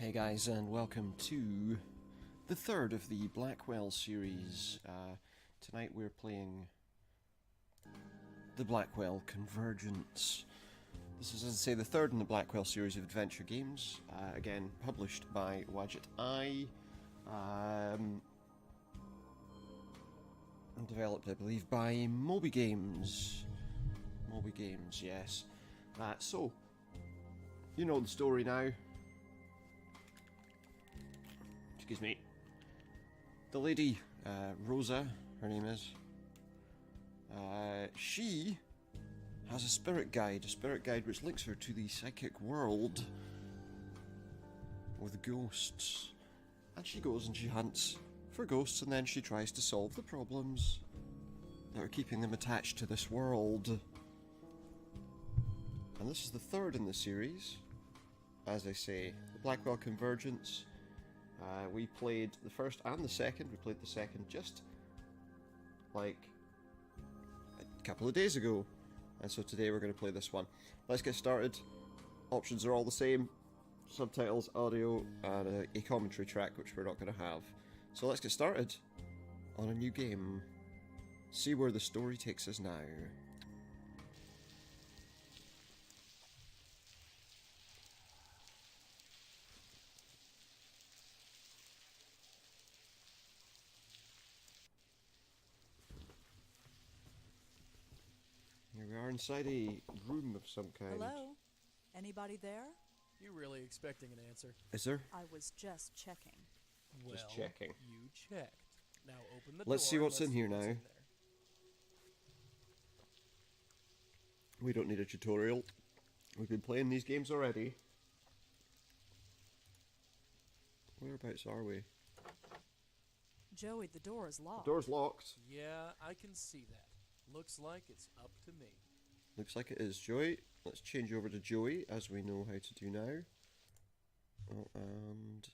Hey guys, and welcome to the third of the Blackwell series. Tonight we're playing the Blackwell Convergence. This is, as I say, the third in the Blackwell series of adventure games, again published by Wadget Eye, and developed, I believe, by Moby Games. Moby Games, yes. So, you know the story now. Excuse me. The lady, Rosa, her name is, she has a spirit guide which links her to the psychic world with ghosts. And she goes and she hunts for ghosts, and then she tries to solve the problems that are keeping them attached to this world. And this is the third in the series, as I say, the Blackwell Convergence. We played the first and the second. We played the second just like a couple of days ago, and so today we're going to play this one. Let's get started. Options are all the same: subtitles, audio, and a commentary track, which we're not going to have. So let's get started on a new game. See where the story takes us now. Here we are inside a room of some kind. Hello? Anybody there? You really expecting an answer? Is there? I was just checking. Well, Just checking. You checked. Now open the door. Let's see what's in here now. there. We don't need a tutorial. We've been playing these games already. Whereabouts are we? Joey, the door is locked. The door's locked. Yeah, I can see that. Looks like it's up to me. Looks like it is Joey. Let's change over to Joey, as we know how to do now. Oh, and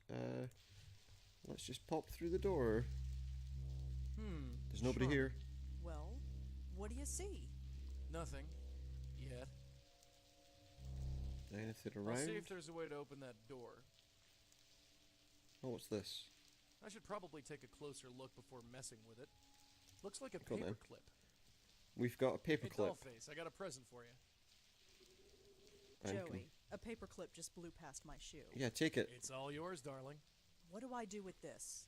let's just pop through the door. There's nobody sure. here. Well, what do you see? Nothing. Yet. Anything I'll see if around? there's a way to open that door. Oh, what's this? I should probably take a closer look before messing with it. Looks like a Go on then. paperclip. We've got a Hey, paperclip. Dollface, I got a present for you. Joey, a paperclip just blew past my shoe. Yeah, take it. It's all yours, darling. What do I do with this?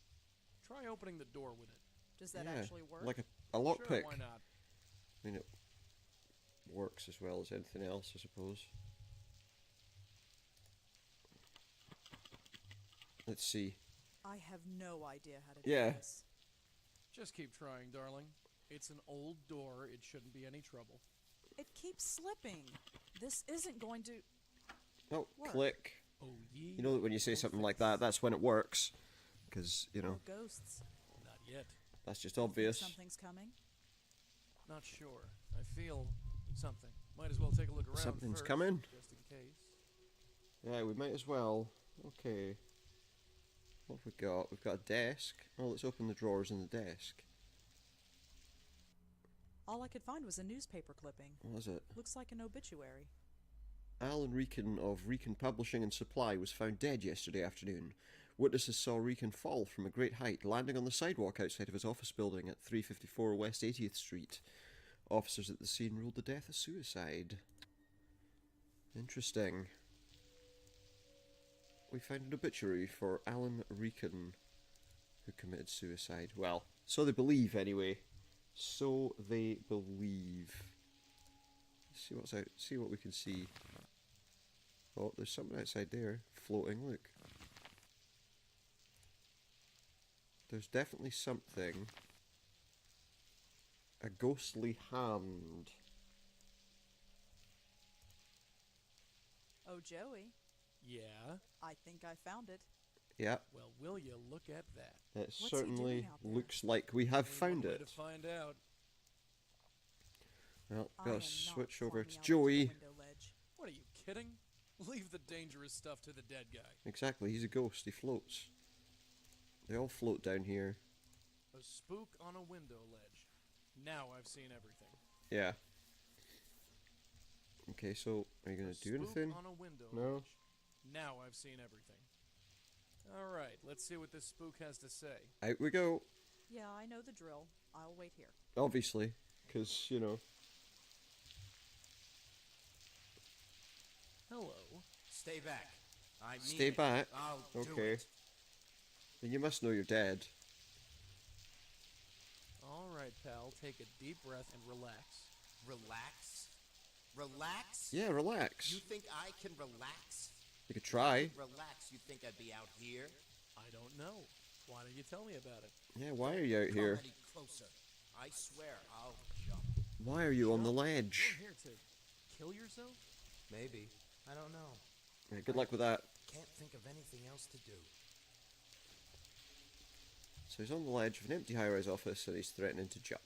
Try opening the door with it. Does that Yeah, actually work? like a Sure, lockpick. why not? I mean, it works as well as anything else, I suppose. Let's see. I have no idea how to do Yeah. this. Just keep trying, darling. It's an old door. It shouldn't be any trouble. It keeps slipping. This isn't going to... Oh, Work. click. Oh, yeah. You know that when you say something like that, that's when it works. Because, you know, No ghosts. Not yet. that's just obvious. Something's coming. Not sure. I feel something. Might as well take a look around Something's first, coming. just in case. Yeah, we might as well. Okay. What have we got? We've got a desk. Oh, let's open the drawers in the desk. All I could find was a newspaper clipping. What is it? Looks like an obituary. Alan Reekin of Reekin Publishing and Supply was found dead yesterday afternoon. Witnesses saw Reekin fall from a great height, landing on the sidewalk outside of his office building at 354 West 80th Street. Officers at the scene ruled the death a suicide. Interesting. We found an obituary for Alan Reekin, who committed suicide. Well, so they believe anyway. So they believe. Let's see what's out. See what we can see. Oh, there's something outside there, floating. Look. There's definitely something. A ghostly hand. Oh, Joey, Yeah? I think I found it. Yeah, Well, will you look at that? it he certainly doing out there? looks like we have Only found one way to it. find out. Well, I am gotta not switch over climbing to out Joey. onto the window ledge. What are you kidding? Leave the dangerous stuff to the dead guy. Exactly, he's a ghost. He floats. They all float down here. A spook on a window ledge. Now I've seen everything. Yeah. Okay, so are you gonna do Spook anything? on a window No. ledge. Now I've seen everything. All right, let's see what this spook has to say. Out we go. Yeah, I know the drill. I'll wait here. Obviously, because, you know. Hello. Stay back. I mean Stay it. back? I'll do Okay. it. Then you must know you're dead. All right, pal. Take a deep breath and relax. Relax? Relax? Yeah, relax. You think I can relax? You could try. Relax, you think I'd be out here? I don't know. Why don't you tell me about it? Yeah, why are you out here? Come any closer. I swear I'll jump. Why are you on the You're ledge? here to kill yourself? Maybe. I don't know. Yeah, good luck with that. Can't think of anything else to do. So he's on the ledge of an empty high-rise office and he's threatening to jump.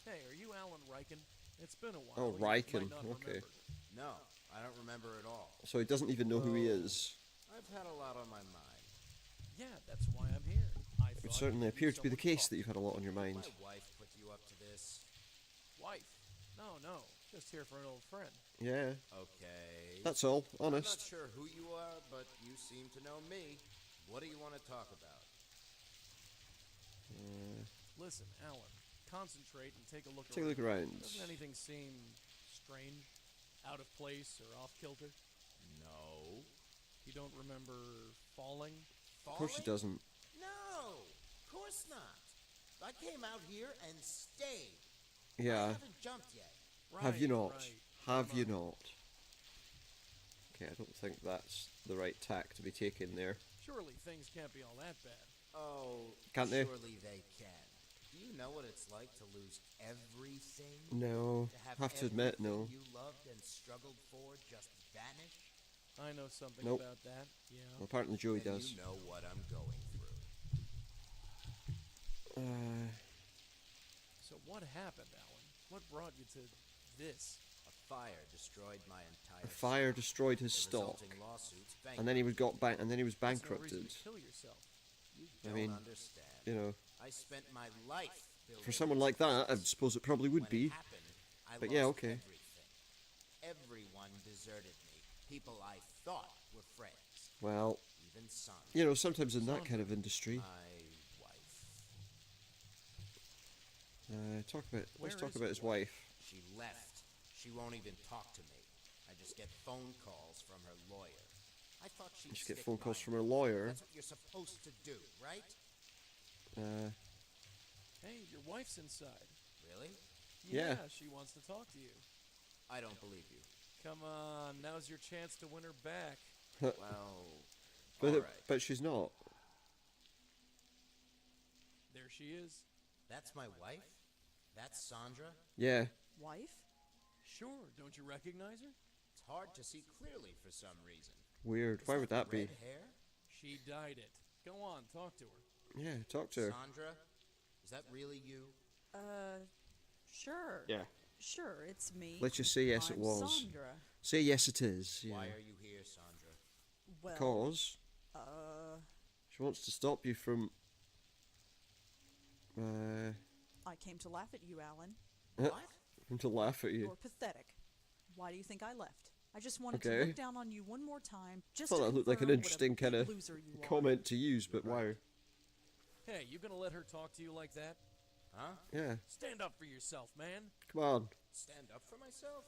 Hey, are you Alan Riken? It's been a while. Oh, You might Riken, not okay. remember. No, I don't remember at all. So he doesn't even know who he is. I've had a lot on my mind. Yeah, that's why I'm here. I It would thought certainly you'd appear to be the someone case that you've had a lot on your mind. My wife put you up to this. Wife? No. Just here for an old friend. Yeah, Okay. that's all. I'm not Honest. sure who you are, but you seem to know me. What do you want to talk about? Listen, Alan, concentrate and take a look Take a look around. Doesn't anything seem strange, out of place, or off kilter? No. You don't remember falling? Of course he doesn't. No, of course not. I came out here and stayed. I Yeah. haven't jumped yet. Have you not? Right. Have Come you on. not? Okay, I don't think that's the right tack to be taken there. Surely things can't be all that bad. Oh, Can't they? surely they can. Do you know what it's like to lose everything? No, To have to admit, no. everything you loved and struggled for just vanish? I know something Nope. about that, yeah. Well, apparently Joey Then does. you know what I'm going through. So what happened, Alan? What brought you to this? A fire destroyed my entire A fire destroyed his stock. The stock, resulting lawsuits and then he was and then he was That's no reason bankrupted. to kill yourself. You I don't mean, understand. You know, I spent my life building for someone like that, I suppose it probably would when be. It happened, I But lost yeah, okay. everything. Everyone deserted me. People I thought were friends. Well, Even son. you know, sometimes in that kind of industry, My wife. let's talk Where about is your his wife. She left. She won't even talk to me. I just get phone calls from her lawyer. I thought she'd You should get stick phone by calls me. from her lawyer. That's what you're supposed to do, right? Hey, your wife's inside. Really? Yeah. She wants to talk to you. I don't believe you. Come on, now's your chance to win her back. Well, But alright. but she's not. There she is. That's my wife? That's Sandra? Yeah. Wife? Sure, don't you recognize her? It's hard to see clearly for some reason. Weird. Is Why would that be? red hair? She dyed it. Go on, talk to her. Yeah. Talk to her. Sandra? Is that really you? Sure. Yeah. Sure, it's me. Let's just say yes, it I'm was. Sandra. Say yes, it is. Yeah. Why are you here, Sandra? Well, Because she wants to stop you from. I came to laugh at you, Alan. What? From to laugh at you. You're pathetic. Why do you think I left? I just wanted Okay. to look down on you one more time, just Thought to that looked like an confirm what a interesting kind big of loser you are. comment to use, but wow. Hey, you gonna let her talk to you like that? Huh? Yeah. Stand up for yourself, man. Come on. Stand up for myself?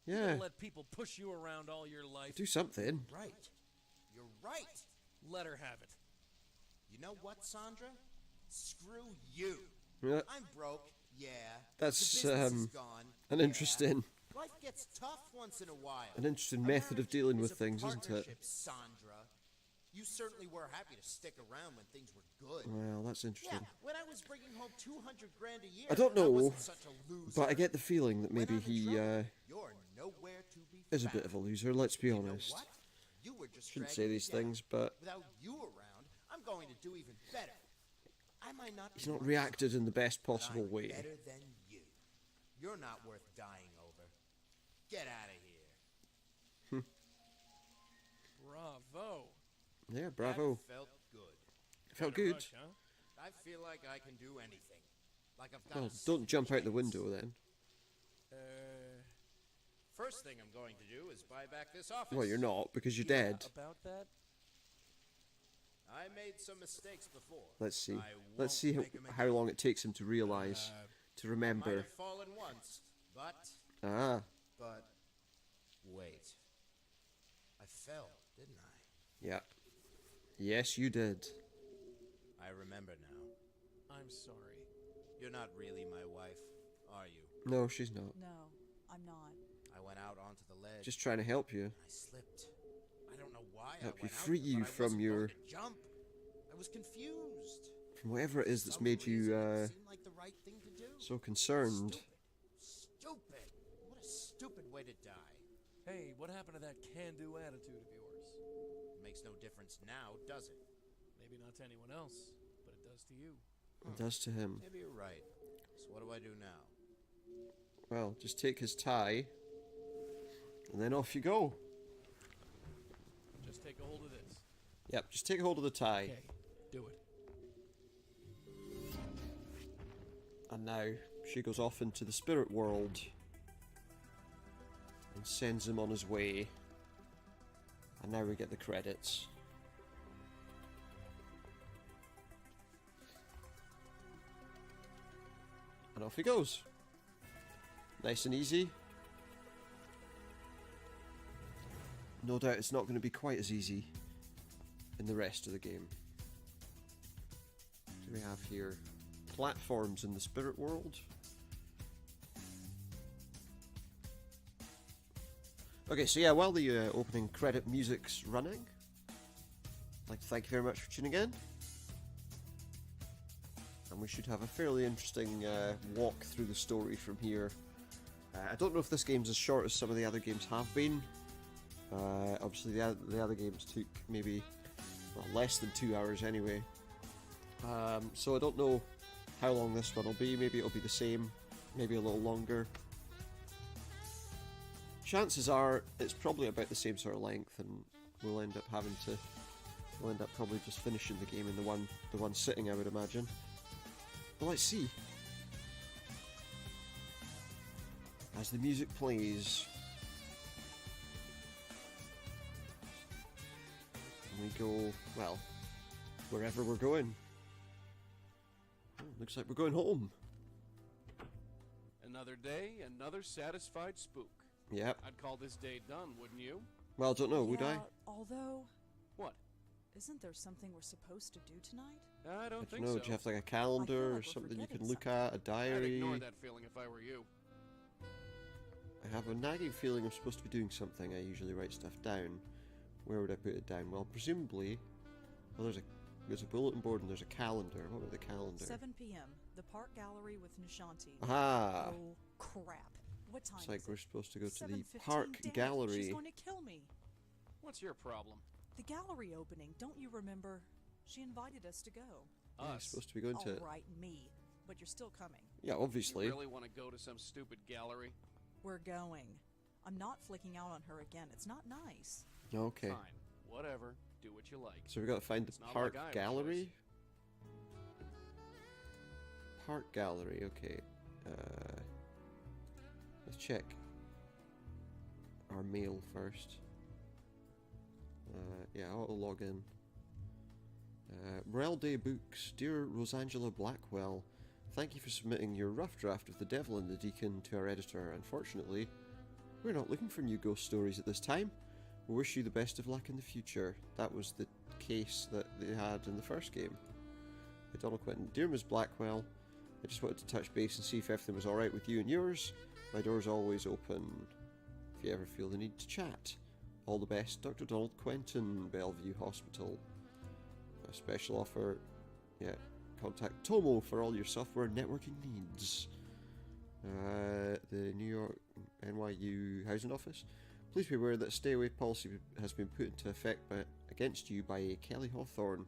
You Yeah. gonna let people push you around all your life? Do something. Right. You're right. Let her have it. You know what, Sandra? Screw you. Yeah. I'm broke, yeah. That's, the business is um, gone, An yeah. interesting, Life gets tough once in a while. an interesting A method of marriage dealing is with a things, isn't it? partnership, Sandra. You certainly were happy to stick around when things were good. Well, that's Yeah, interesting. when I was bringing home 200 grand a year, I don't know, wasn't such a loser. But I get the feeling that When maybe I'm in he trouble, you're nowhere to be is a found. bit of a loser. Let's be You know honest. what? You were just Shouldn't say dragging me these down. things, but Without you around, I'm going to do even better. I might not he's be not worth reacted in the best but possible I'm way. better than you. You're not worth dying over. Get out of here. Bravo. Yeah, bravo. That felt good. Felt Kinda good. rush, huh? I feel like I can do anything. Like I've got Well, a don't jump out the chance. window then. First thing I'm going to do is buy back this office. Well, you're not, because you're Yeah, dead. About that? I made some mistakes before. Let's see. I Let's won't see make 'em how again. long it takes him to realize, to Might remember. have fallen once, but Ah, wait. I fell, didn't I? yeah. Yes, you did. I remember now. I'm sorry. You're not really my wife, are you? No, she's not. No, I'm not. I went out onto the ledge. Just trying to help you. and I slipped. I don't know why Help I you went free out, you but I from wasn't your- going to jump. I was confused. From whatever it is that's Some made you reason it seemed like the right thing to do. so concerned. Stupid. What a stupid way to die. Hey, what happened to that can-do attitude of yours? Makes no difference now, does it? Maybe not to anyone else, but it does to you. It does to him. Maybe you're right. So what do I do now? Well, just take his tie, and then off you go. Just take a hold of this. Yep, just take hold of the tie. Okay, do it. And now she goes off into the spirit world and sends him on his way. And now we get the credits. And off he goes. Nice and easy. No doubt it's not going to be quite as easy in the rest of the game. What do we have here? Platforms in the spirit world. Okay, so yeah, while the opening credit music's running, I'd like to thank you very much for tuning in. And we should have a fairly interesting walk through the story from here. I don't know if this game's as short as some of the other games have been. Obviously, the other games took maybe less than 2 hours anyway. So I don't know how long this one will be. Maybe it'll be the same, maybe a little longer. Chances are it's probably about the same sort of length, and we'll end up probably just finishing the game in the one sitting, I would imagine. But let's see. As the music plays, and we go, well, wherever we're going. Oh, looks like we're going home. Another day, another satisfied spook. Yep. I'd call this day done, wouldn't you? Well, I don't know, would I? Yeah, although, What? isn't there something we're supposed to do tonight? I I don't don't think know, so. do you have like a I calendar feel or like we're something you can forgetting look at? A I'd diary? ignore that feeling if I were you. I have a nagging feeling I'm supposed to be doing something. I usually write stuff down. Where would I put it down? Well, presumably... Well, there's a bulletin board and there's a calendar. What about the calendar? 7 p.m. The Park Gallery with Nishanti. Aha! Oh, crap. What time It's like is we're it? supposed to go to the 7:15. Park Damn it, Gallery. She's going to kill me. What's your problem? The gallery opening, don't you remember? She invited us to go. Yeah, you're Us. supposed to be going to it. All right, me. But you're still coming. Yeah, obviously. You really want to go to some stupid gallery? We're going. I'm not flicking out on her again. It's not nice. Okay. Fine. Whatever. Do what you like. So we got to find the It's not Park like I have a Gallery. choice. Park Gallery. Okay. Let's check our mail first. Yeah, I'll log in. Morel Day Books. Dear Rosangela Blackwell, thank you for submitting your rough draft of The Devil and the Deacon to our editor. Unfortunately, we're not looking for new ghost stories at this time. We wish you the best of luck in the future. That was the case that they had in the first game. Donald Quentin. Dear Ms. Blackwell, I just wanted to touch base and see if everything was alright with you and yours. My door's always open if you ever feel the need to chat. All the best, Dr. Donald Quentin, Bellevue Hospital. A special offer, yeah, contact Tomo for all your software networking needs. The New York NYU Housing Office. Please be aware that stay away policy has been put into effect against you by Kelly Hawthorne.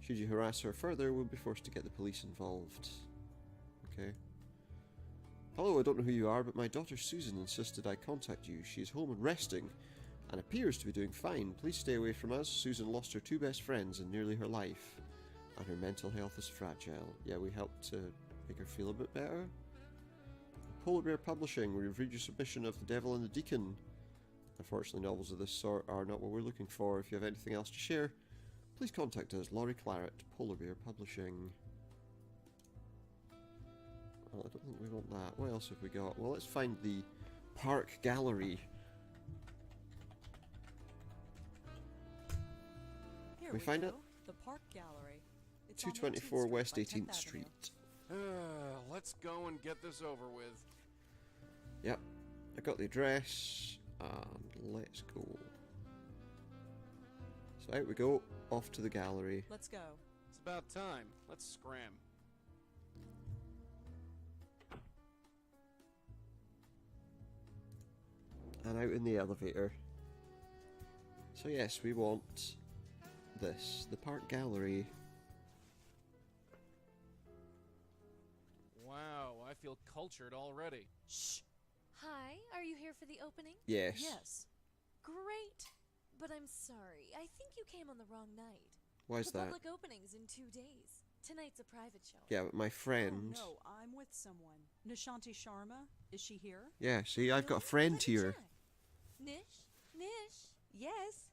Should you harass her further, we'll be forced to get the police involved. Okay. Hello, I don't know who you are, but my daughter Susan insisted I contact you. She is home and resting, and appears to be doing fine. Please stay away from us. Susan lost her two best friends in nearly her life, and her mental health is fragile. Yeah, we helped to make her feel a bit better. Polar Bear Publishing. We've read your submission of The Devil and the Deacon. Unfortunately, novels of this sort are not what we're looking for. If you have anything else to share, please contact us, Laurie Claret, Polar Bear Publishing. Well, I don't think we want that. What else have we got? Well, let's find the Park Gallery. Here We find go. it? The Park Gallery. It's on 224 18th West Street by 18th 10th Street. Let's go and get this over with. Yep, I got the address, and let's go. So out we go, off to the gallery. Let's go. It's about time. Let's scram. And out in the elevator. So yes, we want this, the Park Gallery. Wow, I feel cultured already. Shh. Hi, are you here for the opening? Yes. Yes. Great! But I'm sorry, I think you came on the wrong night. Why's the that? public opening's in 2 days. Tonight's a private showing. Yeah, but my friend. Oh, no, I'm with someone. Nishanti Sharma. Is she here? Yeah, see, I've got a Really? friend Let me here. check. Nish? Nish? Yes.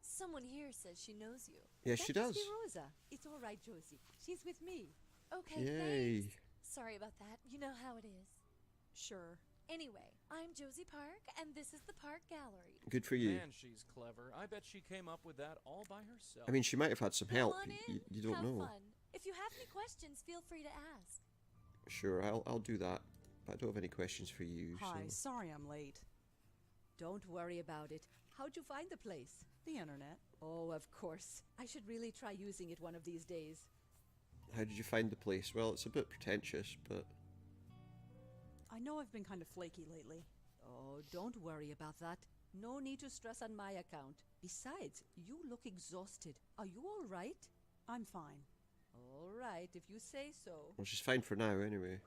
Someone here says she knows you. Yeah, That she must does. be Rosa. It's all right, Josie. She's with me. Okay, Yay. thanks. Sorry about that. You know how it is. Sure. Anyway, I'm Josie Park, and this is the Park Gallery. Good for you. Man, she's clever. I bet she came up with that all by herself. I mean, she might have had some Come help. on in. You don't have know. Fun. If you have any questions, feel free to ask. Sure, I'll do that. But I don't have any questions for you. Hi, So. sorry I'm late. Don't worry about it. How'd you find the place? The internet. Oh, of course. I should really try using it one of these days. How did you find the place? Well, it's a bit pretentious, but I know I've been kind of flaky lately. Oh, don't worry about that. No need to stress on my account. Besides, you look exhausted. Are you all right? I'm fine. All right, if you say so. well, she's fine for now anyway.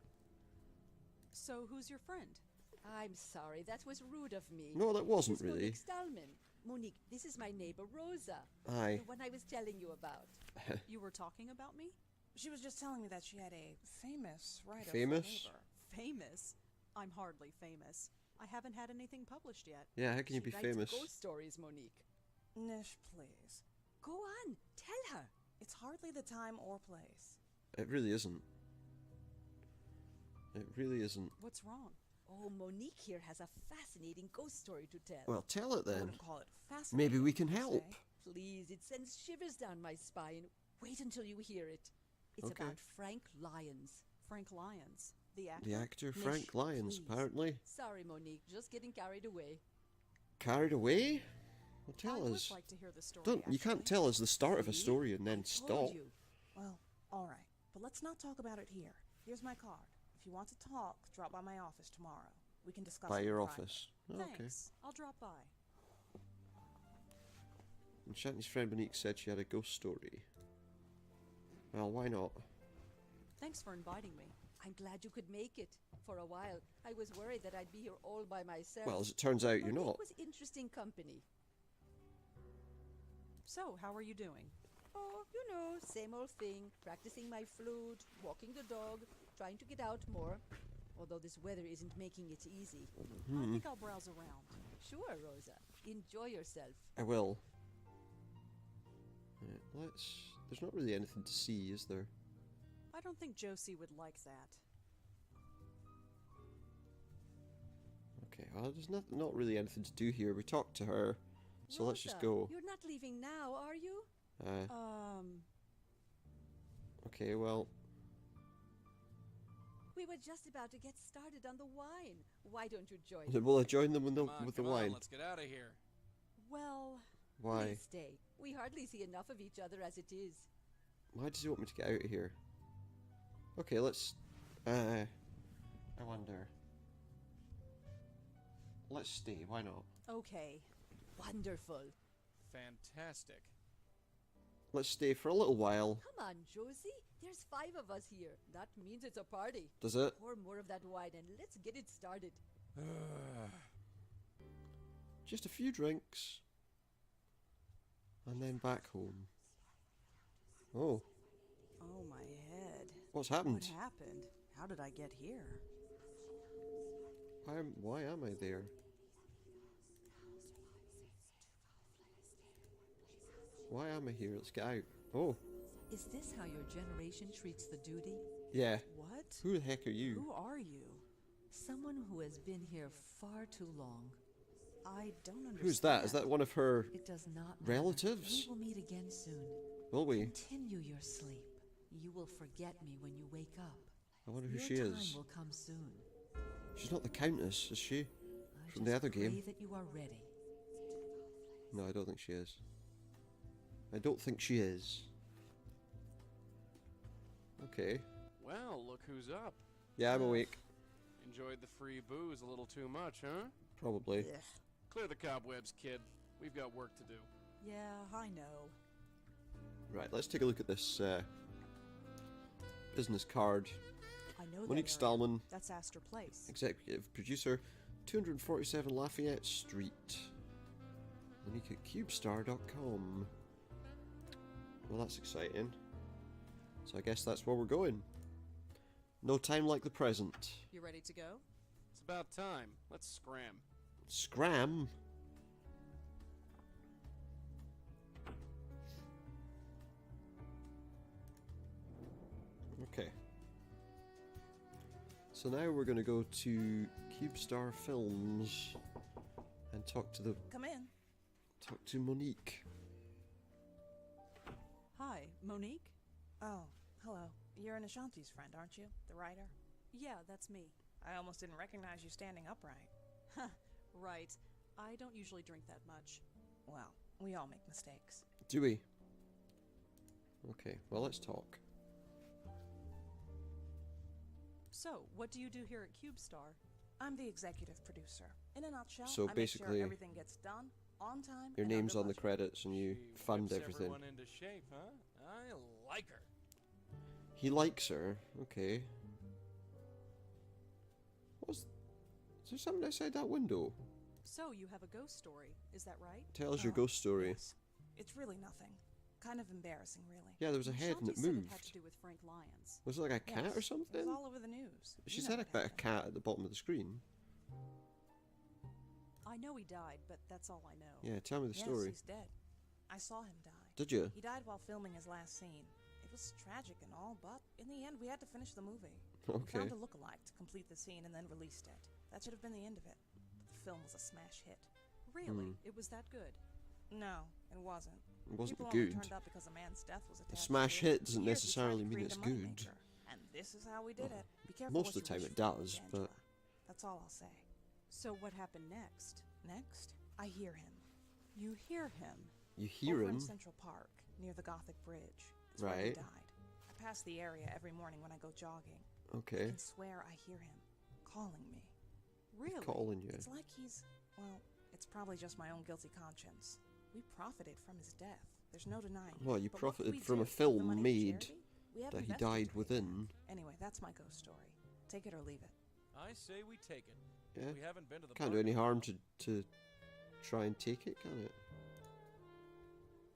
So, who's your friend? I'm sorry, that was rude of me. No, that wasn't This is really. Monique Stallman. Monique, this is my neighbor Rosa. Aye. The one I was telling you about. You were talking about me? She was just telling me that she had a famous writer Famous? neighbor. Famous? I'm hardly famous. I haven't had anything published yet. Yeah, how can you She be writes famous? ghost stories, Monique. Nish, please. Go on, tell her. It's hardly the time or place. It really isn't. It really isn't. What's wrong? Oh, Monique here has a fascinating ghost story to tell. Well, tell it I then. wouldn't call it fascinating. Maybe we can per help. se. Please, it sends shivers down my spine. Wait until you hear it. It's Okay. about Frank Lyons. Frank Lyons. The actor? The actor Nish, Frank Lyons, please. apparently. Sorry, Monique, just getting carried away. Carried away? Well, I tell would us. like to hear the story. Don't you can't actually. tell us the start of a See? story and then I told stop. you. Well, all right. But let's not talk about it here. Here's my card. If you want to talk, drop by my office tomorrow. We can discuss By it in your private. office. Oh, okay. Thanks. I'll drop by. And Shanty's friend Monique said she had a ghost story. Well, why not? Thanks for inviting me. I'm glad you could make it. For a while, I was worried that I'd be here all by myself. Well, as it turns out, you're Monique not. was interesting company. So, how are you doing? Oh, you know, same old thing. Practicing my flute, walking the dog, trying to get out more. Although this weather isn't making it easy. I think I'll browse around. Sure, Rosa. Enjoy yourself. I will. There's not really anything to see, is there? I don't think Josie would like that. Okay, well, there's not really anything to do here. We talked to her, so let's just Rosa, go. You're not leaving now, are you? Okay, well, We were just about to get started on the wine. Why don't you join us? will I join them with Come on, the come on, wine? let's get out of here. Well, Why? Please stay. We hardly see enough of each other as it is. Why does he want me to get out of here? Okay, let's. I wonder. Let's stay. Why not? okay. Wonderful. Fantastic. Let's stay for a little while. Come on, Josie. There's 5 of us here. That means it's a party. Does it? Pour more of that wine and let's get it started. Just a few drinks. And then back home. Oh, Oh, my head. what's What happened? happened? How did I get here? Why am I there? Why am I here? Let's get out. Oh, Is this how your generation treats the duty? yeah. What? Who the heck are you? Who are you? Someone who has been here far too long. I don't understand. Who's that? Is that one of her It does not matter. relatives? We will meet again soon. Will we? Continue your sleep. You will forget me when you wake up. I wonder who Your she time is. will come soon. She's not the Countess, is she? I From the just other game. pray that you are ready. No, I don't think she is. I don't think she is. Okay. Well, look who's up. Yeah, I'm awake. Enjoyed the free booze a little too much, huh? Probably. Clear the cobwebs, kid. We've got work to do. Yeah, I know. Right, let's take a look at this business card. I know Monique that area. Stallman, That's Astor Place. executive producer, 247 Lafayette Street. Monique at cubestar.com. Well, that's exciting. So I guess that's where we're going. No time like the present. You ready to go? It's about time. Let's scram. Scram. Okay. So now we're going to go to CubeStar Films and talk Come in. to Monique. Hi, Monique? Oh, hello. You're an Ashanti's friend, aren't you? The writer? Yeah, that's me. I almost didn't recognize you standing upright. Huh, right. I don't usually drink that much. Well, we all make mistakes. Do we? Okay, well, let's talk. So, what do you do here at CubeStar? I'm the executive producer. In a nutshell, So I make basically, sure everything gets done on time. Your and name's under on the budget. credits and you She fund whips everything. everyone into shape, huh? I like her. He likes her. Okay. Is there something outside that window? So, you have a ghost story, is that right? Tell us your Oh, ghost story. Yes. It's really nothing. Kind of embarrassing, really. Yeah, there was a head and Shanti it said moved. It had to do with Frank Lyons. Was it like a cat Yes, or It something? was all over the news. She You know said what about a happened. cat at the bottom of the screen. I know he died, but that's all I know. Yeah, tell me the Yes, story. he's dead. I saw him die. Did you? He died while filming his last scene. It was tragic and all, but in the end, we had to finish the movie. We Okay. found a lookalike to complete the scene and then released it. That should have been the end of it. But the film was a smash hit. Really? It was that good? No, it wasn't. It wasn't People only good. turned up because a man's death was attached. smash to it. hit For doesn't years, we tried necessarily to mean create it's a good. moneymaker, and this is how we did it. Be careful Most what of the you time wish it for, does, Angela. but- That's all I'll say. So, what happened next? Next, I hear him. You hear him. You hear Over him. in Central Park, near the Gothic Bridge. That's where he Right. died. I pass the area every morning when I go jogging. I Okay. can swear I hear him calling me. Really? Calling you. It's like he's, well, it's probably just my own guilty conscience. We profited from his death. There's no denying it. Well, you But what could profited we from a do? Give the film money to made charity? We have that he investments died to pay back. within. Anyway, that's my ghost story. Take it or leave it. I say we take it. Yeah. We haven't been to the Can't park do any in a harm while. to try and take it, can it?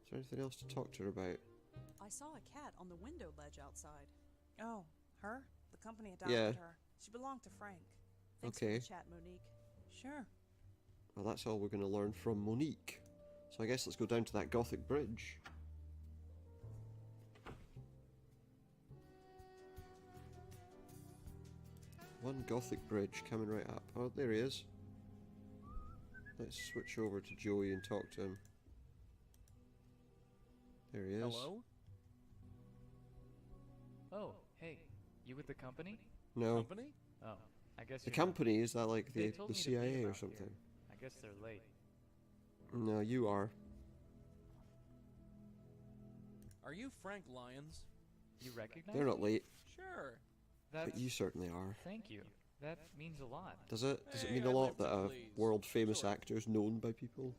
Is there anything else to talk to her about? I saw a cat on the window ledge outside. Oh, her? The company adopted Yeah. her. She belonged to Frank. Thanks Okay. for the chat, Monique. Sure. Well, that's all we're going to learn from Monique. So I guess let's go down to that Gothic bridge. One Gothic bridge coming right up. Oh, there he is. Let's switch over to Joey and talk to him. There he is. Hello? Oh, hey, you with the company? No. Company? Oh, I guess The you're not. company, is that like They the, told the me to be CIA or about something? here. I guess they're late. No, you are. Are you Frank Lyons? You recognize They're not me? late, Sure. That's, but you certainly are. Thank you. That means a lot. Does it? Does it Hey, mean I a lot live to that a please. world famous Sure. actor is known by people?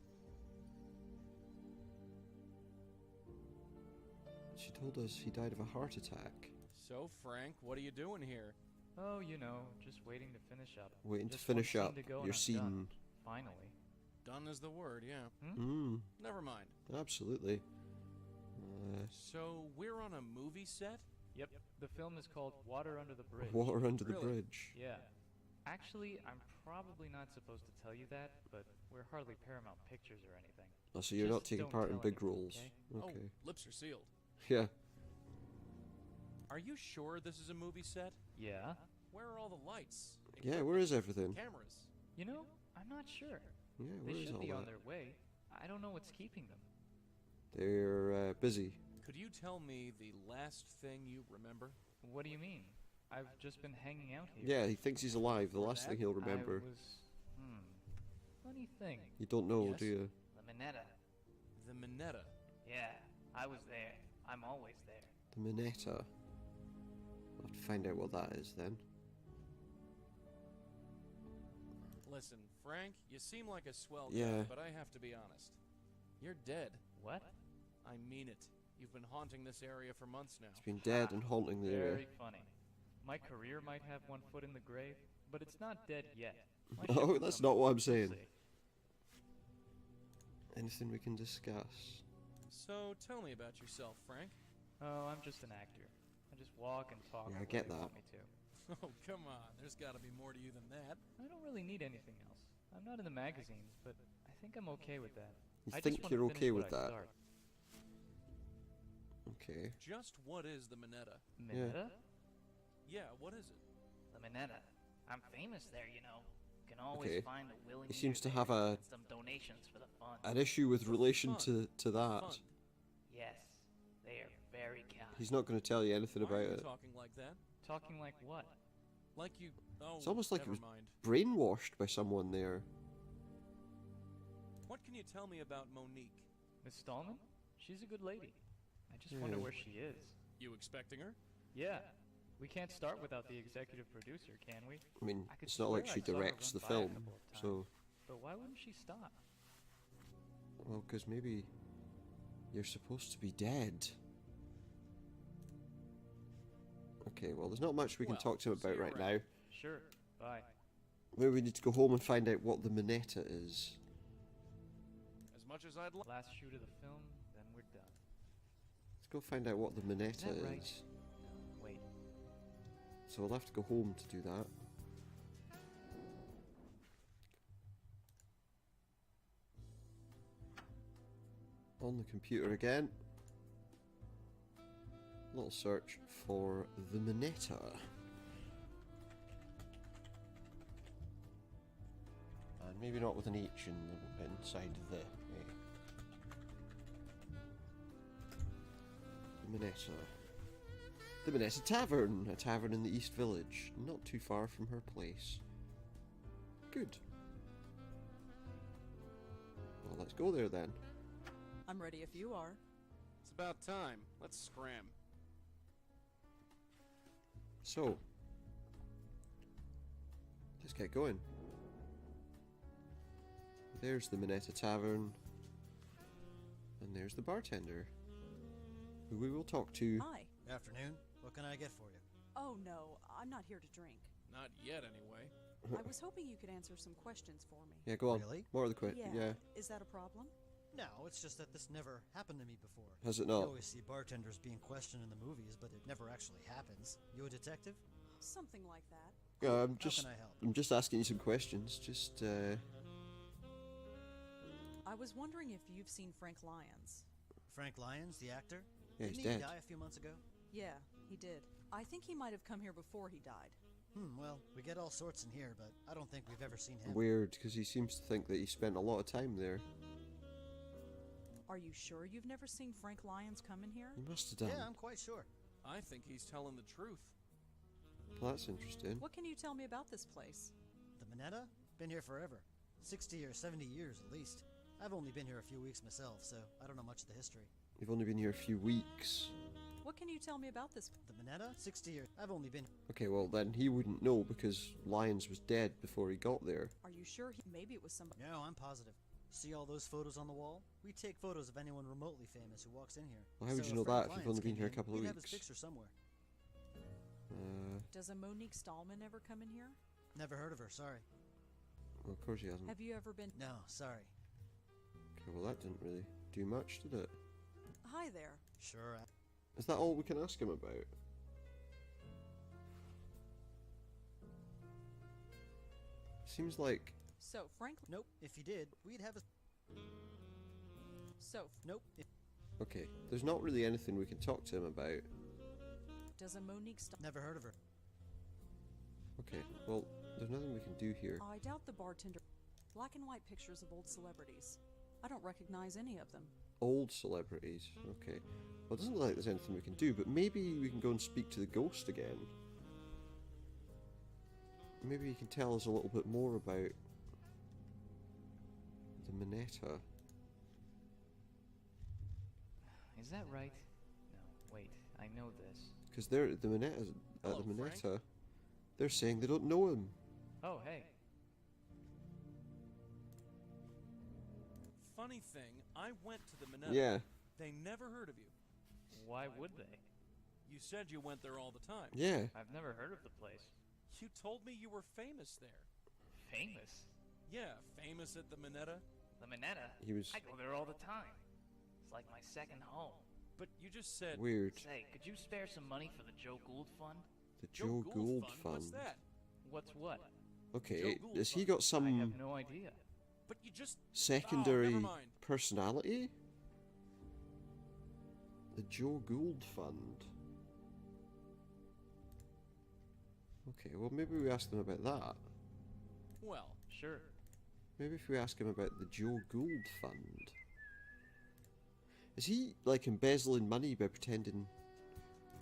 She told us he died of a heart attack. So, Frank, what are you doing here? Oh, you know, just waiting to finish up. Waiting to Just one finish scene up to go and your I'm scene. done. Finally. Done is the word, yeah. Mm, Never mind. absolutely. So, we're on a movie set? Yep. The film is called Water Under the Bridge. Water under the Really? bridge. Yeah. Actually, I'm probably not supposed to tell you that, but we're hardly Paramount Pictures or anything. Oh, so you're not Just taking don't part in tell big anyone, roles. okay? Okay. Oh, lips are sealed. Yeah. Are you sure this is a movie set? Yeah? Where are all the lights? Yeah, where is everything? Cameras. You know, I'm not sure. Yeah, They where is should all be on that? their way. I don't know what's keeping them. They're busy. Could you tell me the last thing you remember? What do you mean? I've just been hanging out here. Yeah, he thinks he's alive. The Or last that? thing he'll remember. I was... Funny thing. You don't know, Yes? do you? The Minetta. The Minetta. Yeah, I was there. I'm always there. The Minetta. I'll have to find out what that is then. Listen, Frank, you seem like a swell Yeah. guy, but I have to be honest. You're dead. What? I mean it. You've been haunting this area for months now. It's been dead and haunting the area. Very funny. My career might have one foot in the grave, but it's not dead yet. My Oh, ship will that's come. not what I'm We'll saying. see. Anything we can discuss? So, tell me about yourself, Frank. Oh, I'm just an actor. I just walk and talk Yeah, I the way get they that. want me to. Oh, come on. There's got to be more to you than that. I don't really need anything else. I'm not in the magazines, but I think I'm okay with that. You I think just wanna you're finish okay what with I that? start. Okay. Just what is the Minetta? Minetta? Yeah, what is it? The Minetta. I'm famous there, you know. Can always Okay. find a willing He seems to ear have there a- and some donations for the fund. An issue with relation fun. to that. Fun. Yes, they are very kind. He's not going to tell you anything Why about are you it. talking like that? Talking like what? Like you... Oh, It's almost like he never was mind. brainwashed by someone there. What can you tell me about Monique? Miss Stallman? She's a good lady. I just wonder Yeah. where she is. You expecting her? Yeah. We can't start without the executive producer, can we? I mean, I could it's not like swear she I saw her directs run the by a film, couple of times. so But why wouldn't she stop? well, because maybe you're supposed to be dead. Okay, well, there's not much we can Well, talk to him see about you right around. now. Sure. Bye. Maybe we need to go home and find out what the Minetta is. As much as I'd like... Last shoot of the film, then we're done. Let's go find out what the Minetta that right? is. Wait. So we'll have to go home to do that. On the computer again. Little search for the Minetta. And maybe not with an H in the, inside the. The Minetta. The Minetta Tavern, a tavern in the East Village, not too far from her place. Good. Well, let's go there then. I'm ready if you are. It's about time. Let's scram. So, let's get going. There's the Minetta Tavern, and there's the bartender, who we will talk to. Hi. Afternoon. What can I get for you? Oh no, I'm not here to drink. Not yet, anyway. I was hoping you could answer some questions for me. Yeah, go on. Really? More of the quick. Yeah. Is that a problem? No, it's just that this never happened to me before. Has it You not? always see bartenders being questioned in the movies, but it never actually happens. You a detective? Something like that. Yeah, I'm How just. can I help? I'm just asking you some questions. Just. I was wondering if you've seen Frank Lyons. Frank Lyons, the actor? Yeah, Didn't he's he dead. die a few months ago? Yeah, he did. I think he might have come here before he died. Well, we get all sorts in here, but I don't think we've ever seen him. Weird, because he seems to think that he spent a lot of time there. Are you sure you've never seen Frank Lyons come in here? He must have done. Yeah, I'm quite sure. I think he's telling the truth. Well, that's interesting. What can you tell me about this place? The Minetta? Been here forever. 60 or 70 years at least. I've only been here a few weeks myself, so I don't know much of the history. You've only been here a few weeks. What can you tell me about this? The Minetta? 60 years. I've only been... Okay, well then he wouldn't know because Lyons was dead before he got there. Are you sure maybe it was somebody? No, I'm positive. See all those photos on the wall? We take photos of anyone remotely famous who walks in here. Well, how would So you know if Frank that if you've Lyons only been came here a in, couple of he'd have his weeks? picture somewhere. Does a Monique Stallman ever come in here? Never heard of her, sorry. Well, of course he hasn't. Have you ever been? No, sorry. Okay, well that didn't really do much, did it? Hi there. Sure, Is that all we can ask him about? Seems like... So, frankly, Nope. If he did, we'd have a. Nope. Okay, there's not really anything we can talk to him about. does a Monique stop? Never heard of her. Okay, well, there's nothing we can do here. I doubt the bartender. Black and white pictures of old celebrities. I don't recognize any of them. Old celebrities, okay. Well, it doesn't look like there's anything we can do, but maybe we can go and speak to the ghost again. Maybe he can tell us a little bit more about the Minetta. Is that right? No, wait. I know this. Because they're the Minetta, Hello, the Frank. Minetta, they're saying they don't know him. Oh, hey. Funny thing, I went to the Minetta. Yeah, They never heard of you. Why would they? You said you went there all the time. yeah. I've never heard of the place. You told me you were famous there. Famous? Yeah, famous at the Minetta. The Minetta? He was I go there all the time. It's like my second home. But you just said weird. Say, could you spare some money for the Joe Gould Fund? The Joe Gould Fund. What's that? What's what? Okay, Joe Gould has he Fund. got I some have no idea. But you just secondary never mind. personality? The Joe Gould Fund. Okay, well maybe we ask them about that. Well, Sure. Maybe if we ask him about the Joe Gould Fund. Is he like embezzling money by pretending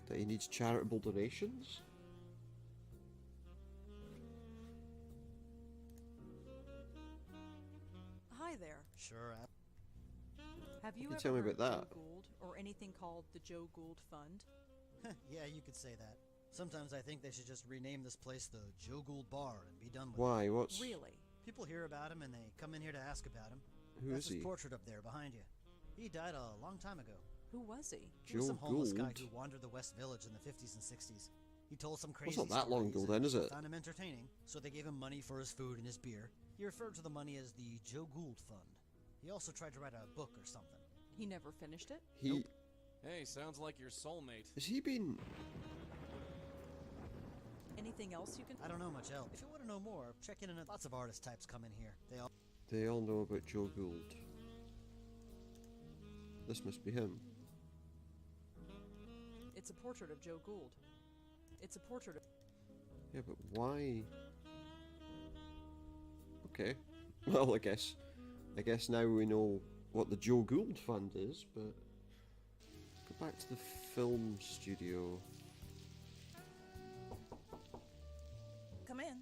that he needs charitable donations? Hi there. Sure. Have you you ever tell me heard about of that? Joe Gould or anything called the Joe Gould Fund? Yeah, you could say that. Sometimes I think they should just rename this place the Joe Gould Bar and be done with it. Why? What's... Really? People hear about him and they come in here to ask about him. Who That's is his he? portrait up there behind you. He died a long time ago. Who was he? He was Joe some homeless guy Gould? who wandered the West Village in the 50s and 60s. He told some Well, crazy it's not that long stories ago then, is and it? found him entertaining, so they gave him money for his food and his beer. He referred to the money as the Joe Gould Fund. He also tried to write a book or something. He never finished it? He... Nope. hey, sounds like your soulmate. Has he been... Anything else you can... I don't know much else. If you want to know more, check in on it. Lots of artist types come in here. They all know about Joe Gould. This must be him. It's a portrait of Joe Gould. It's a portrait of... Yeah, but why... Okay. Well, I guess now we know what the Joe Gould Fund is, but... Go back to the film studio. Come in.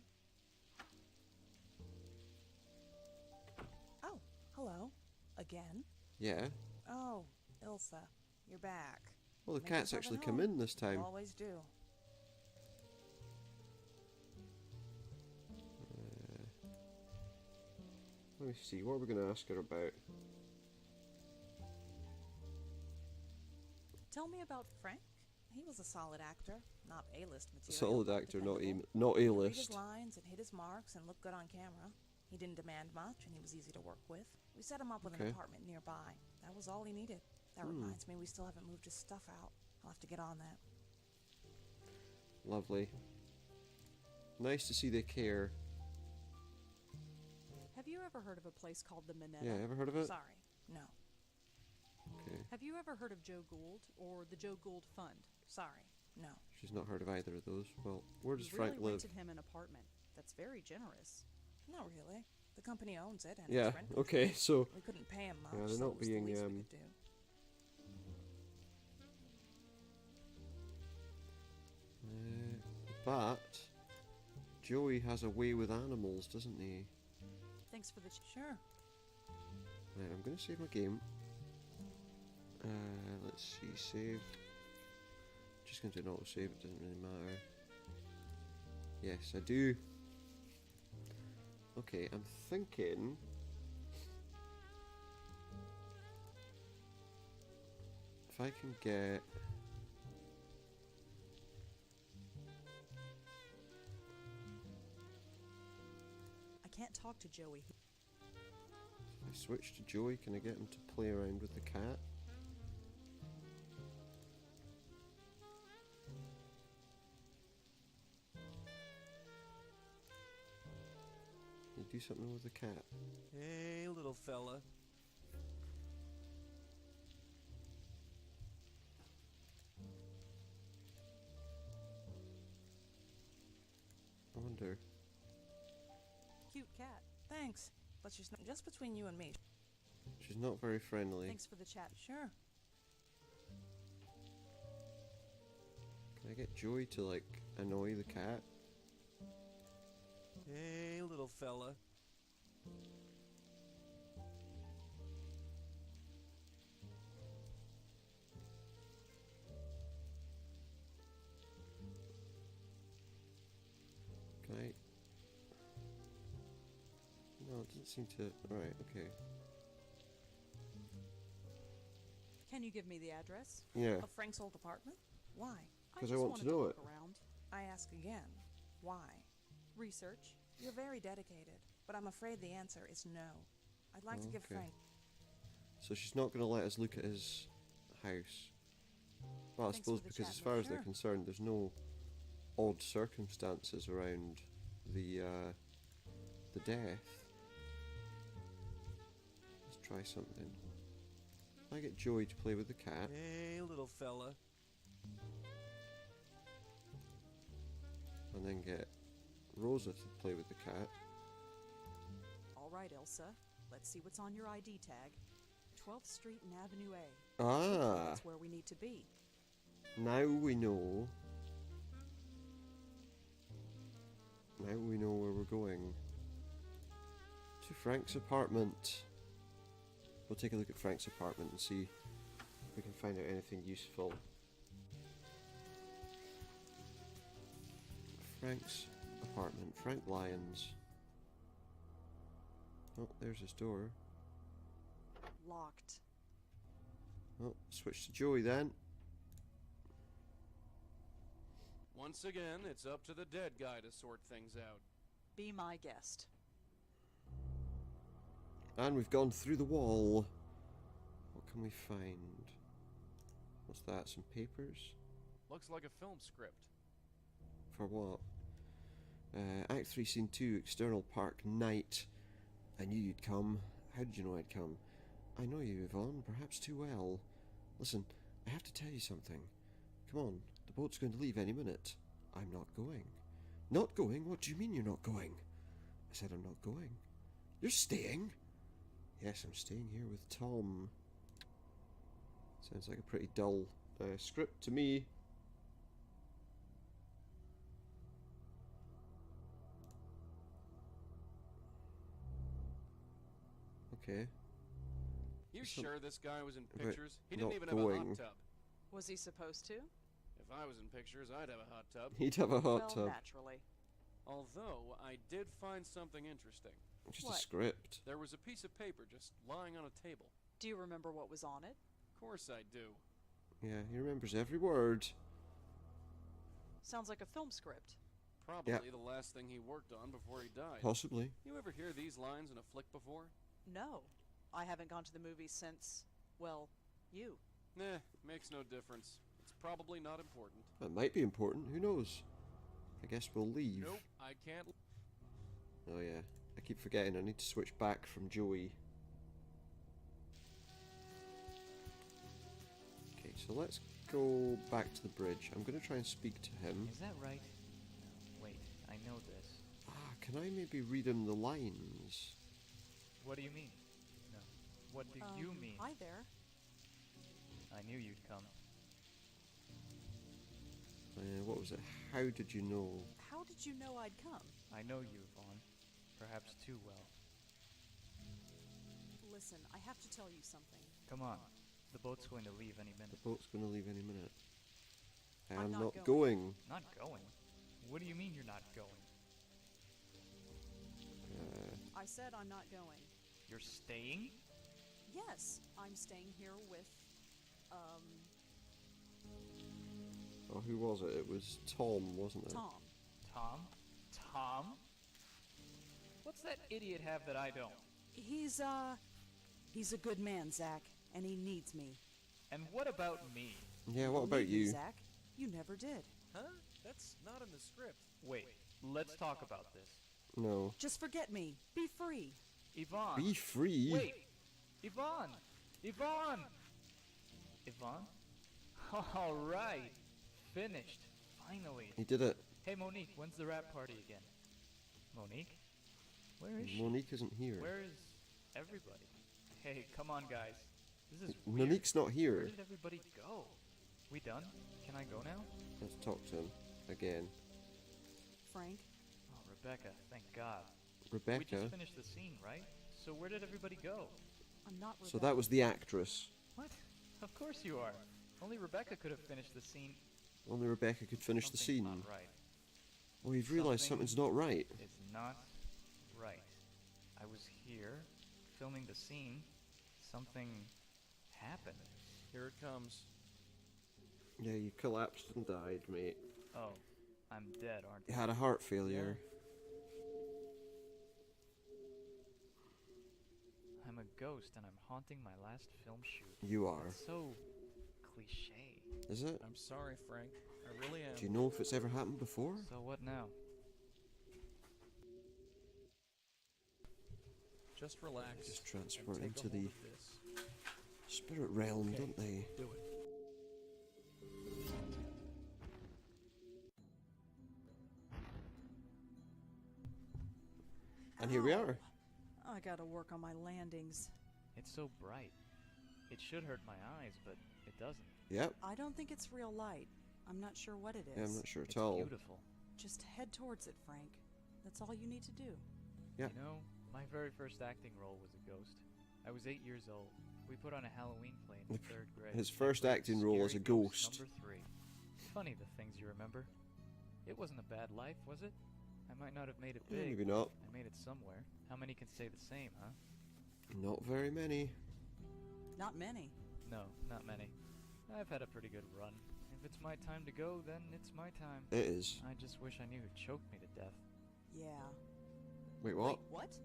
Oh, hello. Again? Yeah. Oh, Ilsa, you're back. Well, the Make cat's yourself actually at come home. in this time. You always do. Let me see, what are we going to ask her about? Tell me about... Frank? He was a solid actor, not A-list material. Solid but actor, not dependable. not He could read his A-list. lines and hit his marks and look good on camera. He didn't demand much, and he was easy to work with. We set him up with Okay. an apartment nearby. That was all he needed. That reminds me, we still haven't moved his stuff out. I'll have to get on that. Lovely. Nice to see they care. Have you ever heard of a place called the Minetta? Yeah, ever heard of it? Sorry, no. Okay. Have you ever heard of Joe Gould or the Joe Gould Fund? Sorry, no. She's not heard of either of those. Well, where does You Frank really live? rented him an apartment. That's very generous. Not really. The company owns it, and Yeah, it's rented. okay, so... We couldn't pay him much, Yeah, they're so not it was being, the least we um, could do. But... Joey has a way with animals, doesn't he? Thanks for the... Sure. Right, I'm gonna save my game. Let's see, save. Just gonna do an auto save, it doesn't really matter. Yes, I do. Okay, I'm thinking... If I can get... I can't talk to Joey. If I switch to Joey, can I get him to play around with the cat? do something with the cat? Hey, little fella. I wonder. Cute cat. Thanks, but she's not just between you and me. She's not very friendly. Thanks for the chat. Sure. Can I get Joey to, like, annoy the cat? Hey, little fella. Can I? No, it doesn't seem to. Right, okay. Can you give me the address? Yeah, Of Frank's old apartment? Why? 'Cause I just want wanted to know look it. around. I ask again. Why? Research. You're very dedicated, but I'm afraid the answer is no. I'd like to give Okay. Frank. so she's not going to let us look at his house. Well, I Thanks suppose for the because chat, as far as they're Sure. concerned, there's no odd circumstances around the death. Let's try something. I get Joey to play with the cat. Hey, little fella. And then get Rosa to play with the cat. All right, Elsa. Let's see what's on your ID tag. 12th Street and Avenue A. Ah, That's where we need to be. now we know. Now we know where we're going. To Frank's apartment. We'll take a look at Frank's apartment and see if we can find out anything useful. Frank's apartment. Frank Lyons. Oh, there's his door. Locked. Oh, switch to Joey then. Once again, it's up to the dead guy to sort things out. Be my guest. And we've gone through the wall. What can we find? What's that? Some papers? Looks like a film script. For what? Act 3, Scene 2, External Park, Night. I knew you'd come. How did you know I'd come? I know you, Yvonne, perhaps too well. Listen, I have to tell you something. Come on, the boat's going to leave any minute. I'm not going. Not going? What do you mean you're not going? I said I'm not going. You're staying? Yes, I'm staying here with Tom. Sounds like a pretty dull script to me. Okay. You Some- sure this guy was in about pictures? He didn't not even have a going. hot tub. Was he supposed to? If I was in pictures, I'd have a hot tub. He'd have a hot well, tub. naturally. Although, I did find something interesting. Just What? a script. There was a piece of paper just lying on a table. Do you remember what was on it? Of course I do. Yeah, he remembers every word. Sounds like a film script. Probably the last thing he worked on before he died. Possibly. You ever hear these lines in a flick before? No. I haven't gone to the movies since, well, you. Nah, makes no difference. It's probably not important. That might be important. Who knows? I guess we'll leave. Nope, I can't. Oh yeah. I keep forgetting I need to switch back from Joey. Okay, so let's go back to the bridge. I'm going to try and speak to him. Is that right? No, wait, I know this. Ah, can I maybe read him the lines? What do you mean? No. What do you mean? Hi there. I knew you'd come. What was it? How did you know? How did you know I'd come? I know you, Vaughn. Perhaps too well. Listen, I have to tell you something. Come on. The boat's going to leave any The minute. boat's going to leave any minute. I'm I'm not not going. going. Not going? What do you mean you're not going? I said I'm not going. You're staying? Yes, I'm staying here with, Oh, who was it? It was Tom, wasn't it? Tom. Tom? Tom? What's that idiot have that I don't? He's a good man, Zach, and he needs me. And what about me? Yeah, what Don't about need me, you? Zach? You never did. Huh? That's not in the script. Wait, let's talk about this. No. Just forget me. Be free. Yvonne! Be free? Wait! Yvonne! Yvonne! Yvonne? Alright! Finished. Finally. He did it. Hey Monique, when's the rap party again? Monique? Where is she? Monique isn't here. Where is everybody? Hey, come on guys. This is weird. Monique's not Where here. did everybody go? We done? Can I go now? Let's talk to him again. Frank, Oh, Rebecca, thank God. We Rebecca. just finished the scene, right? So where did everybody go? I'm not So Rebecca. that was the actress. What? Of course you are. Only Rebecca could have finished the scene. Only Rebecca could finish the Something's scene. not right. Oh, you've realised something's not right. It's not right. I was here, filming the scene. Something happened. Here it comes. Yeah, you collapsed and died, mate. Oh, I'm dead, aren't You I? had a heart failure. I'm a ghost and I'm haunting my last film shoot. You are. It's so cliche. Is it? I'm sorry, Frank. I really am. Do you know if it's ever happened before? So what now? Just relax. Just and transport take a into hold the of this. spirit realm, Okay. don't they? Do it. And here we are. I gotta work on my landings. It's so bright. It should hurt my eyes, but it doesn't. Yep. I don't think it's real light. I'm not sure what it is. Yeah, I'm not sure It's at all. beautiful. Just head towards it, Frank. That's all you need to do. Yeah. You know, my very first acting role was a ghost. I was 8 years old. We put on a Halloween play in the 3rd grade. His I first played acting role as a Scary ghost. Number 3. Funny the things you remember. It wasn't a bad life, was it? I might not have made it Yeah, big. maybe not. I made it somewhere. How many can say the same, huh? Not very many. Not many. No, not many. I've had a pretty good run. If it's my time to go, then it's my time. It is. I just wish I knew who choked me to death. Yeah. Wait, what? Wait, what?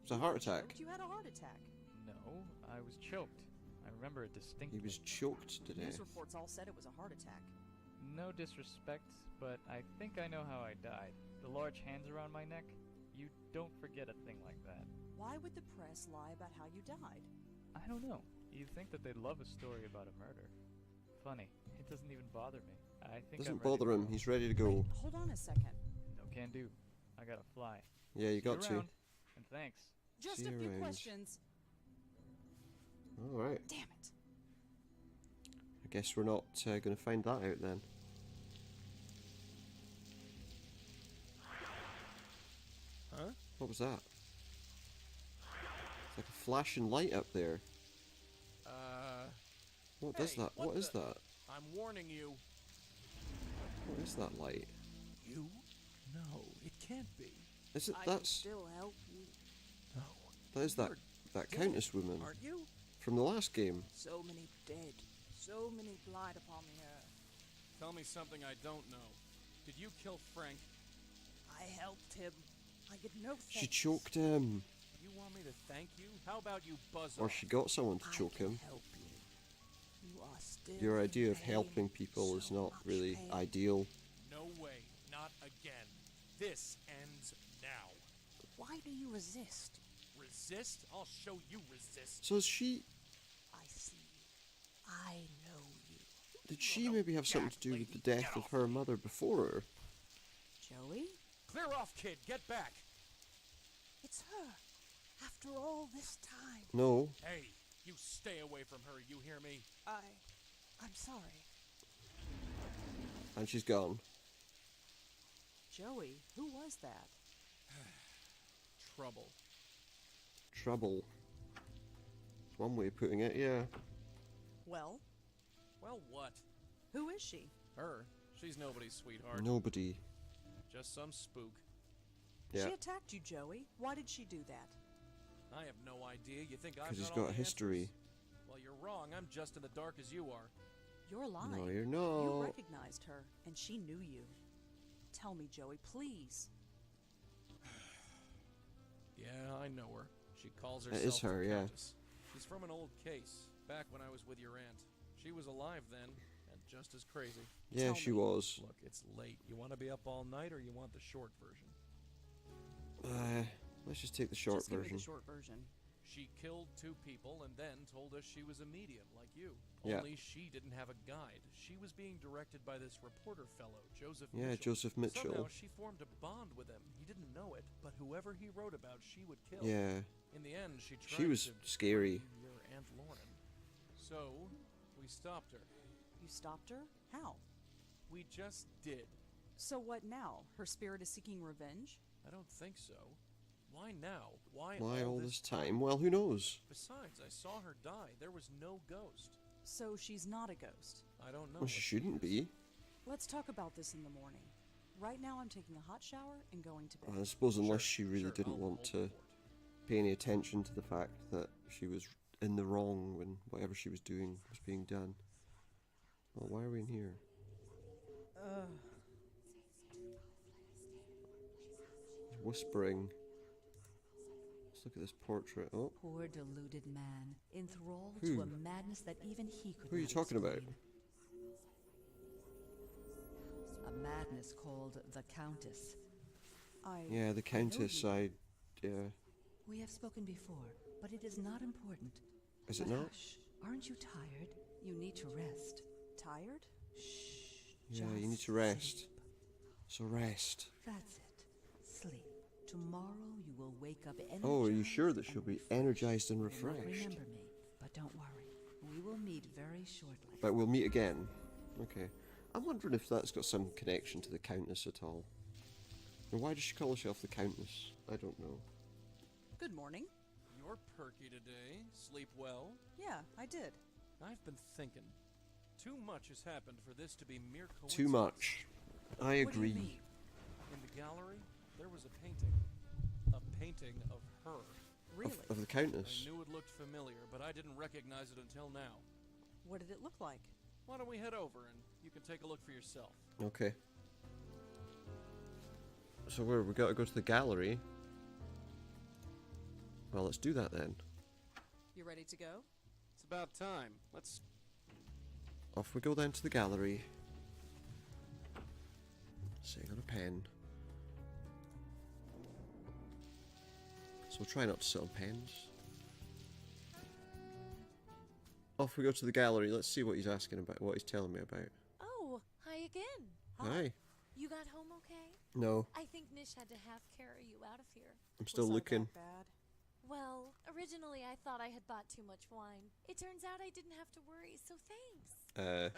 It's a heart attack. Choked? You had a heart attack. No, I was choked. I remember it distinctly. He was choked to News death. reports all said it was a heart attack. No disrespect, but I think I know how I died. The large hands around my neck? You don't forget a thing like that. Why would the press lie about how you died? I don't know. You'd think that they'd love a story about a murder. Funny, it doesn't even bother me. I think Doesn't I'm ready bother to him. go. He's ready to go. Wait, hold on a second. No can do. I gotta fly. Yeah, you See got to. around, and thanks. Just See a you few around. questions. All right. Damn it. I guess we're not going to find that out then. Huh? What was that? It's like a flashing light up there. What does Hey, that? what What is the- that? I'm warning you. What is that light? You? No, it can't be. Is it I can that's still help you. No. that is that You're that dead, Countess woman Aren't you? from the last game? So many dead. So many blind upon the earth. Tell me something I don't know. Did you kill Frank? I helped him. I get no thanks. She choked him, You want me to thank you? How about you buzz or off? she got someone to I choke can him. help you. You are still Your in idea of pain, helping people is so not much really pain. ideal. No way. Not again. This ends now. Why do you resist? Resist? I'll show you resist. So is she? I see. I know you. Did she maybe have something to do with the death of her mother before her? Joey? Clear off, kid. Get back. It's her. After all this time. No. Hey, you stay away from her. You hear me? I'm sorry. And she's gone. Joey? Who was that? Trouble. Trouble. One way of putting it, yeah. Well, Well, what? who is she? Her? She's nobody's sweetheart. Nobody. Just some spook. Yeah. She attacked you, Joey. Why did she do that? I have no idea. You think I've Because he's got all got a the history. answers? Well, you're wrong. I'm just in the dark as you are. You're lying. No, you're You not. recognized her, and she knew you. Tell me, Joey, please. Yeah, I know her. She calls It herself is her, the yeah. Countess. She's from an old case, back when I was with your aunt. She was alive then, and just as crazy. Yeah, Tell she me. was. Look, it's late. You want to be up all night, or you want the short version? Let's just take the short Just give me version. the short version. She killed 2 people and then told us she was a medium, like you. Yeah. Only she didn't have a guide. She was being directed by this reporter fellow, Joseph Yeah, Mitchell. Joseph Mitchell. Somehow she formed a bond with him. He didn't know it, but whoever he wrote about, she would kill. Yeah. In the end, she tried She was to scary. free your Aunt Lauren. So, we stopped her. You stopped her? How? We just did. So what now? Her spirit is seeking revenge? I don't think so. Why now? Why all this time? Well, who knows? Besides, I saw her die. There was no ghost. So she's not a ghost. I don't know. Well, she shouldn't be. Let's talk about this in the morning. Right now I'm taking a hot shower and going to bed. I suppose unless Sure, she really sure, didn't I'll want hold to the fort. pay any attention to the fact that she was in the wrong when whatever she was doing was being done. Well, why are we in here? Whispering. Let's look at this portrait. Oh, Poor deluded man, enthralled Who? to a madness that even he could who are you not talking about? explain. A madness called the Countess. Yeah, the Countess. you. We have spoken before, but it is not important. Is it But not? Hush, aren't you tired? You need to rest. Tired? Shh. Yeah, you need just to rest. sleep. So rest. That's it. Sleep. Tomorrow you will wake up energized. Oh, are you sure that she'll and be refreshed. energized and You will not refreshed? remember me, but don't worry. We will meet very shortly. But we'll meet again. Okay. I'm wondering if that's got some connection to the Countess at all. And why does she call herself the Countess? I don't know. Good morning. You're perky today. Sleep well? Yeah, I did. I've been thinking. Too much has happened for this to be mere coincidence. Too much. I What do you agree. mean? In the gallery, there was a painting. A painting of her. Really? Of the I Countess. knew it looked familiar, but I didn't recognize it until now. What did it look like? Why don't we head over and you can take a look for yourself? Okay. So where we gotta go to the gallery? Well, let's do that then. You ready to go? It's about time. Let's... Off we go then to the gallery. Sitting on a pen. So we'll try not to sit on pens. Off we go to the gallery. Let's see what he's asking about, what he's telling me about. Oh, hi again. Hi. You got home okay? No, I think Nish had to half carry you out of here. I'm still Was I looking. that bad? Well, originally I thought I had bought too much wine. It turns out I didn't have to worry, so thanks.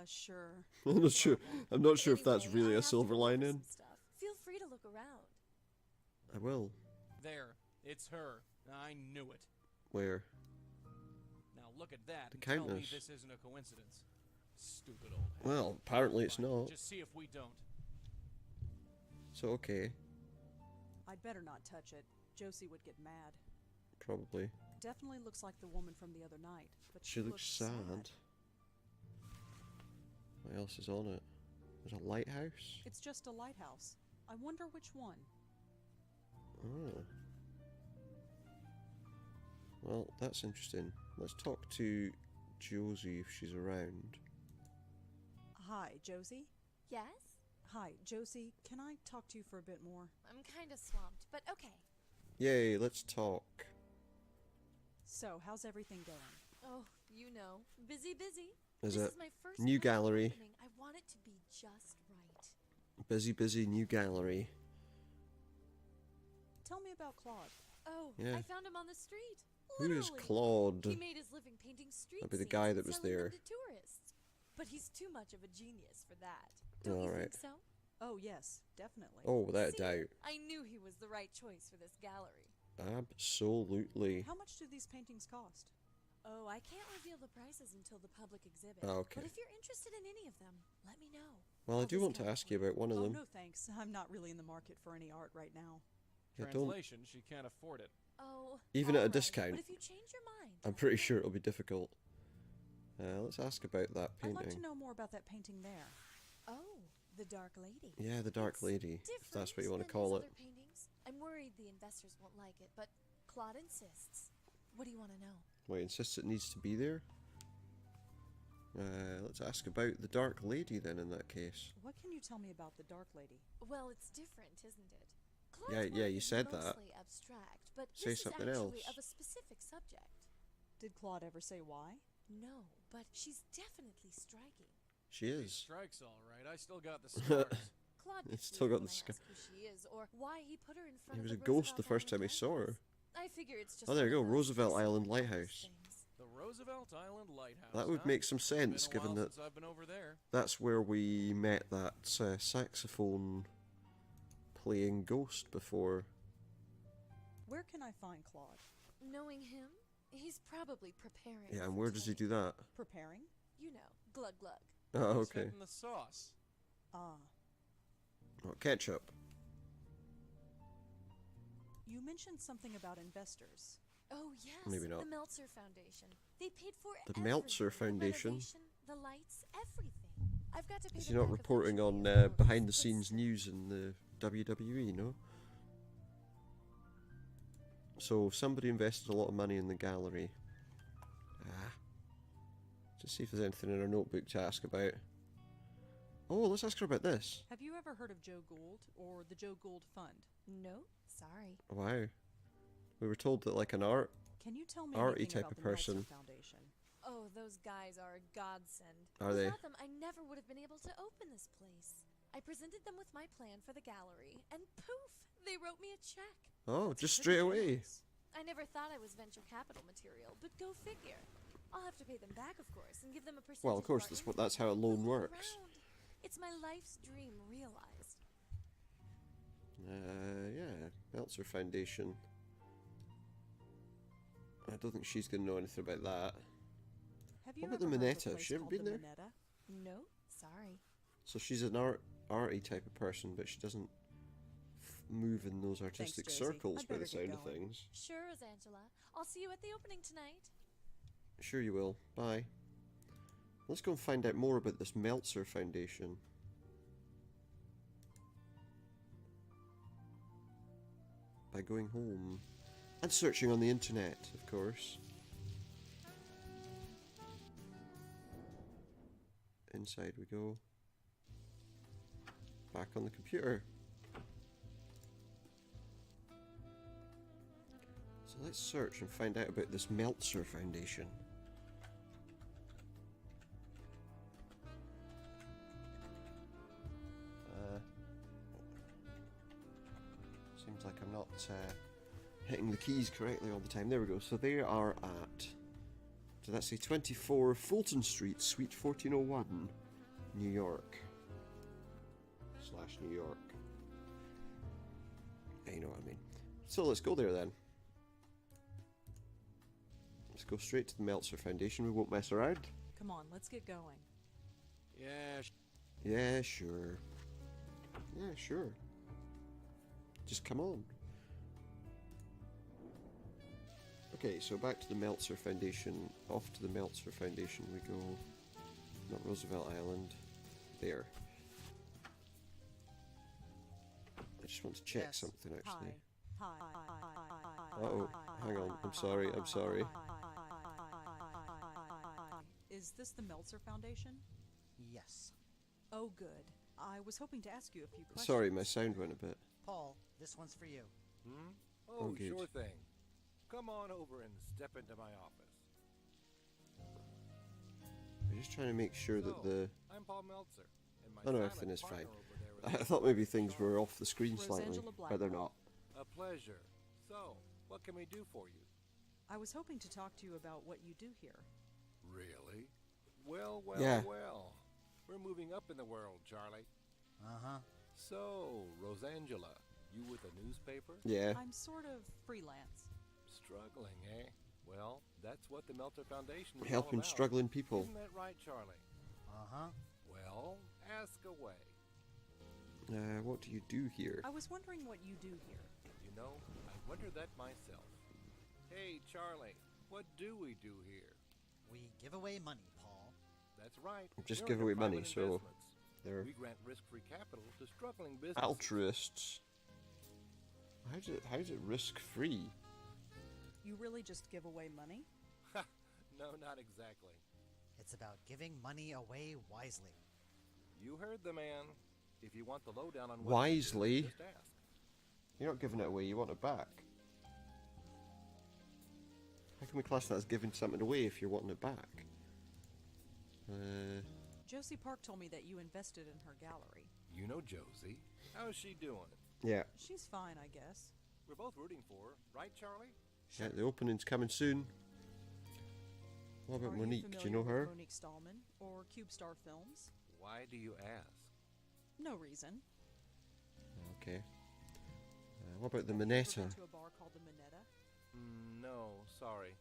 Sure. I'm not sure. I'm not sure if that's Anyway, really I a have to silver go over lining. some stuff. Feel free to look around. I will. There. It's her. I knew it. Where? Now look at that The and tell me Countess. this isn't a coincidence. Stupid old hag. Well, apparently it's Fine, not. Just see if we don't. So okay, I'd better not touch it. Josie would get mad. probably. Definitely looks like the woman from the other night, but She looks sad. What else is on it? There's a lighthouse. It's just a lighthouse. I wonder which one. Oh. Well, that's interesting. Let's talk to Josie if she's around. Hi, Josie? Yes? Hi, Josie, can I talk to you for a bit more? I'm kind of swamped, but okay. Yay, let's talk. So, how's everything going? Oh, you know, busy. Is This it is my first new grand gallery? opening. I want it to be just right. Busy new gallery. Tell me about Claude. Oh, Yeah. I found him on the street. Who is Literally. Claude? He made his living painting street That'd be the scenes guy and that was selling them there. to tourists. But he's too much of a genius for that. Don't you Alright. think so? Oh, yes, definitely. Oh, without a See? doubt. I knew he was the right choice for this gallery. Absolutely. How much do these paintings cost? Oh, I can't reveal the prices until the public exhibit. Okay. But if you're interested in any of them, let me know. Well, I I'll do want to discount ask for you about one of Oh, them. no thanks. I'm not really in the market for any art right now. Yeah, don't. Translation, she can't afford it. Oh, Even at a alright, discount. But if you change your mind, I'm let pretty me sure know. it'll be difficult. Let's ask about that I'd like to painting. know more about that painting there. Oh, the Dark Lady. Yeah, the Dark It's Lady, if that's what you want to different call than it. his other paintings. I'm worried the investors won't like it, but Claude insists. What do you want to know? Well, he insists it needs to be there. Let's ask about the Dark Lady then in that case. What can you tell me about the Dark Lady? Well, it's different, isn't it? Claude's yeah, work you is said that. mostly abstract, but Say this something is actually else. of a specific subject. Did Claude ever say why? No, but she's definitely striking. She is. Strikes all right. I still got the scars. Claude It's gets still weird got when the I scar. ask who she is or why he put her in front He of was a the ghost the Roosevelt first time he Island saw her. lighthouse. I figure it's just Oh, there you one go, of those Roosevelt Island mysterious Lighthouse. things. The Roosevelt Island Lighthouse. That would huh? make some sense, Been a given while that since I've been over there. that's where we met that saxophone playing ghost before. Where can I find Claude? Knowing him, he's probably preparing. Yeah, and for where does he tonight. do that? Preparing? You know, glug glug. Oh, He's okay. hitting the sauce. Ah. Oh, ketchup. You mentioned something about investors. Oh yes, Maybe not. the Meltzer Foundation. They paid for The Meltzer everything, the Foundation? renovation, the lights, everything. I've got to pay Is them he not back reporting on eventually, of course, behind the but scenes still. news in the WWE, no? So somebody invested a lot of money in the gallery. Just see if there's anything in her notebook to ask about. Oh, let's ask her about this. Have you ever heard of Joe Gould or the Joe Gould Fund? No, sorry. Wow. We were told that like an Can you tell me arty anything type about of the Meltzer person. Foundation? Oh, those guys are a godsend. Are they? Without them, I never would have been able to open this place. I presented them with my plan for the gallery, and poof, they wrote me a check. Oh, just Pretty straight away. generous. I never thought I was venture capital material, but go figure. I'll have to pay them back, of course, and give them a percentage. Well, of course, our that's how a loan income. works. Around. It's my life's dream realized. Yeah, Meltzer Foundation. I don't think she's gonna know anything about that. Have you What about ever the heard of a Minetta? place She ever called been the there? Minetta? No, sorry. So she's an arty type of person, but she doesn't move in those artistic Josie. circles I'd by the better get sound of going. things. Sure, Rosangela. I'll see you at the opening tonight. Sure you will. Bye. Let's go and find out more about this Meltzer Foundation. By going home. And searching on the internet, of course. Inside we go. Back on the computer. So let's search and find out about this Meltzer Foundation. Seems like I'm not hitting the keys correctly all the time. There we go. So they are at, did that say 24 Fulton Street, Suite 1401, New York. /New York. Yeah, you know what I mean. So let's go there then. Let's go straight to the Meltzer Foundation. We won't mess around. Come on, let's get going. Yeah, Yeah, sure. Yeah, sure. Just come on. Okay, so back to the Meltzer Foundation. Off to the Meltzer Foundation we go. Not Roosevelt Island. There. I just want to check Yes. something actually. Hi. Uh-oh, hang on. I'm sorry. Is this the Meltzer Foundation? Yes. Oh, good. I was hoping to ask you a few questions. Sorry, my sound went a bit. Paul, this one's for you. Hmm? Oh, Oh, good. sure thing. Come on over and step into my office. I'm just trying to make sure that So, the... I'm Paul Meltzer, and my Oh no, silent everything is fine. partner over there I is thought maybe things were off the screen slightly, Rosangela but they're Blackwell. not. a pleasure. So, what can we do for you? I was hoping to talk to you about what you do here. Really? Well, Yeah. We're moving up in the world, Charlie. Uh-huh. So, Rosangela, you with a newspaper? Yeah. I'm sort of freelance. Struggling, eh? Well, that's what the Meltzer Foundation is all Helping about. struggling people. Isn't that right, Charlie? Uh-huh. Well, ask away. What do you do here? I was wondering what you do here. You know, I wonder that myself. Hey, Charlie, what do we do here? We give away money, Paul. That's right. Just we're give into away money, private so investments. they're We grant risk-free capital to struggling businesses. altruists. How's it risk-free? You really just give away money? No, not exactly. It's about giving money away wisely. You heard the man. If you want the lowdown on what Wisely? just ask. You're not giving it away, you want it back. How can we class that as giving something away if you're wanting it back? Josie Park told me that you invested in her gallery. You know Josie. How's she doing? Yeah. She's fine, I guess. We're both rooting for her, right, Charlie? Yeah, the opening's coming soon. What about Are Monique? You Do you know her? with Monique Stallman or CubeStar Films? Why do you ask? No reason. Okay. What about the Have you ever Minetta? been to a bar called the Minetta? No, sorry.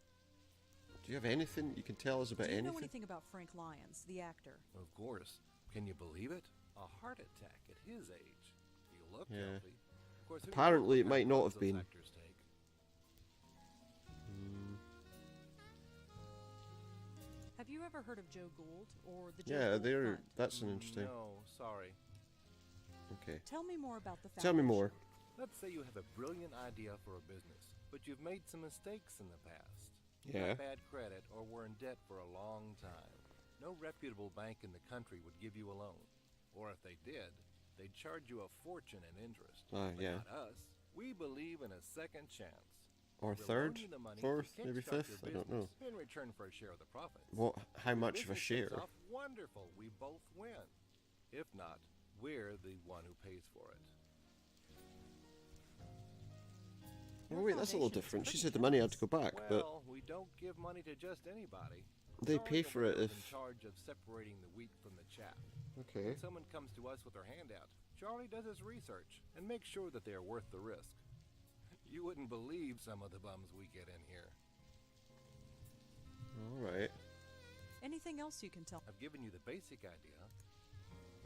Do you have anything you can tell us about Do you anything? know anything about Frank Lyons, the actor? Of course. Can you believe it? A heart attack at his age. You look Yeah. healthy. Of course, who Apparently knows it what might not drugs have those been. actors take? Have you ever heard of Joe Gould or the Joe Yeah, Gould they're. Fund? That's an interesting. No, sorry. Okay. Tell me more about the foundation. Tell me more. Let's say you have a brilliant idea for a business, but you've made some mistakes in the past. You Yeah. got bad credit or were in debt for a long time. No reputable bank in the country would give you a loan. Or if they did, they'd charge you a fortune in interest. Oh, But yeah. not us. We believe in a second chance. Or We'll third, loan you the money to fourth, maybe kickstart your fifth. I don't know. business In return for a share of the profits. What? How Your much of a business share? takes off, wonderful. We both win. If not, we're the one who pays for it. Oh wait, that's a little different. She said the money had to go back, but Well, we don't give money to just anybody. they Charlie pay for it O'Neill's if. in charge of separating the wheat from the chaff. Okay. When someone comes to us with their hand out, Charlie does his research and makes sure that they are worth the risk. You wouldn't believe some of the bums we get in here. All right. Anything else you can tell? I've given you the basic idea.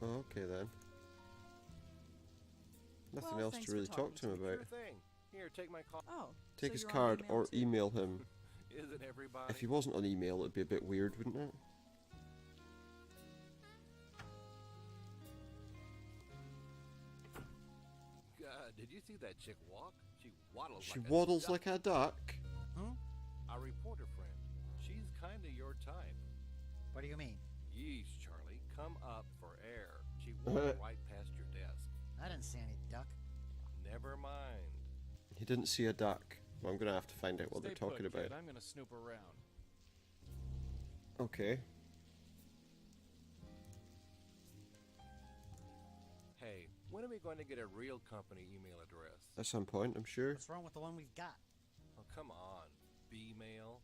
Oh, okay then. Nothing Well, else thanks to for really talking talk to him Sure about. thing. Here, take my call. Oh, Take so his you're on card email or too. email him. Isn't everybody? If he wasn't on email, it'd be a bit weird, wouldn't it? God, did you see that chick walk? She waddles She like a waddles duck. like a duck. A reporter friend. She's kinda your type. What do you mean? Yeesh, Charlie, come up for air. She walked right past your desk. I didn't see any duck. Never mind. He didn't see a duck. Well, I'm gonna have to find out what Stay they're talking put, about. kid. I'm gonna snoop around. Okay. Hey, when are we going to get a real company email address? At some point, I'm sure. What's wrong with the one we've got? Oh, come on. B-mail?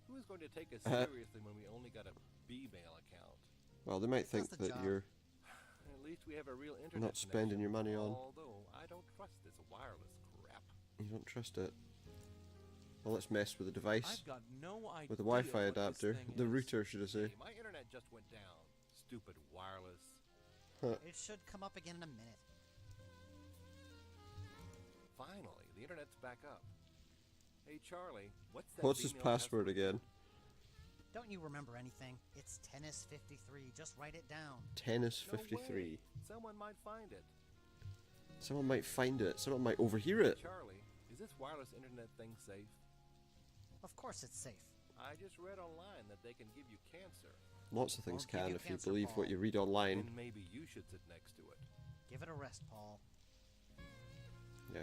Who is going to take us seriously when we only got a B-mail account? Well, they might think Does the that job. you're At least we have a real internet not spending your money on. Although, I don't trust this wireless crap. You don't trust it. Well, let's mess with the device. I've got no idea With the Wi-Fi what this adapter. thing The is. router, should I say. Hey, my internet just went down. Stupid wireless. It should come up again in a minute. Finally, the internet's back up. Hey, Charlie, what's that What's his B-mail password again? Don't you remember anything? It's Tennis 53. Just write it down. Tennis No 53. way. Someone might find it. Someone might find it. Someone might overhear it. Charlie, is this wireless internet thing safe? Of course it's safe. I just read online that they can give you cancer. Lots of things Won't give can you if you cancer, believe what Paul. you read online. And maybe you should sit next to it. Give it a rest, Paul. Yeah.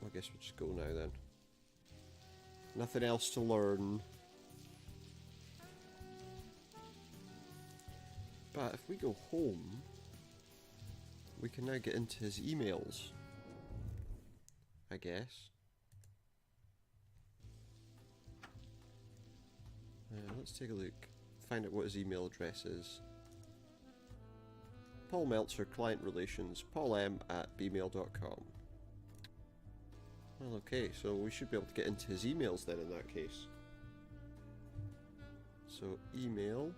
I guess we'll just go now then. Nothing else to learn. But if we go home, we can now get into his emails. I guess. Let's take a look. Find out what his email address is. Paul Meltzer, Client Relations, paulm@bmail.com. Well, okay, so we should be able to get into his emails then in that case. So, email.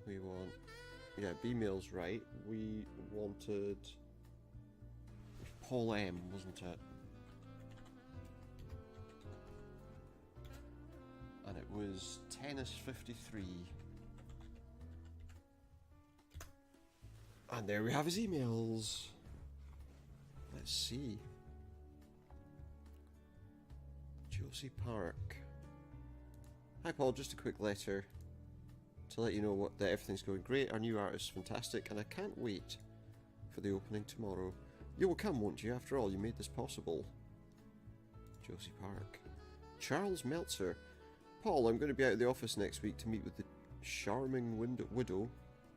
We want... Yeah, bmail's right. We wanted... Paul M, wasn't it? And it was Tennis 53. And there we have his emails. Let's see. Josie Park. Hi Paul, just a quick letter to let you know that everything's going great. Our new art is fantastic and I can't wait for the opening tomorrow. You will come, won't you? After all, you made this possible. Josie Park. Charles Meltzer. Paul, I'm going to be out of the office next week to meet with the Charming Widow.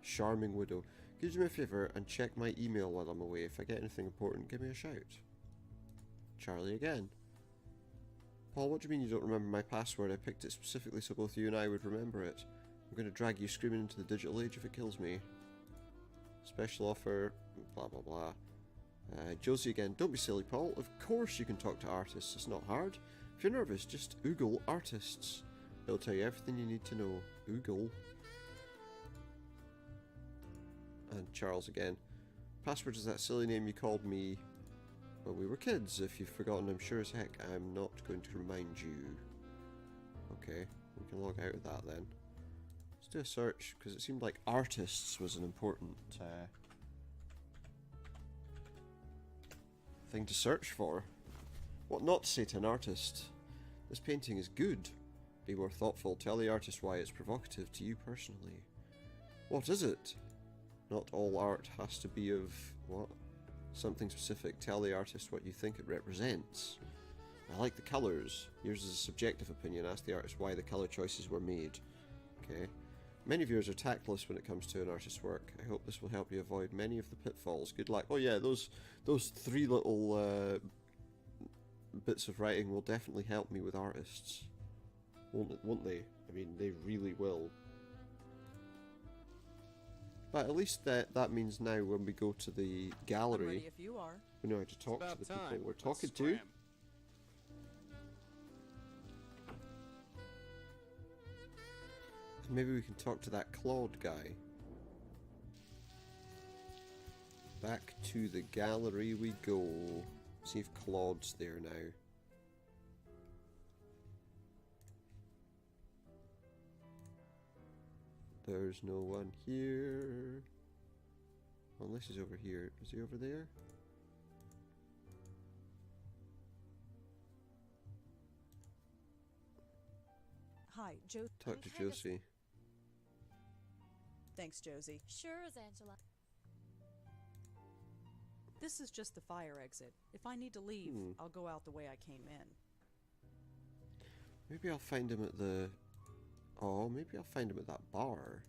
Charming Widow. Could you do me a favour and check my email while I'm away? If I get anything important, give me a shout. Charlie again. Paul, what do you mean you don't remember my password? I picked it specifically so both you and I would remember it. I'm going to drag you screaming into the digital age if it kills me. Special offer, blah blah blah. Josie again. Don't be silly, Paul. Of course you can talk to artists. It's not hard. If you're nervous, just Google artists. It'll tell you everything you need to know. Google. And Charles again. Password is that silly name you called me when we were kids. If you've forgotten, I'm sure as heck I'm not going to remind you. Okay, we can log out of that then. Let's do a search, because it seemed like artists was an important thing to search for. What not to say to an artist? This painting is good. Be more thoughtful. Tell the artist why it's provocative to you personally. What is it? Not all art has to be of what? Something specific. Tell the artist what you think it represents. I like the colours. Yours is a subjective opinion. Ask the artist why the colour choices were made. Okay. Many viewers are tactless when it comes to an artist's work. I hope this will help you avoid many of the pitfalls. Good luck. Oh yeah, those three little bits of writing will definitely help me with artists. Won't they? I mean, they really will. But at least that means now when we go to the I'm gallery, ready if you are. we know how to talk to about the people time. we're Let's talking to. scram. Maybe we can talk to that Claude guy. Back to the gallery we go. See if Claude's there now. There's no one here. Unless he's over here. Is he over there? Hi, Joe. Talk to Josie. Thanks, Josie. Sure, Angela. This is just the fire exit. If I need to leave, I'll go out the way I came in. Maybe I'll find him at the... Oh, maybe I'll find him at that bar.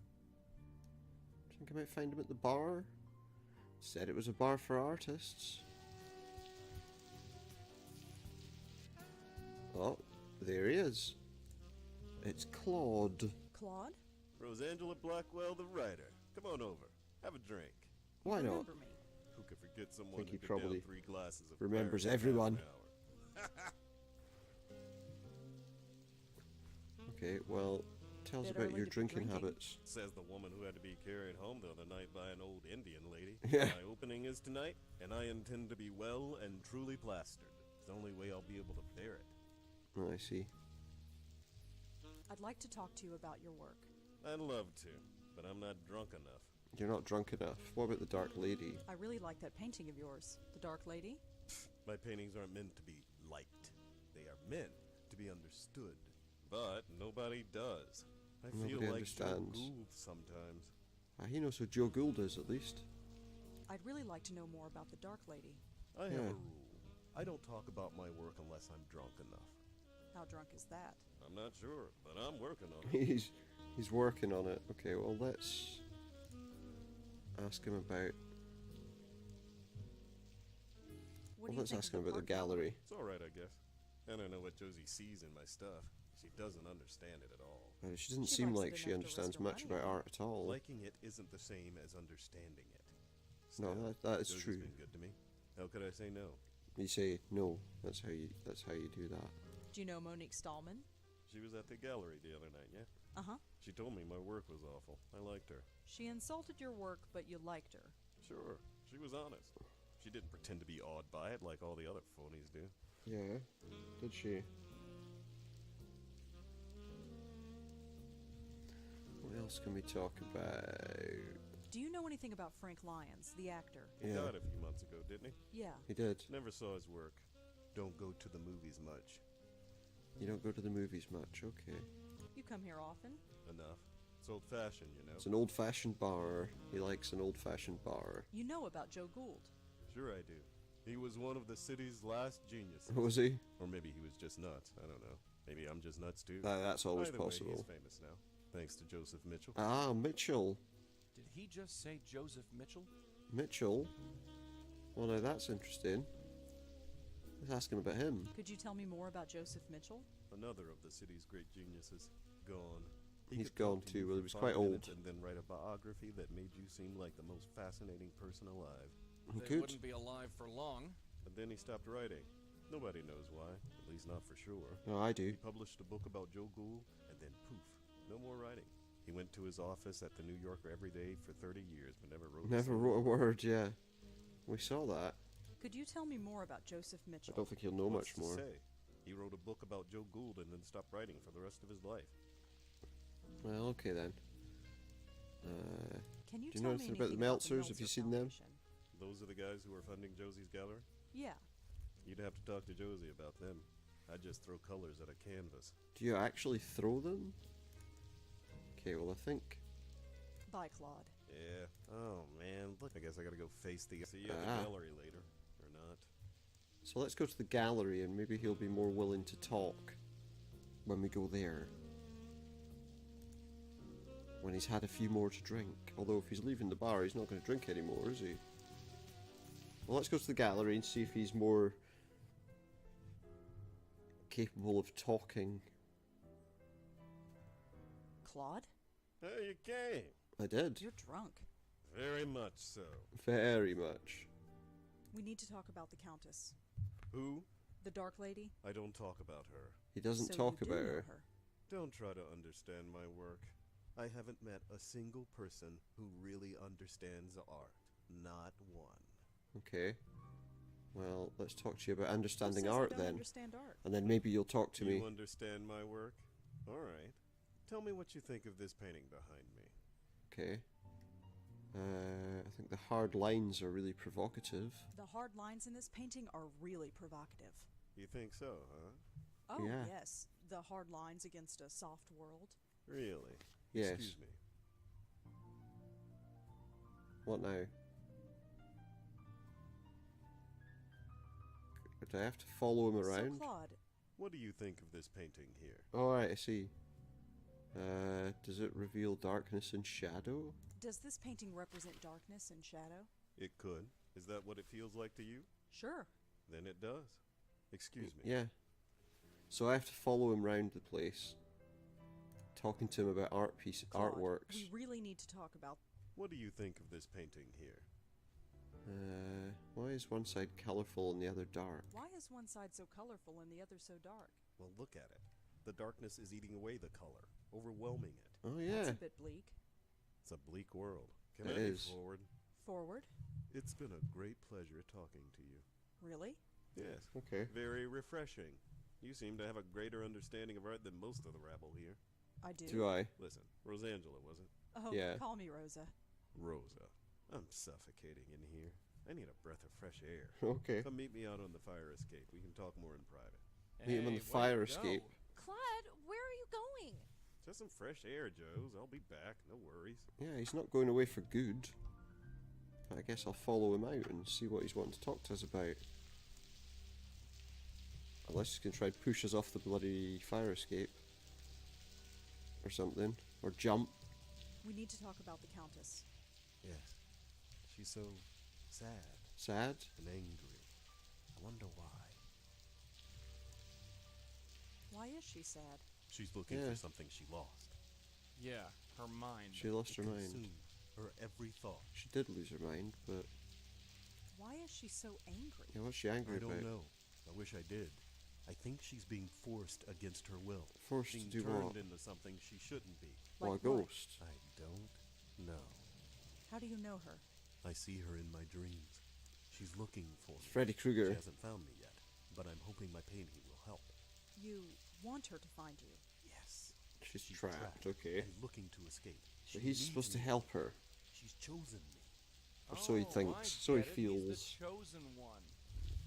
Do you think I might find him at the bar? Said it was a bar for artists. Oh, there he is. It's Claude. Claude? Rosangela Blackwell, the writer. Come on over. Have a drink. Why not? Remember me. Who could forget I someone think he who could down probably 3 glasses of remembers Baron in everyone. half an hour? Okay, well, tell us Bit about early your to be drinking drinking. habits. Says the woman who had to be carried home the other night by an old Indian lady. Yeah. My opening is tonight, and I intend to be well and truly plastered. It's the only way I'll be able to bear it. Oh, I see. I'd like to talk to you about your work. I'd love to, but I'm not drunk enough. You're not drunk enough. What about the Dark Lady? I really like that painting of yours. The Dark Lady? My paintings aren't meant to be liked. They are meant to be understood. But nobody does. I feel Nobody like Joe understands. Gould sometimes. He knows who Joe Gould is, at least. I'd really like to know more about the Dark Lady. I have Yeah. a rule. I don't talk about my work unless I'm drunk enough. How drunk is that? I'm not sure, but I'm working on it. He's working on it. Okay, well, let's ask him about... What do you let's think ask of him the about the art gallery. It's alright, I guess. I don't know what Josie sees in my stuff. She doesn't understand it at all. She doesn't She seem likes like it she enough to risk understands her much money about on art at all. Liking it isn't the same as understanding it. No, Still, that is Josie's true. been good to me. How could I say no? You say no. That's how you do that. Do you know Monique Stallman? She was at the gallery the other night, yeah? Uh-huh. She told me my work was awful. I liked her. She insulted your work, but you liked her. Sure, she was honest. She didn't pretend to be awed by it like all the other phonies do. Yeah. Did she? What else can we talk about? Do you know anything about Frank Lyons, the actor? He Yeah. died a few months ago, didn't he? Yeah. He did. Never saw his work. Don't go to the movies much. You don't go to the movies much, okay. You come here often? Enough. It's old-fashioned, you know. It's an old-fashioned bar. He likes an old-fashioned bar. You know about Joe Gould. Sure I do. He was one of the city's last geniuses. Was he? Or maybe he was just nuts. I don't know. Maybe I'm just nuts too. That's always Either way, possible. he's famous now, thanks to Joseph Mitchell. Ah, Mitchell. Did he just say Joseph Mitchell? Mitchell? Well, now that's interesting. Let's ask him about him. Could you tell me more about Joseph Mitchell? Another of the city's great geniuses. Gone. He He's could talk gone to too. you Well, for he was 5 quite old. minutes and then write a biography that made you seem like the most fascinating person alive. He They could. wouldn't be alive for long. But then he stopped writing. Nobody knows why, at least not for sure. No, I do. He published a book about Joe Gould, and then poof, no more writing. He went to his office at the New Yorker every day for 30 years, but never wrote. Never wrote a word, yeah. We saw that. Could you tell me more about Joseph I Mitchell? don't think he'll know What's much to more. say? He wrote a book about Joe Gould and then stopped writing for the rest of his life. Well, okay then. Can you do you tell know me anything about the Meltzers? Have you seen them? Those are the guys who are funding Josie's gallery? Yeah. You'd have to talk to Josie about them. I just throw colors at a canvas. Do you actually throw them? Okay, well I think... Bye, Claude. Yeah. Oh man, look, I guess I gotta go face the... See you at Ah. the gallery later. Or not. So let's go to the gallery and maybe he'll be more willing to talk when we go there. When he's had a few more to drink. Although if he's leaving the bar, he's not going to drink anymore, is he? Well, let's go to the gallery and see if he's more capable of talking. Claude? Hey, you came. I did. You're drunk. Very much so. Very much. We need to talk about the Countess. Who? The Dark Lady? I don't talk about her. He doesn't So talk you do about know her. Don't try to understand my work. I haven't met a single person who really understands art. Not one. Okay. Well, let's talk to you about Who understanding says I art don't then. understand art? And then maybe you'll talk to me. You understand my work? Alright. Tell me what you think of this painting behind me. Okay. I think the hard lines are really provocative. The hard lines in this painting are really provocative. You think so, huh? Oh, Yeah. yes. The hard lines against a soft world. Really? Yes. Excuse me. What now? Do I have to follow him around? So, Claude, What do you think of this painting here? Alright, I see. Does it reveal darkness and shadow? does this painting represent darkness and shadow? It could. Is that what it feels like to you? Sure. Then it does. Excuse me. Yeah. So I have to follow him round the place, talking to him about Claude, artworks. we really need to talk about... What do you think of this painting here? Why is one side colourful and the other dark? Why is one side so colorful and the other so dark? Well, look at it. The darkness is eating away the color, overwhelming it. Oh yeah, That's a bit bleak. It's a bleak world. Can It I is. be forward? Forward? It's been a great pleasure talking to you. Really? Yes. okay. Very refreshing. You seem to have a greater understanding of art than most of the rabble here. I do. Do I? Listen, Rosangela, was it? Oh, Yeah. call me Rosa. Rosa. I'm suffocating in here. I need a breath of fresh air. Okay. Come meet me out on the fire escape. We can talk more in private. Meet him on the Hey, way fire to go. escape. Claude, where are you going? Just some fresh air, Joes. I'll be back. No worries. Yeah, he's not going away for good. But I guess I'll follow him out and see what he's wanting to talk to us about. Unless he's going to try to push us off the bloody fire escape. Or something. Or jump. We need to talk about the Countess. Yes. She's so sad Sad? and angry. I wonder why. Why is she sad? She's looking Yeah. for something she lost. Yeah, her mind. She lost her It mind. consumed her every thought. She did lose her mind, but... Why is she so angry? Yeah, what's she angry I don't about? know. I wish I did. I think she's being forced against her will. Forced being to do turned what? into something she shouldn't be. Well, a Like what? ghost. I don't know. How do you know her? I see her in my dreams. She's looking for me. Freddy Krueger. She hasn't found me yet, but I'm hoping my painting will help. You want her to find you. Yes. She's trapped, okay. And looking to escape. But She he's needs supposed to me. help her. She's chosen me. Or so he Oh, thinks, I so he get it. He's feels. the chosen one.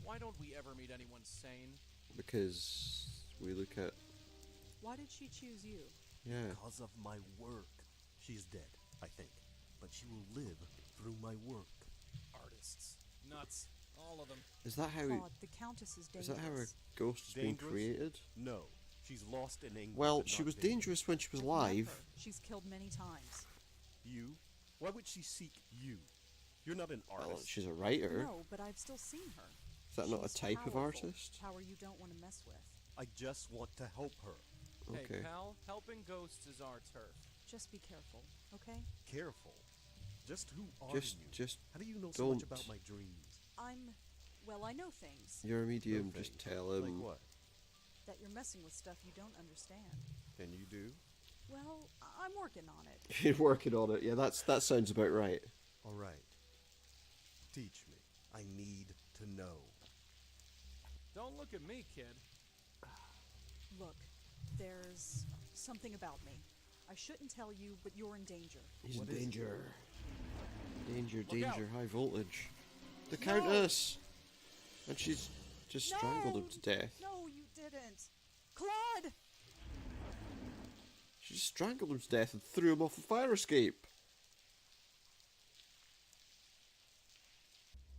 Why don't we ever meet anyone sane? Because we look at... Why did she choose you? Yeah. Because of my work. She is dead, I think, but she will live through my work. Artists. Nuts. All of them. Is that how? Claude, the Countess is Is dangerous. that how a ghost has been Dangerous? created? No, she's lost in England. Well, but she not was dangerous when she was I've met alive. her. She's killed many times. You? Why would she seek you? You're not an artist. Well, she's a writer. No, but I've still seen her. Is that not a She's type of powerful. artist? Power you don't want to mess with. I just want to help her. Hey, Okay. pal, helping ghosts is our turf. Just be careful, okay? Careful. Just who are Just, you? just. How do you know so much don't. about my dreams? Well, I know things. You're a medium. No Just things. tell Like him. what? That you're messing with stuff you don't understand. And you do? Well, I'm working on it. You're working on it. Yeah, that sounds about right. All right. Teach me. I need to know. Don't look at me, kid. Look, there's something about me. I shouldn't tell you, but you're in danger. He's in What is it? danger. Danger, Look out. danger, high voltage. The Countess! And she's just strangled him to death. No, you didn't. Claude! She just strangled him to death and threw him off the fire escape.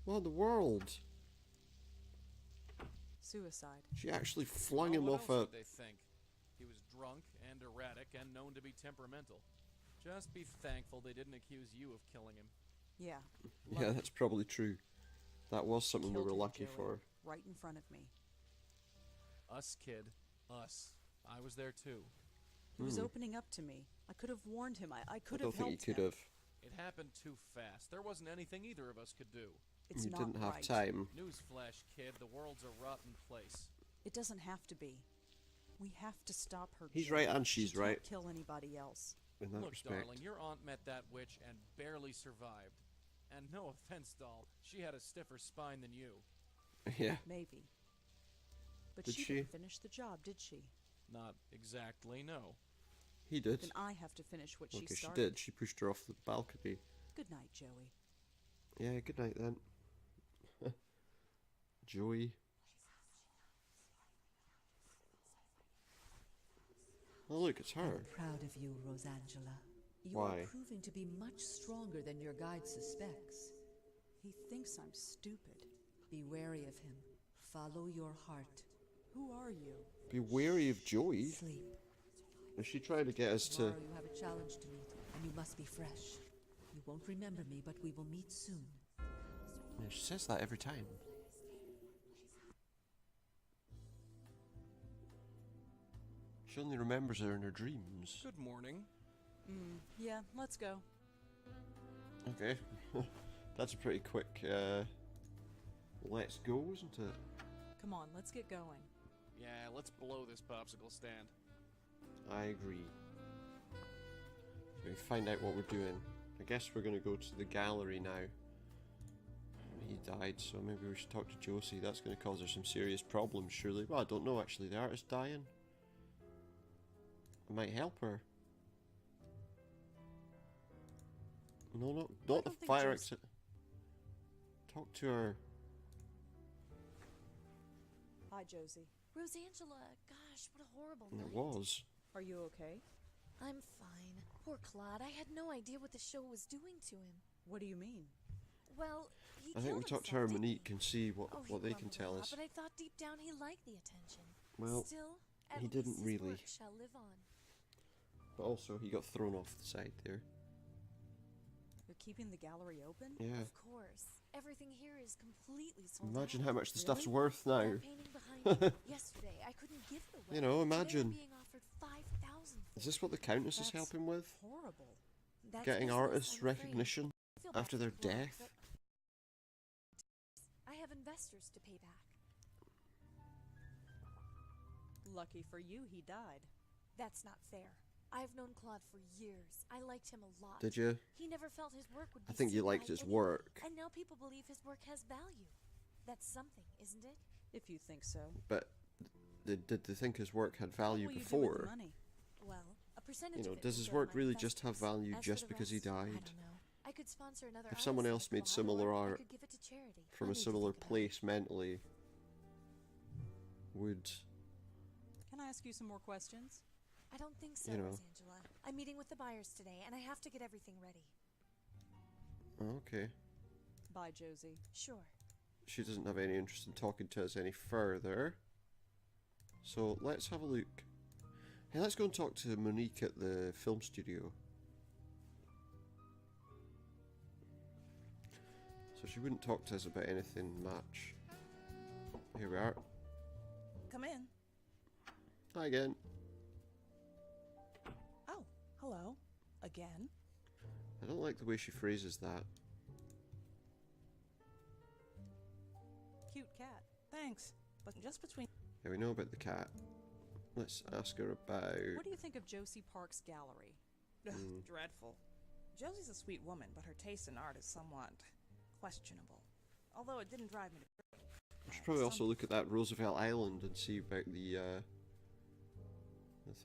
What in the world? Suicide. She actually flung Well, him what off else a... would they think? He was drunk and erratic and known to be temperamental. Just be thankful they didn't accuse you of killing him. Yeah. Yeah, that's probably true. That was something we Killed were him, lucky Joey, for. right in front of me. Us, kid. Us. I was there too. He was opening up to me. I could have warned him. I I could don't have think you helped could him. have. It happened too fast. There wasn't anything either of us could do. It's You not didn't have right. time. Newsflash, kid. The world's a rotten place. It doesn't have to be. We have to stop her. He's Joey. right and she's She can't right. kill anybody else. In that Look, respect. darling, your aunt met that witch and barely survived. And no offense, doll, she had a stiffer spine than you. Yeah. Maybe. But Did she she? didn't finish the job, did she? Not exactly, no. He did. Then I have to finish what she Okay, she started. did. She pushed her off the balcony. Good night, Joey. Yeah, good night then. Joey. Oh look, it's her. I'm proud of you, Rosangela. You Why? are proving to be much stronger than your guide suspects. He thinks I'm stupid. Be wary of him. Follow your heart. Who are you? Be wary of Joey. Sleep. Is she trying to get us to... Tomorrow you have a challenge to meet, and you must be fresh. You won't remember me, but we will meet soon. Yeah, she says that every time. She only remembers her in her dreams. Good morning. Yeah, let's go. Okay. That's a pretty quick, let's go, isn't it? Come on, let's get going. Yeah, let's blow this popsicle stand. I agree. So we find out what we're doing. I guess we're gonna go to the gallery now. He died, so maybe we should talk to Josie. That's gonna cause her some serious problems, surely. Well, I don't know actually. The artist dying. I might help her. No, not the don't think fire Josie- exit. Talk to her. Hi, Josie. Rosangela, gosh, what a horrible And night. it was. Are you okay? I'm fine. Poor Claude. I had no idea what the show was doing to him. What do you mean? Well, he I think we killed talked to her and himself, didn't Monique and see what, he? what He they can grumbled a tell lot, us. But I thought deep down he liked the attention. Well, Still, at he didn't least his really. work shall live on. But also, he got thrown off the side there. You're keeping the gallery open? Yeah. Of course. Everything here is completely sold Imagine out. how much the stuff's Really? worth now. That painting behind you. Yesterday, I couldn't give it away. You know, Today, I'm imagine. being offered 5,000 for Is this what the Countess is That's helping with? Horrible. it. That's Getting business, artists I'm afraid. recognition I feel bad after for their Claude, death? but I have investors to pay back. Lucky for you, he died. That's not fair. I've known Claude for years. I liked him a lot. Did you? He never felt his work would be I think you seen liked by his anyone. work. And now people believe his work has value. That's something, isn't it? If you think so. But did they think his work had What value will you do with the before? money? Well, a percentage You know, of it does will his go to work my really just have investors. value As for just the because he rest, I died? don't know. I could sponsor another If someone artist else like made Claude, similar or I art could give it to charity. from I a need to similar think about it. place mentally, would... Can I ask you some more questions? I don't think so, You know. Rosangela. I'm meeting with the buyers today, and I have to get everything ready. Okay. Bye, Josie. Sure. She doesn't have any interest in talking to us any further. So let's have a look. Hey, let's go and talk to Monique at the film studio. So she wouldn't talk to us about anything much. Here we are. Come in. Hi again. Oh, hello. Again? I don't like the way she phrases that. Cute cat. Thanks. But just between... Yeah, we know about the cat. Let's ask her about... What do you think of Josie Park's gallery? Ugh, dreadful. Josie's a sweet woman, but her taste in art is somewhat questionable. Although it didn't drive me to... We should probably also look at that Roosevelt Island and see about the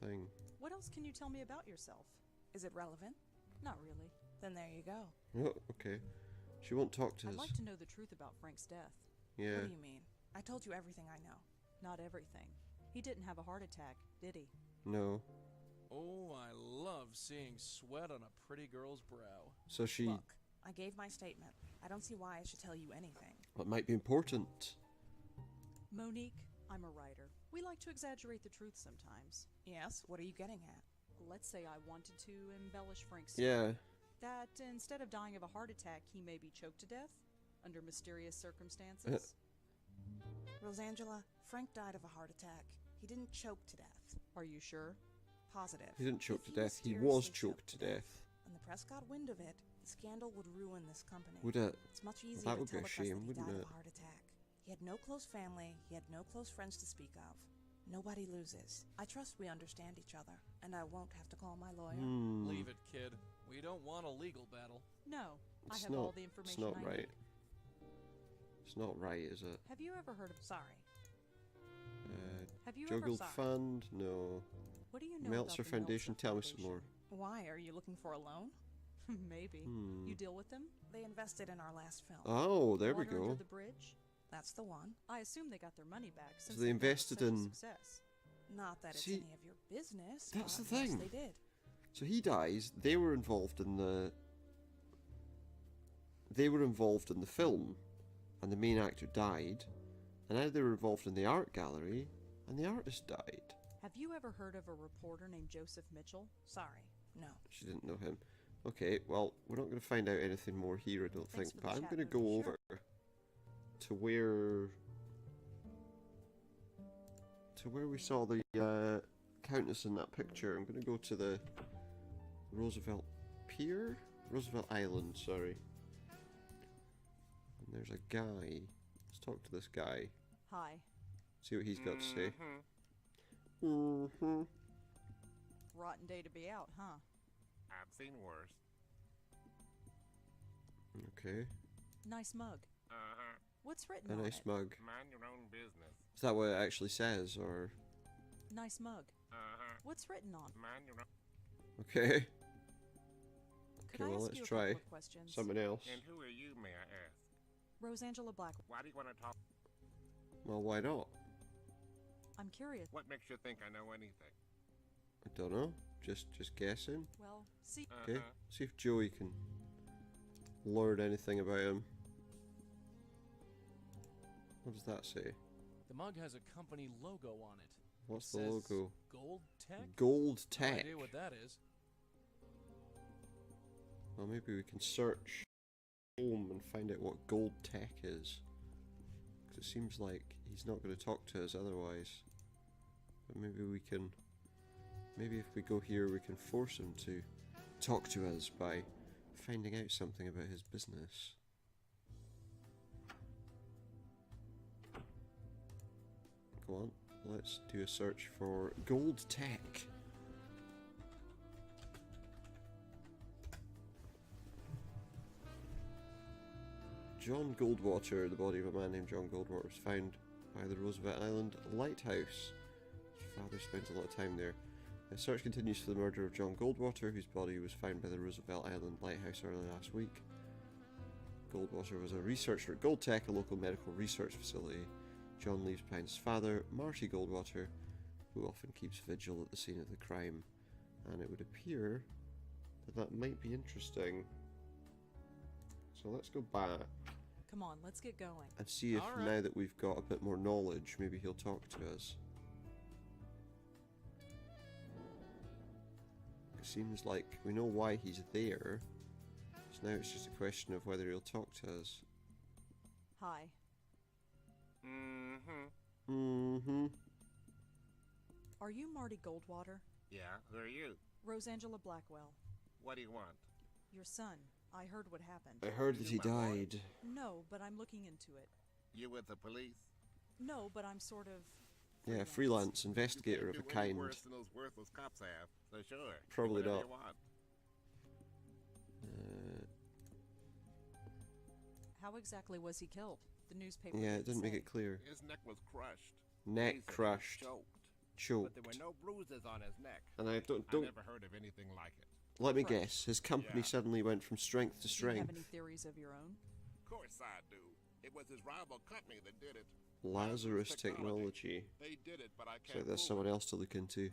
thing. What else can you tell me about yourself? Is it relevant? Not really. Then there you go. Oh, okay. She won't talk to us. I'd like to know the truth about Frank's death. Yeah. What do you mean? I told you everything I know. Not everything. He didn't have a heart attack, did he? No. Oh, I love seeing sweat on a pretty girl's brow. So she... Look, I gave my statement. I don't see why I should tell you anything. What might be important? Monique, I'm a writer. We like to exaggerate the truth sometimes. Yes? What are you getting at? Let's say I wanted to embellish Frank's Yeah. that instead of dying of a heart attack, he may be choked to death under mysterious circumstances. Rosangela, Frank died of a heart attack. He didn't choke to death. Are you sure? Positive. He didn't choke If to death. He was mysteriously choked to death. And the press got wind of it, the scandal would ruin this company. Would it? It's much easier That to would be tell a the press shame, that he wouldn't died it? of a heart attack. He had no close family. He had no close friends to speak of. Nobody loses. I trust we understand each other, and I won't have to call my lawyer. Leave it, kid. We don't want a legal battle. No, I It's have not, all the information it's not I right. need. It's not right, is it? Have you ever heard of... Sorry. Have you Juggled Sorry. Fund? No. What do you know Meltzer about the Foundation? Meltzer Tell me some more. Why? Are you looking for a loan? Maybe. Hmm. You deal with them? They invested in our last film. Oh, there we Water Under go. the bridge? That's the one. I assume they got their money back since they the film was invested such a in- success. Not that it's See, any of your business. that's but the yes, thing. they did. So he dies. They were involved in the... They were involved in the film, and the main actor died. And now they were involved in the art gallery, and the artist died. Have you ever heard of a reporter named Joseph Mitchell? Sorry. No. She didn't know him. Okay, well, we're not going to find out anything more here, I don't Thanks think. for But the I'm chat, going to Moody. go Sure. over to where... To where we saw the Countess in that picture. I'm going to go to the Roosevelt Pier? Roosevelt Island, sorry. And there's a guy. Let's talk to this guy. Hi. See what he's got to say. Mm-hmm. Rotten day to be out, huh? I've seen worse. Okay. Nice mug. Uh-huh. What's written A on nice it? mug. Mind your own business. Is that what it actually says, or... Nice mug. Uh-huh. What's written on? Mind your own... Okay. Could Okay, I well, ask let's you a try couple of questions? someone else. And who are you, may I ask? Rosangela Blackwell. Why do you want to talk? Well, why not? I'm curious. What makes you think I know anything? I don't know. Just guessing. Well, see. Okay. See if Joey can learn anything about him. What does that say? The mug has a company logo on it. What's It the says logo? Gold Tech? Gold No Tech. idea what that is. Well, maybe we can search home and find out what Gold Tech is. Because it seems like he's not going to talk to us otherwise. But maybe we can... Maybe if we go here we can force him to talk to us by finding out something about his business. Go on, let's do a search for Gold Tech. John Goldwater, the body of a man named John Goldwater, was found by the Roosevelt Island Lighthouse. His father spent a lot of time there. The search continues for the murder of John Goldwater, whose body was found by the Roosevelt Island Lighthouse early last week. Goldwater was a researcher at Gold Tech, a local medical research facility. John leaves behind his father, Marty Goldwater, who often keeps vigil at the scene of the crime. And it would appear that that might be interesting. So let's go back Come on, let's get going. and see if All right. now that we've got a bit more knowledge, maybe he'll talk to us. It seems like we know why he's there, so now it's just a question of whether he'll talk to us. Hi. Mm-hmm. Mm-hmm. Are you Marty Goldwater? Yeah, who are you? Rosangela Blackwell. What do you want? Your son. I heard what happened. I heard that he My boy? died. No, but I'm looking into it. You with the police? No, but I'm sort of... Yeah, freelance investigator of You a can't do any kind. worse than those worthless cops have. So sure. do Probably whatever not. You want. How exactly was he killed? The newspaper Yeah, it didn't make say. it clear. His neck was crushed. Neck They said he was crushed. Choked. Choked. But there were no bruises on his neck. And I I don't. never heard of anything like it. Let me Crushed. guess. His company Yeah. suddenly went from strength to Do you have strength. any theories of your own? Of course I do. It was his rival company that did it. Lazarus technology. They did it, but I So can't there's prove someone it. else to look into.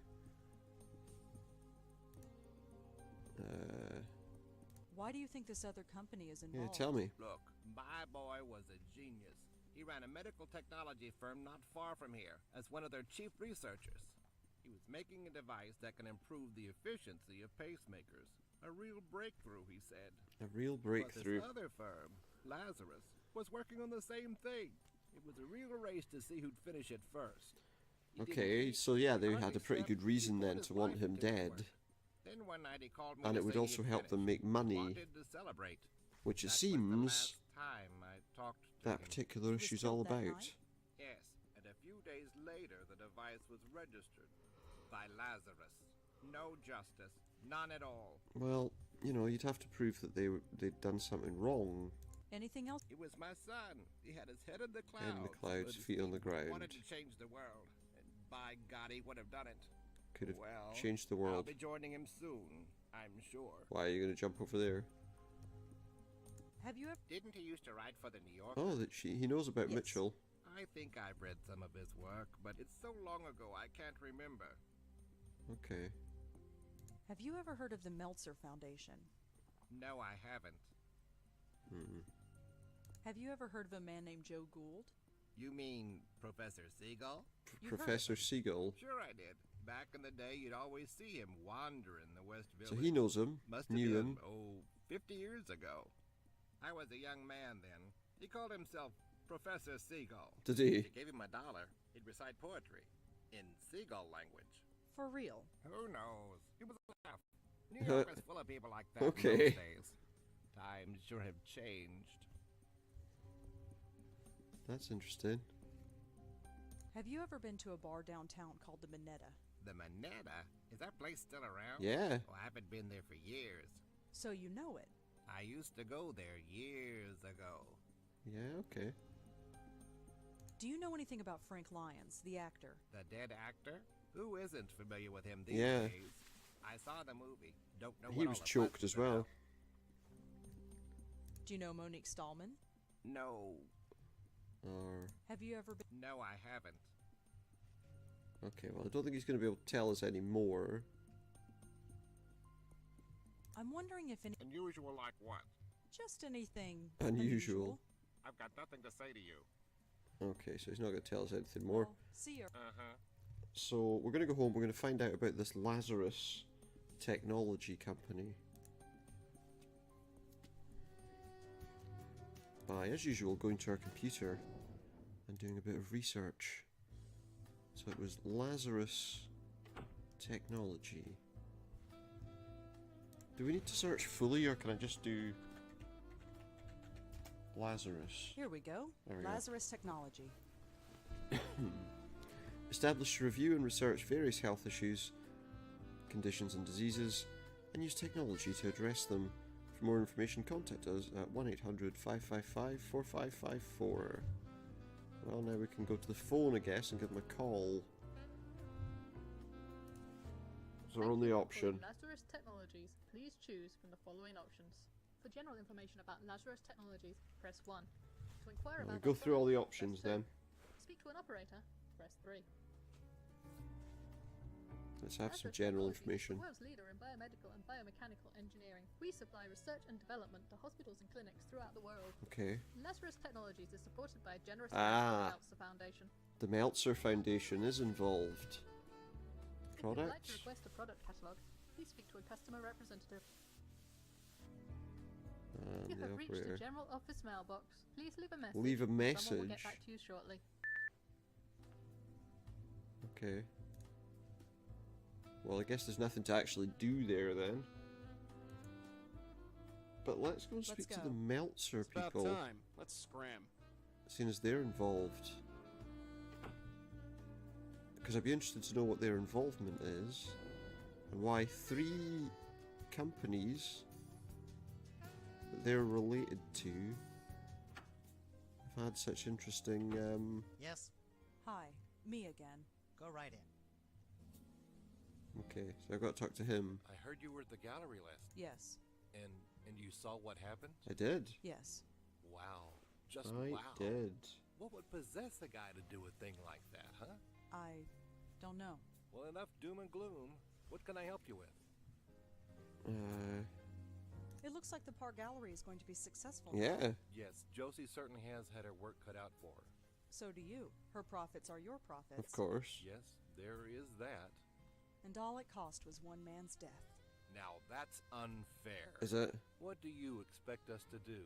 Why do you think this other company is Yeah, involved? tell me. Look, my boy was a genius. He ran a medical technology firm not far from here as one of their chief researchers. He was making a device that can improve the efficiency of pacemakers. A real breakthrough, he said. A real breakthrough. But this other firm, Lazarus, was working on the same thing. It was a real race to see who'd finish it first. He didn't Okay, eat, so yeah, they drank had a pretty except good reason he put then his to want life him into his dead. work. Then one night he called me And to it would say also he'd help them finished. make money, Wanted to celebrate. which it That was the seems last time I talked to that him. particular He was issue's killed all that about. night? Yes, and a few days later the device was registered by Lazarus. No justice, none at all. Well, you know, you'd have to prove that they'd done something wrong. Anything else? He was my son. He had his head in the clouds. Head in the clouds, but his feet on the ground. Wanted to change the world, and by God, he would have done it. Could have Well, changed the I'll world. be joining him soon, I'm sure. Why are you going to jump over there? Have you ever... Didn't he used to write for the New Yorker? Oh, that he knows about Yes. Mitchell. I think I've read some of his work, but it's so long ago I can't remember. Okay. Have you ever heard of the Meltzer Foundation? No, I haven't. Have you ever heard of a man named Joe Gould? You mean Professor Seagull? You've heard of Professor him. Seagull. Sure I did. Back in the day, you'd always see him wandering the West So Village. he knows him, Must have knew been, him. 50 years ago. I was a young man then. He called himself Professor Seagull. Did he? If you gave him $1, he'd recite poetry in Seagull language. For real? Who knows? He was a laugh. New York was full of people like that Okay. in those days. Times sure have changed. That's interesting. Have you ever been to a bar downtown called the Minetta? The Minetta? Is that place still around? Yeah. Oh, I haven't been there for years. So you know it. I used to go there years ago. Yeah, okay. Do you know anything about Frank Lyons, the actor? The dead actor? Who isn't familiar with him these Yeah. days? I saw the movie. Don't know He what was all the choked fuss as is well. about. Do you know Monique Stallman? No. Or Have you ever been... No, I haven't. okay, well, I don't think he's going to be able to tell us any more. I'm wondering if any... Unusual like what? Just anything... Unusual. I've got nothing to say to you. Okay, so he's not going to tell us anything more. Well, see you. Uh-huh. So we're going to go home. We're going to find out about this Lazarus technology company. By, as usual, going to our computer and doing a bit of research. So it was Lazarus technology. Do we need to search fully, or can I just do Lazarus? Here we go. There we go. Lazarus Technology. Established to review and research various health issues, conditions and diseases, and use technology to address them. For more information, contact us at 1-800-555-4554. Well, now we can go to the phone, I guess, and give them a call. It's our only option. Lazarus Technologies, please choose from the following options. For general information about Lazarus Technologies, press 1. To inquire Well, about go our through all the products, options press 2. then. Speak to an operator, press 3. Let's have some Lazarus general Technologies is information. the world's leader in biomedical and biomechanical engineering. We supply research and development to hospitals and clinics throughout the world. Okay. Lazarus Technologies is supported by a generous Ah. Meltzer Foundation. The Meltzer Foundation is involved. If you'd like to Products? request a product catalog, please speak to a customer representative. And You the have reached the operator. general office mailbox. Please leave a message. Leave a Someone will message. get back to you shortly. Okay. Well, I guess there's nothing to actually do there then. But let's go and speak to the Meltzer It's about people. time. Let's scram. Seeing as they're involved. Because I'd be interested to know what their involvement is. And why 3 companies that they're related to have had such interesting, Yes? Hi, me again. Go right in. Okay, so I've got to talk to him. I heard you were at the gallery last. Yes. And you saw what happened? I did. Yes. Wow. Just I wow. did. What would possess a guy to do a thing like that, huh? I don't know. Well, enough doom and gloom. What can I help you with? It looks like the Park Gallery is going to be successful. Yeah. Yes, Josie certainly has had her work cut out for her. So do you. Her profits are your profits. Of course. Yes, there is that. And all it cost was one man's death. Now that's unfair. Is it? What do you expect us to do?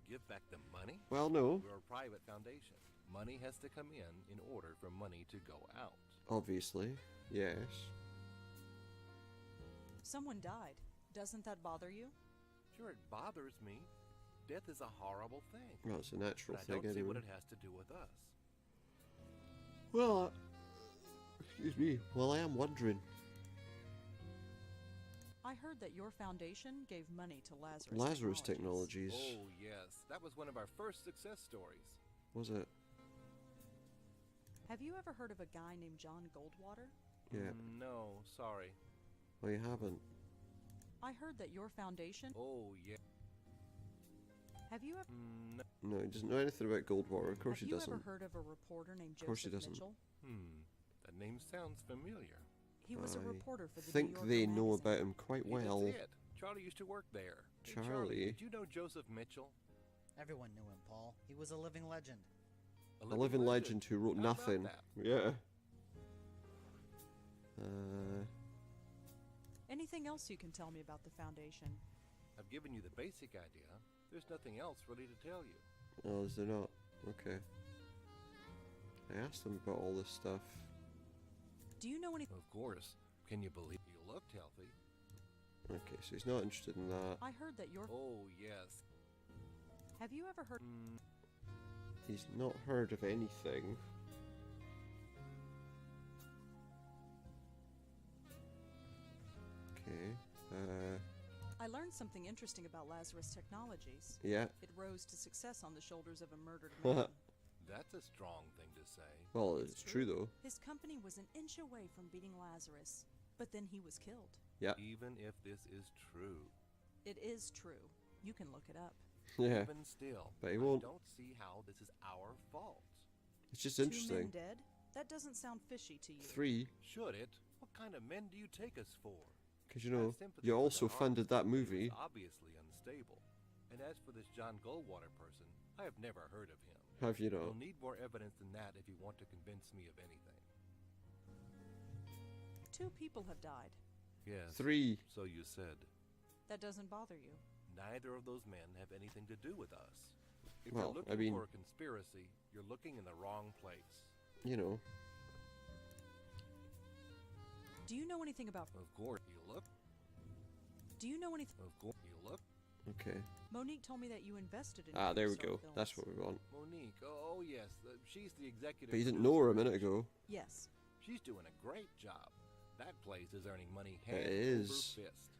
Give back the money? Well, no. We're a private foundation. Money has to come in order for money to go out. Obviously. Yes. Someone died. Doesn't that bother you? Sure, it bothers me. Death is a horrible thing. Well, it's a natural But I thing don't see anyway. what it has to do with us. Well, excuse me. Well, I am wondering. I heard that your foundation gave money to Lazarus. Lazarus Technologies. Oh, yes. That was one of our first success stories. Was it? Have you ever heard of a guy named John Goldwater? Yeah. No, sorry. Well, you haven't. I heard that your foundation. Oh, yeah. Have you ever? No. No, he doesn't know anything about Goldwater. Of course Have he you doesn't. ever heard of a reporter named Of course he Joseph doesn't. Mitchell? That name sounds familiar. He was a I reporter for the think New Yorker they know magazine. about him quite Hey, well. that's it. Charlie used to work there. Hey, Charlie? did you know Joseph Mitchell? Everyone knew him, Paul. He was a living legend. A living legend who wrote How about nothing. that? Yeah. Anything else you can tell me about the foundation? I've given you the basic idea. There's nothing else really to tell you. Oh, is there not? Okay. I asked him about all this stuff. Do you know anything? Of course. Can you believe you looked healthy? Okay, so he's not interested in that. I heard that your. Oh, yes. Have you ever heard? He's not heard of anything. Okay. I learned something interesting about Lazarus Technologies. Yeah. It rose to success on the shoulders of a murdered man. That's a strong thing to say. Well, it's true though. His company was an inch away from beating Lazarus, but then he was killed. Yeah. Even if this is true. It is true. You can look it up. Yeah. Even still, But he won't. I don't see how this is our fault. It's just 2 men interesting. dead? That doesn't sound fishy to you. 3, Should it? What kind of men do you take us for? because you I have know, sympathy you for also the funded that artist. He movie. was obviously unstable. And as for this John Goldwater person, I have never heard of him. Have you You'll not? need more evidence than that if you want to convince me of anything. 2 people have died. Yes. 3. So you said. That doesn't bother you. Neither of those men have anything to do with us. If Well, you're I looking mean- for a conspiracy, you're looking in the wrong place. You know. Do you know anything about? Of course, you look. Do you know anything? Of course, you look. Okay. Monique told me that you invested in. Ah, there we Pixar go. Films. That's what we want. Monique. Oh, yes. She's the executive. But you didn't know her a minute ago. Yes. She's doing a great job. That place is earning money It hand is. over fist.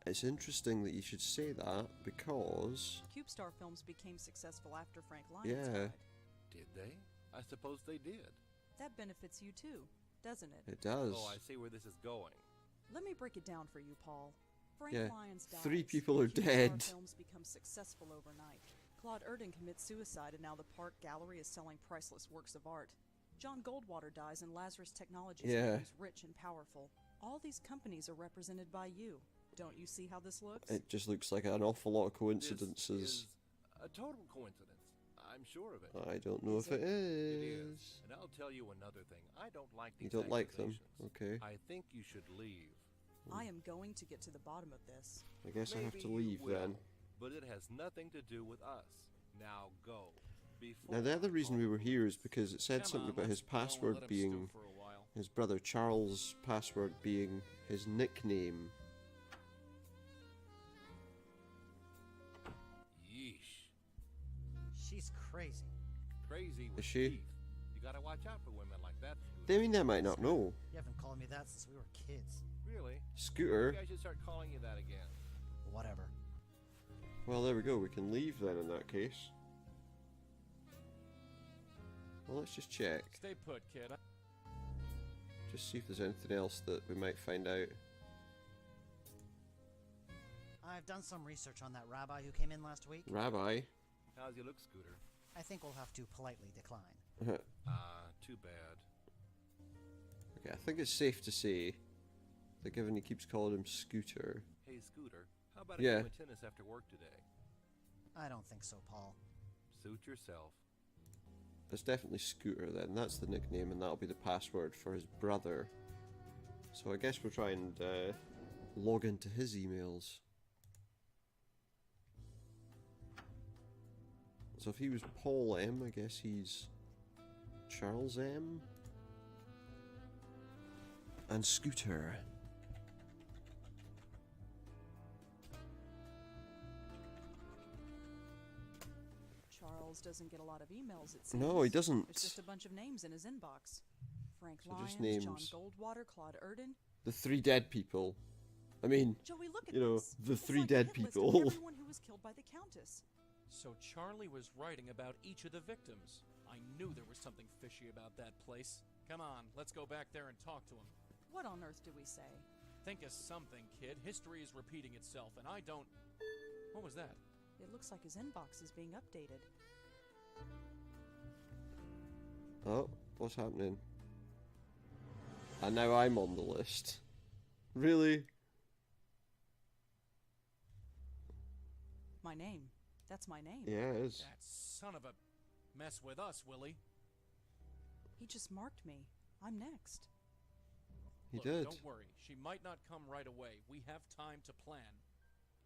It's interesting that you should say that because CubeStar Films became successful after Frank Lyons Yeah. died. Did they? I suppose they did. That benefits you too, doesn't it? it does. Oh, I see where this is going. Let me break it down for you, Paul. Frank Yeah, Lyons dies. 3 people are CubeStar dead. Films become successful overnight. Claude Erdin commits suicide, and now the Park Gallery is selling priceless works of art. John Goldwater dies, and Lazarus Technologies Yeah. becomes rich and powerful. All these companies are represented by you. Don't you see how this looks? It just looks like an awful lot of coincidences. This is a total coincidence. I'm sure of it. I don't know if it It is. is. And I'll tell you another thing. I don't like You these don't like them? accusations. Okay. I think you should leave. I am going to get to the bottom of this. I guess I have to Maybe you leave will, then. But it has nothing to do with us. Now go. Now the other reason we were here is because it said something about his password being his brother Charles' password being his nickname. Yeesh. She's crazy. Crazy with Is she? teeth. You gotta watch out for women like that. I mean, they might not know. You haven't called me that since we were kids. Really? Scooter. Maybe I should start calling you that again. Whatever. Well, there we go. We can leave then in that case. Well, let's just check. Stay put, kid. Just see if there's anything else that we might find out. I've done some research on that rabbi who came in last week. Rabbi? How's you look, Scooter? I think we'll have to politely decline. Too bad. Okay, I think it's safe to say that given he keeps calling him Scooter. Hey, Scooter, how about a Yeah. game of tennis after work today? I don't think so, Paul. Suit yourself. It's definitely Scooter then. That's the nickname, and that'll be the password for his brother. So I guess we'll try and log into his emails. So if he was Paul M, I guess he's Charles M. And Scooter. Charles doesn't get a lot of emails, it seems. No, he doesn't. There's just a bunch of names in his inbox. Frank So just Lyons, John names. Goldwater, Claude Erden. The 3 dead people. I mean, Joey, look at you know, this. the It's 3 like a dead hit list of people. everyone who was killed by the Countess. So Charlie was writing about each of the victims. I knew there was something fishy about that place. Come on, let's go back there and talk to him. What on earth do we say? Think of something, kid. History is repeating itself, and I don't... What was that? It looks like his inbox is being updated. Oh, what's happening? And now I'm on the list. Really? My name. That's my name. Yeah, it is. That son of a... Mess with us, Willie. He just marked me. I'm next. He Look, did. Don't worry. She might not come right away. We have time to plan.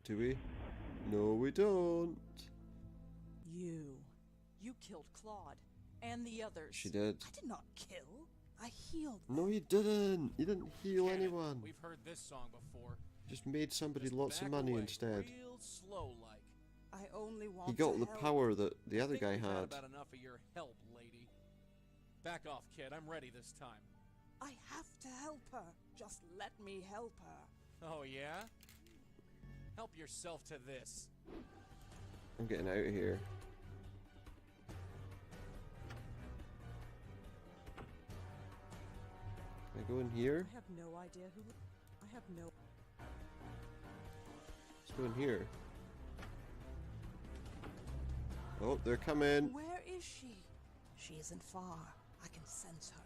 Do we? No, we don't. You killed Claude. And the others. She did. I did not kill. I healed. No, you didn't. You didn't heal anyone. We've heard this song before. Just made somebody Just lots of back money away, instead. Real slow like. I only want He got to the help. power that the other Think guy we've had. about enough of your help, lady. Back off, kid. I'm ready this time. I have to help her. Just let me help her. Oh, yeah? Help yourself to this. I'm getting out of here. Can I go in here? I have no idea who... I have no... Let's go in here. Oh, they're coming. Where is she? She isn't far. I can sense her.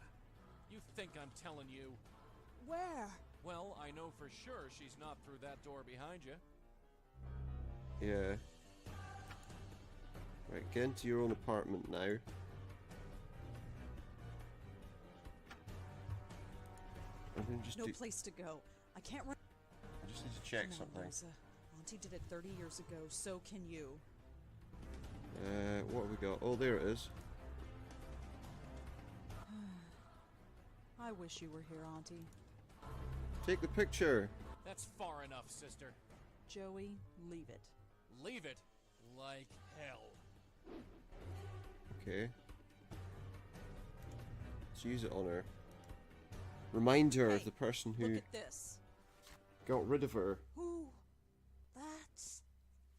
You think I'm telling you? Where? Well, I know for sure she's not through that door behind you. Yeah. Right, get into your own apartment now. I'm gonna just No do... place to go. I can't run... I just need to check Come on, something. Elsa. Auntie did it 30 years ago, so can you. What have we got? Oh, there it is. I wish you were here, Auntie. Take the picture. That's far enough, sister. Joey, leave it. Leave it like hell. Okay. Let's use it on her. Remind her of the person who Look at this. got rid of her. Who? That's...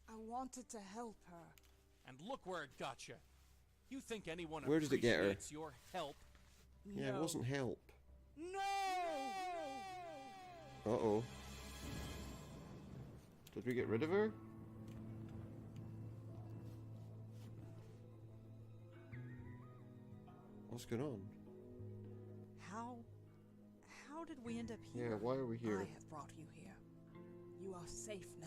I wanted to help her. And look where it got you. You think anyone Where did it get her? appreciates your help? Yeah, it wasn't help. No! Uh-oh. Did we get rid of her? What's going on? How How did we end up here? Yeah, why are we here? I have brought you here. You are safe now.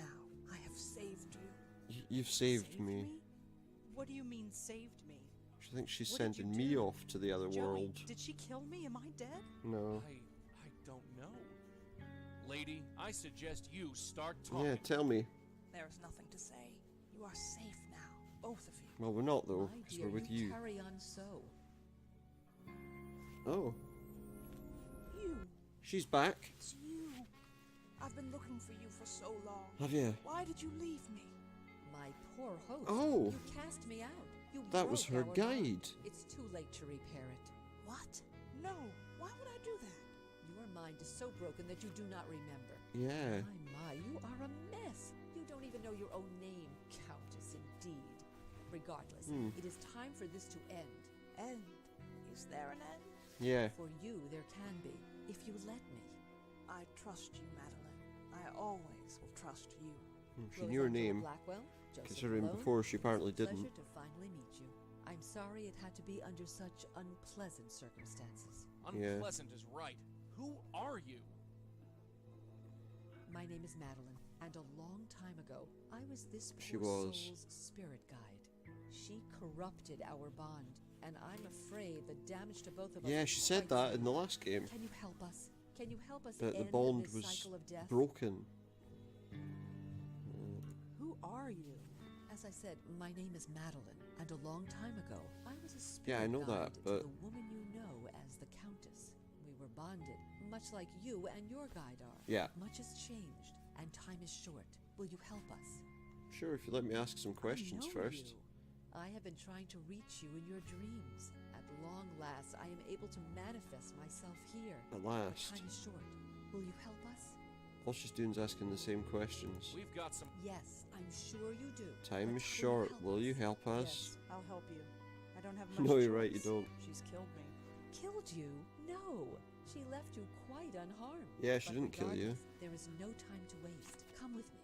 I have saved you. You've saved me. What do you mean, saved me? She thinks she's What did you sending me do? off to the other Joey, world. did she kill me? Am I dead? No. I don't know. Lady, I suggest you start talking. Yeah, tell me. There's nothing to say. You are safe now, both of you. Well, we're not though, My because dear, we're with you. Carry on so. Oh, You. she's back. It's you. I've been looking for you for so long. Have you? Why did you leave me? My poor host. Oh. You cast me out. You That was broke her our guide. bond. It's too late to repair it. What? No. Why would I do that? Your mind is so broken that you do not remember. Yeah. My, you are a mess. You don't even know your own name, Countess, indeed. Regardless, it is time for this to end. End? Is there an end? Yeah. For you, there can be, if you let me. I trust you, Madeline. I always will trust you. She knew her name, Blackwell, Joseph considering Malone, before she apparently it's a didn't. pleasure to finally meet you. I'm sorry it had to be under such unpleasant circumstances. Yeah. Unpleasant is right. Who are you? My name is Madeline, and a long time ago, I was this She poor was. soul's spirit guide. She corrupted our bond, and I'm afraid the damage to both of us. Yeah, is she said quite that in the severe. last game. Can you help us? Can you help us That the end bond this was cycle of death? broken. Who are you? As I said, my name is Madeline, and a long time ago, I was a spirit Yeah, I know guide that, to but the woman you know as the Countess. We were bonded, much like you and your guide are. Yeah. Much has changed, and time is short. Will you help us? Sure, if you let me ask some questions I know first. you. I have been trying to reach you in your dreams. At long last, I am able to manifest myself here. At But last. time is short. Will you help us? All she's doing is asking the same questions. We've got some. Yes, I'm sure you do. Time But is will you short. help Will us? you help us? Yes, I'll help you. I don't have much No, you're right, you choice. don't. She's killed me. Killed you? No. She left you quite unharmed. Yeah, she But didn't kill you. regardless, there is no time to waste. Come with me.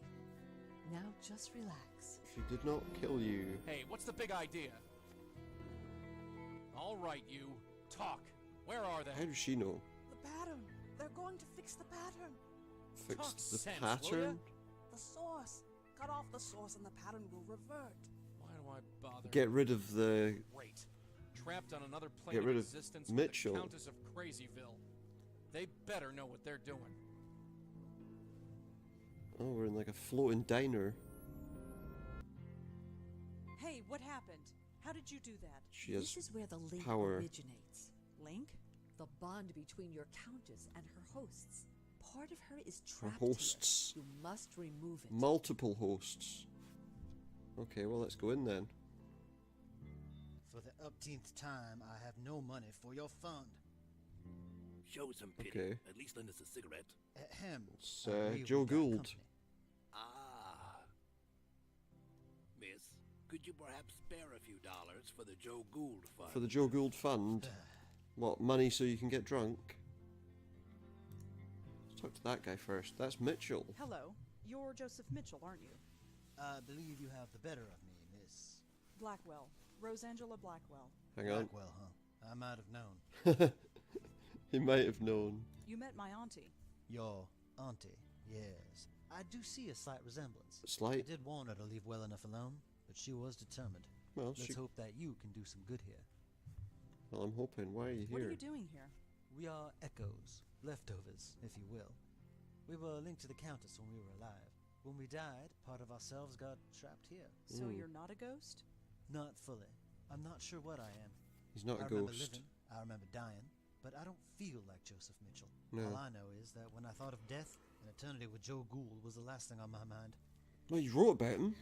Now just relax. She did not kill you. Hey, what's the big idea? All right, you. Talk. Where are they? How does she know? The pattern. They're going to fix the pattern. Fix Talk the sense, will ya? pattern? The source. Cut off the source and the pattern will revert. Why do I bother? Get rid of the... Great. Trapped on another plane Get rid of of existence Mitchell. with the Countess of Crazyville. They better know what they're doing. Oh, we're in like a floating diner. Hey, what happened? How did you do that? She has This is where the link power. originates. Link? The bond between your countess and her hosts. Part of her is Her trapped hosts. here. You must remove it. Multiple hosts. Okay, well, let's go in then. For the upteenth time, I have no money for your fund. Show some pity. Okay. At least lend us a cigarette. Ahem. It's I agree Joe with that Gould. company. Ah. Miss, could you perhaps spare a few dollars for the Joe Gould Fund? For the Joe Gould Fund. What, money so you can get drunk? Let's talk to that guy first. That's Mitchell. Hello. You're Joseph Mitchell, aren't you? I believe you have the better of me, Miss Blackwell. Rosangela Blackwell. Hang on. Blackwell, huh? I might have known. He might have known. You met my auntie. Your auntie, yes. I do see a slight resemblance. Slight? I did warn her to leave well enough alone, but she was determined. Well, Let's hope that you can do some good here. Well, I'm hoping. Why are you What here? are you doing here? We are echoes, leftovers, if you will. We were linked to the Countess when we were alive. When we died, part of ourselves got trapped here. So you're not a ghost? Not fully. I'm not sure what I am. He's not a I remember ghost. living, I remember dying, but I don't feel like Joseph Mitchell. No. All I know is that when I thought of death, an eternity with Joe Gould was the last thing on my mind. Well, you wrote about him.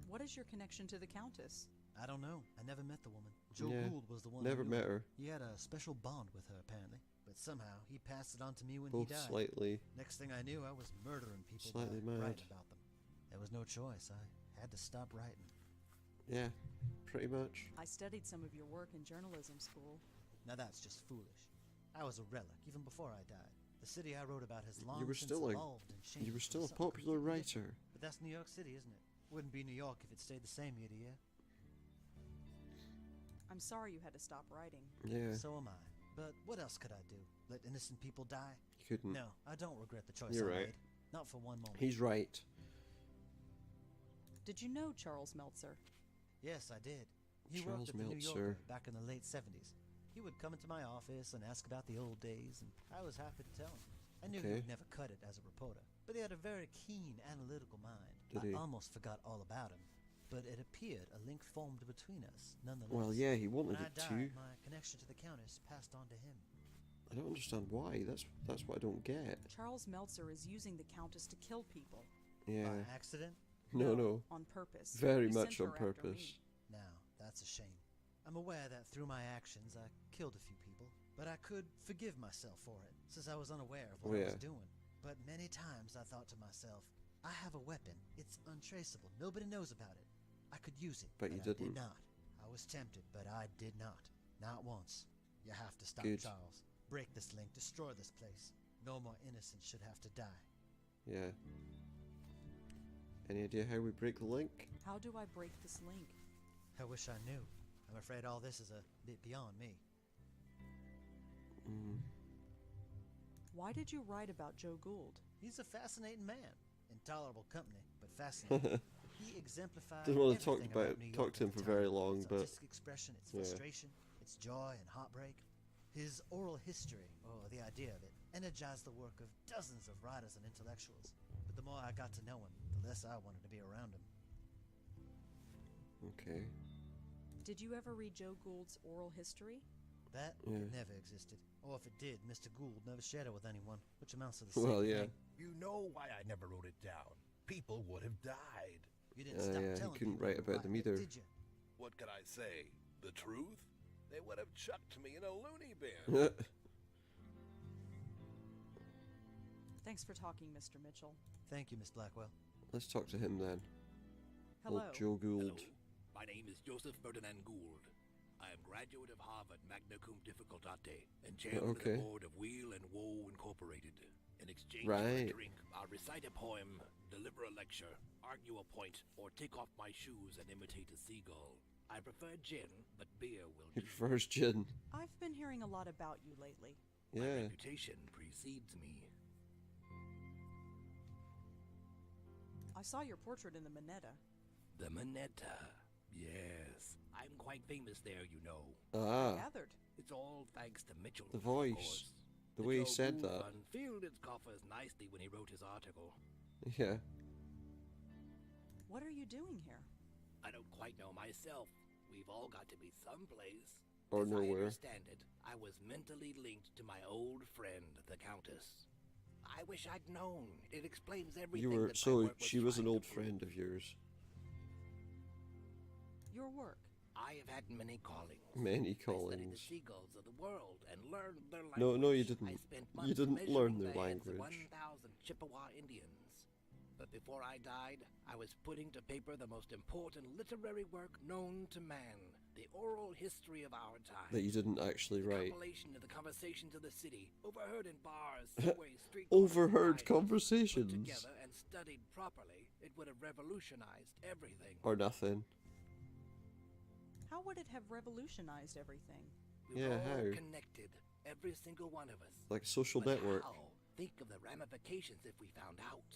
What is your connection to the Countess? I don't know. I never met the woman. Joe Yeah, Gould was the one. never who knew met her. He had a special bond with her, apparently. But somehow, he passed it on to me when Both he died. slightly. Next thing I knew, I was murdering people Slightly by mad. writing about them. There was no choice. I had to stop writing. Yeah, pretty much. I studied some of your work in journalism school. Now that's just foolish. I was a relic, even before I died. The city I wrote about has long You were since still evolved and changed. you were from still a something popular completely different. writer. But that's New York City, isn't it? Wouldn't be New York if it stayed the same year to year. I'm sorry you had to stop writing. Yeah. So am I. But what else could I do? Let innocent people die? You couldn't. No, I don't regret the choice You're I right. made. Not for one moment. He's right. Did you know Charles Meltzer? Yes, I did. He Charles worked at the New Meltzer. Yorker back in the late 70s. He would come into my office and ask about the old days, and I was happy to tell him. I knew he Okay. would never cut it as a reporter, but he had a very keen analytical mind. Did I he? almost forgot all about him, but it appeared a link formed between us, nonetheless. Well, yeah, he When wanted I it died, to. my connection to the Countess passed on to him. I don't understand why. That's what I don't get. Charles Meltzer is using the Countess to kill people. Yeah. By accident? No. On purpose. Very He much sent on her after purpose. me. Now, that's a shame. I'm aware that through my actions I killed a few people, but I could forgive myself for it, since I was unaware of what I was doing. But many times I thought to myself, I have a weapon. It's untraceable. Nobody knows about it. I could use it, But you I didn't. did not. I was tempted, but I did not. Not once. You have to stop, Good. Charles. Break this link. Destroy this place. No more innocents should have to die. Yeah. Any idea how we break the link? How do I break this link? I wish I knew. I'm afraid all this is a bit beyond me. Why did you write about Joe Gould? He's a fascinating man. Intolerable company, but fascinating. He exemplified Didn't want to talk everything about New talk York to him at for the very time. long, Its but artistic expression, its frustration, its joy and heartbreak. His oral history, or the idea of it, energized the work of dozens of writers and intellectuals. But the more I got to know him, the less I wanted to be around him. Okay. Did you ever read Joe Gould's oral history? That never existed. Or if it did, Mr. Gould never shared it with anyone, which amounts to the Well, same yeah. thing. You know why I never wrote it down. People would have died. You didn't stop Yeah, he telling couldn't people write to about them it, either. did you? What could I say? The truth? They would have chucked me in a loony bin. Thanks for talking, Mr. Mitchell. Thank you, Miss Blackwell. Let's talk to him then. Hello. Old Joe Gould. Hello. My name is Joseph Ferdinand Gould. I am graduate of Harvard magna cum difficultate and chairman of the board of Wheel and Woe Incorporated. In exchange for a drink, I'll recite a poem, deliver a lecture, argue a point, or take off my shoes and imitate a seagull. I prefer gin, but beer will He do. prefers gin. I've been hearing a lot about you lately. My Yeah. reputation precedes me. I saw your portrait in the Minetta. The Minetta. Yes. I'm quite famous there, you know. Ah. Gathered. It's all thanks to Mitchell. The of voice. course. The way he Joe said Gould that. Fund filled its coffers nicely when he wrote his article. Yeah. What are you doing here? I don't quite know myself. We've all got to be someplace. Or As I nowhere. understand it, I was mentally linked to my old friend, the Countess. I wish I'd known. It explains everything. You were that my so work was she was an trying to old prove. friend of yours. Your work. I have had many callings. Many I studied the callings. seagulls of the world and learned their language. No, you I didn't. spent You months didn't measuring learn the their heads of language. 1,000 Chippewa Indians. But before I died, I was putting to paper the most important literary work known to man, the oral history of our time. That you didn't actually The write. compilation of the conversations of the city, overheard in bars, subways, street corners, and Overheard diners. conversations. Put together and studied properly, it would have revolutionized everything. Or nothing. How would it have revolutionized everything? We were Yeah, all how? connected, every single one of us. Like a social But network. how? Think of the ramifications if we found out.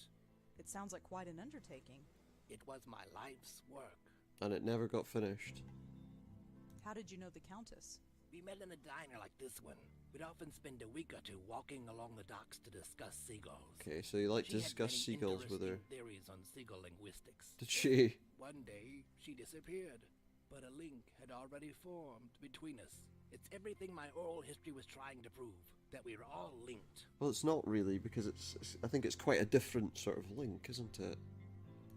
It sounds like quite an undertaking. It was my life's work. And it never got finished. How did you know the Countess? We met in a diner like this one. We'd often spend a week or two walking along the docks to discuss seagulls. Okay, so you like She to had discuss many seagulls with her. interesting theories on seagull linguistics. Did she? One day, she disappeared, but a link had already formed between us. It's everything my oral history was trying to prove, that we were all linked. Well, it's not really, because I think it's quite a different sort of link, isn't it?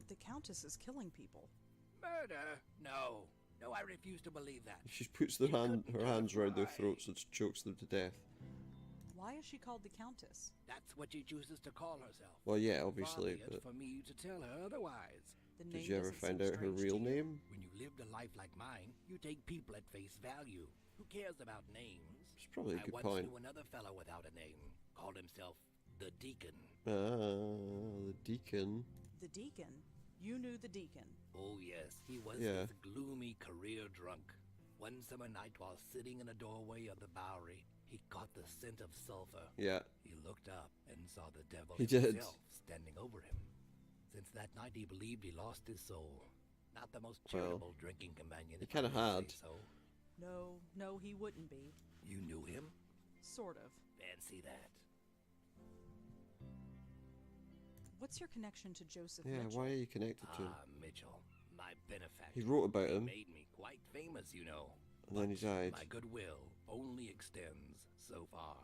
The Countess is killing people. Murder? No. No, I refuse to believe that. She puts her hands around their throats and chokes them to death. Why is she called the Countess? That's what she chooses to call herself. Well, yeah, Far obviously, be it but for me to tell her otherwise. The did name you ever doesn't find seem out her strange real to you? name? When you lived a life like mine, you take people at face value. Who cares about names? It's probably a I good once point. knew another fellow without a name. Called himself the Deacon. Ah, the Deacon. The Deacon? You knew the Deacon. Oh yes, he was Yeah. this gloomy career drunk. One summer night while sitting in a doorway of the Bowery, He caught the scent of sulfur. Yeah. He looked up and saw the devil He did. himself standing over him. Since that night, he believed he lost his soul. Not the most charitable drinking companion. He kind of had. So. No, he wouldn't be. You knew him? Sort of. Fancy that. What's your connection to Joseph Yeah, Mitchell? why are you connected to him? Mitchell, my benefactor. He wrote about him. Made me quite famous, you know. And then he died. My goodwill only extends so far.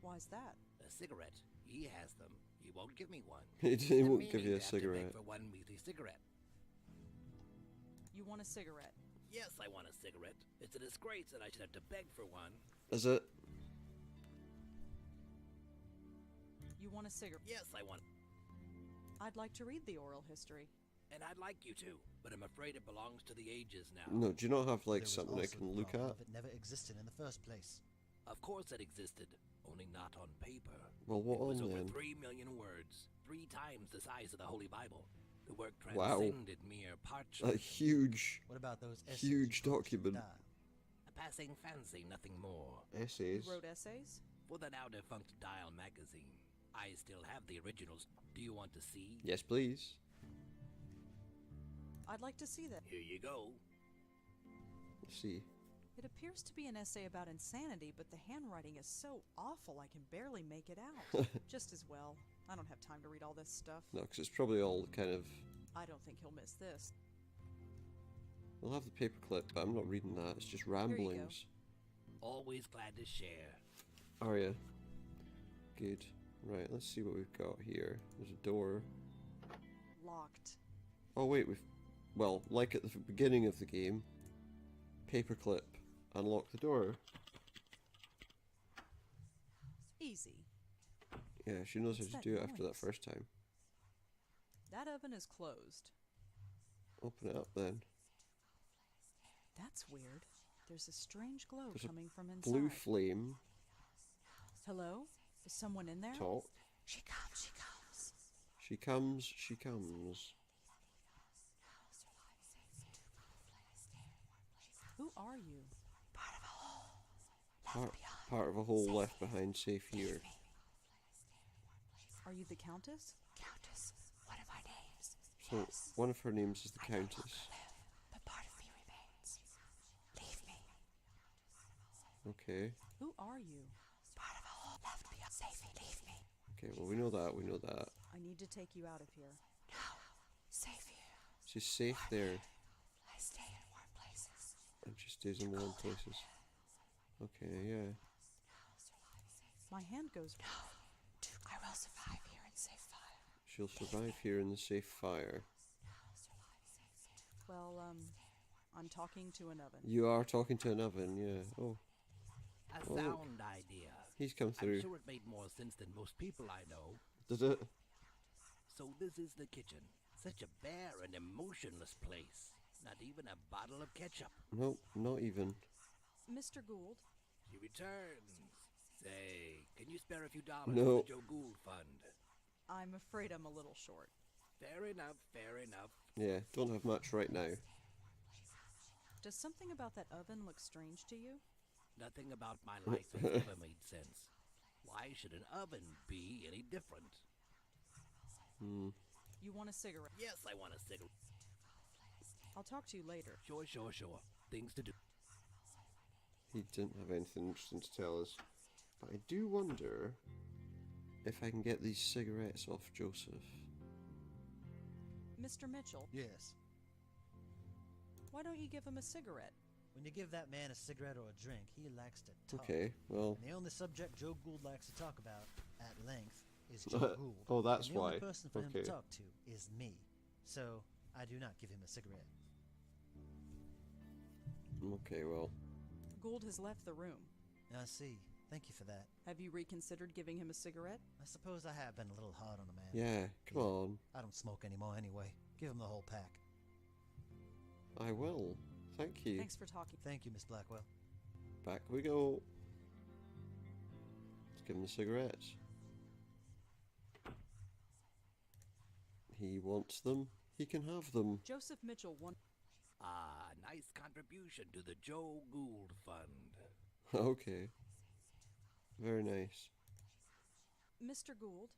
Why's that? A cigarette. He has them. He won't give me one. He won't give you a cigarette. For one measly cigarette. You want a cigarette? Yes, I want a cigarette. It's a disgrace that I should have to beg for one. Is it? You want a cigarette? Yes, I want. I'd like to read the oral history. And I'd like you to, but I'm afraid it belongs to the ages now. No, do you not have like There was something I also can the look problem at? of it never existed in the first place. Of course it existed, only not on paper. Well, what it was on over then? 3 million words, 3 times the size of the Holy Bible. The work Wow. transcended mere parchment. A huge, What about those essays huge you published in document. Dial? A passing fancy, nothing more. Essays. You wrote essays? For the now defunct Dial magazine. I still have the originals. Do you want to see? Yes, please. I'd like to see that. Here you go. Let's see. It appears to be an essay about insanity, but the handwriting is so awful I can barely make it out. Just as well. I don't have time to read all this stuff. No, because it's probably all kind of... I don't think he'll miss this. We'll have the paperclip, but I'm not reading that. It's just ramblings. Always glad to share. Are you? Good. Right, let's see what we've got here. There's a door. Locked. Oh wait, we've... Well, like at the beginning of the game, paperclip, unlock the door. Yeah, she knows What's how that to do it after that noise? first time. That oven is closed. Open it up then. That's weird. There's a strange glow There's a coming from inside. blue flame. Hello? Is someone in there? Talk. She comes, she comes. She comes, she comes. Who are you? Part of a hole. Left behind. Part of a hole left behind, safe here. Are you the Countess? Countess, one of our names. So, Yes. one of her names is the I no Countess. longer live, but part of me remains. Leave me. Okay. Who are you? Part of a hole left behind. Safe. Leave me. Okay, well we know that, we know that. I need to take you out of here. No. Safe here. She's safe there. I stay in warm places. And she stays in warm places. Okay, yeah. My hand goes... I will survive here in safe fire. She'll survive here in the safe fire. Well, I'm talking to an oven. You are talking to an oven, yeah. Oh. A Oh, look. sound idea. He's come through. I'm sure it made more sense than most people I know. Did it? So this is the kitchen. Such a bare and emotionless place. Not even a bottle of ketchup. Nope, not even. Mr. Gould? She returns. Say, can you spare a few dollars No. for the Joe Gould Fund? I'm afraid I'm a little short. Fair enough, fair enough. Yeah, don't have much right now. Does something about that oven look strange to you? Nothing about my life has ever made sense. Why should an oven be any different? You want a cigarette? Yes, I want a cigarette. I'll talk to you later. Sure. Things to do. He didn't have anything interesting to tell us. But I do wonder if I can get these cigarettes off Joseph. Mr. Mitchell, Yes. why don't you give him a cigarette? When you give that man a cigarette or a drink, he likes to talk. Okay, well... And the only subject Joe Gould likes to talk about, at length, is Joe Gould. Oh, that's and the only why. person for him Okay. to talk to is me. So, I do not give him a cigarette. Okay, well... Gould has left the room. I see. Thank you for that. Have you reconsidered giving him a cigarette? I suppose I have been a little hard on the man. Yeah, come on. I don't smoke anymore anyway. Give him the whole pack. I will. Thank you. Thanks for talking. Thank you, Miss Blackwell. Back we go. Let's give him the cigarettes. He wants them. He can have them. Joseph Mitchell won. Ah, nice contribution to the Joe Gould Fund. Okay. Very nice. Mr. Gould?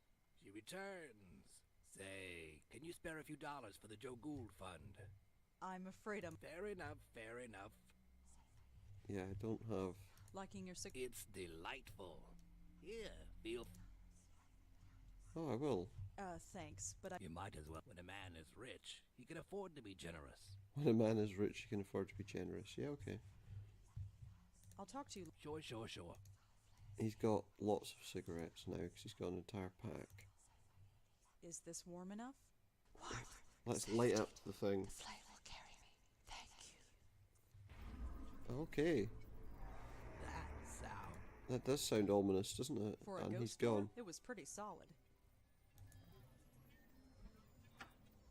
She returns. Say, can you spare a few dollars for the Joe Gould Fund? I'm afraid I'm... Fair enough, fair enough. Yeah, I don't have... Liking your It's delightful. Here, feel... Oh, I will. Thanks, but I... You might as well. When a man is rich, he can afford to be generous. When a man is rich, he can afford to be generous. Yeah, okay. I'll talk to you... Sure, sure, sure. He's got lots of cigarettes now, because he's got an entire pack. Is this warm enough? Warm. Let's light up the thing. The flame will carry me. Thank you. Okay. That sound. That does sound ominous, doesn't it? For a And he's ghost door, gone. it was pretty solid.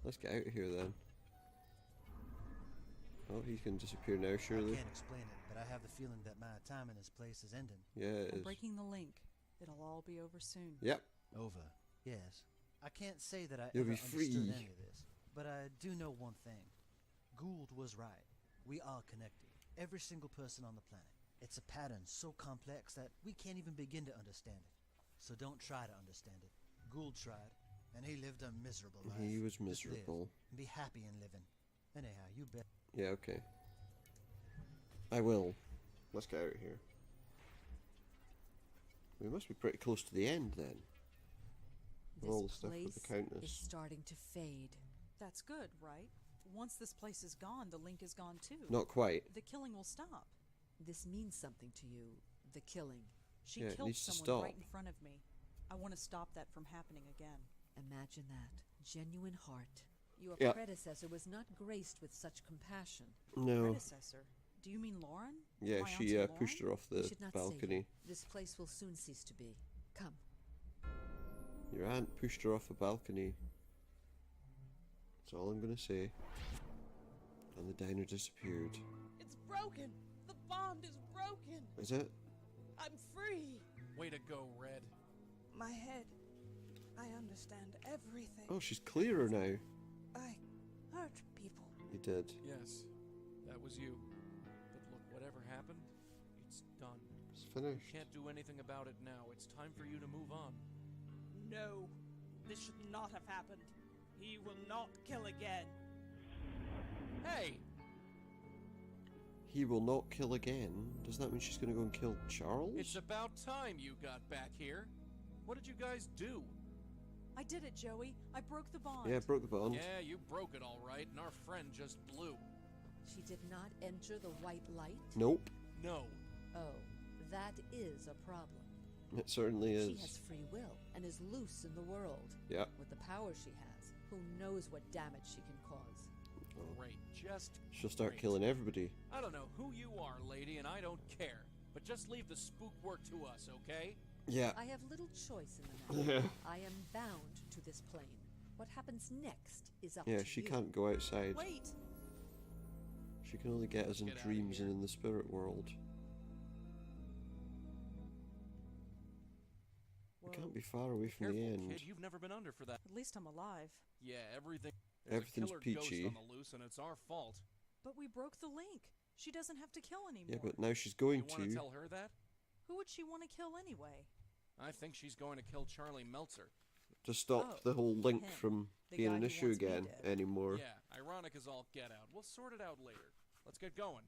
Let's get out of here then. Oh, he can disappear now, surely. I can't explain it, but I have the feeling that my time in this place is ending. Yeah, it I'm is. breaking the link. It'll all be over soon. Yep. Over. Yes. I can't say that I You'll ever be free. understood any of this, but I do know one thing. Gould was right. We are connected. Every single person on the planet. It's a pattern so complex that we can't even begin to understand it. So don't try to understand it. Gould tried, and he lived a miserable life. He was Just live miserable. and be happy in living. Anyhow, you bet. Yeah, okay. I will. Let's get out of here. We must be pretty close to the end then. With all the This stuff with place the Countess. is starting to fade. That's good, right? Once this place is gone, the link is gone too. Not quite. The killing will stop. This means something to you, the killing. She Yeah, it killed needs to someone stop. right in front of me. I want to stop that from happening again. Imagine that. Genuine heart. Your Yeah. predecessor was not graced with such compassion. No. Predecessor? Do you mean Lauren? Yeah, My she Auntie pushed her Lauren? off We the should not balcony. say this place will soon cease to be. Come. Your aunt pushed her off a balcony. That's all I'm gonna say. And the diner disappeared. It's broken. The bond is broken. Is it? I'm free. Way to go, Red. My head. I understand everything. Oh, she's clearer now. I hurt people. You did. Yes, that was you. But look, whatever happened, it's done. It's finished. You can't do anything about it now. It's time for you to move on. No, this should not have happened. He will not kill again. Hey! He will not kill again. Does that mean she's gonna go and kill Charles? It's about time you got back here. What did you guys do? I did it, Joey. I broke the bond. Yeah, broke the bond. Yeah, you broke it all right, and our friend just blew. She did not enter the white light? Nope. No. Oh, that is a problem. It certainly is. She has free will and is loose in the world. Yeah. With the power she has, who knows what damage she can cause. Great, just She'll start great. killing everybody. I don't know who you are, lady, and I don't care. But just leave the spook work to us, okay? Yeah. I have little choice in the matter. Yeah. I am bound to this plane. What happens next is up to Yeah, she you. can't go outside. Wait! She can only get us in Get outta dreams here. and in the spirit world. We can't be far away from Careful, the end. kid. You've never been under for that. At least I'm alive. Yeah, everything. There's Everything's a killer peachy. ghost on the loose, and it's our fault. But we broke the link. She doesn't have to kill anymore. Yeah, but now she's going You want to to. tell her that? Who would she want to kill anyway? I think she's going to kill Charlie Meltzer. To stop Oh, the whole link him. from The being guy an who issue wants me again dead. anymore. Yeah, ironic as all get out. We'll sort it out later. Let's get going.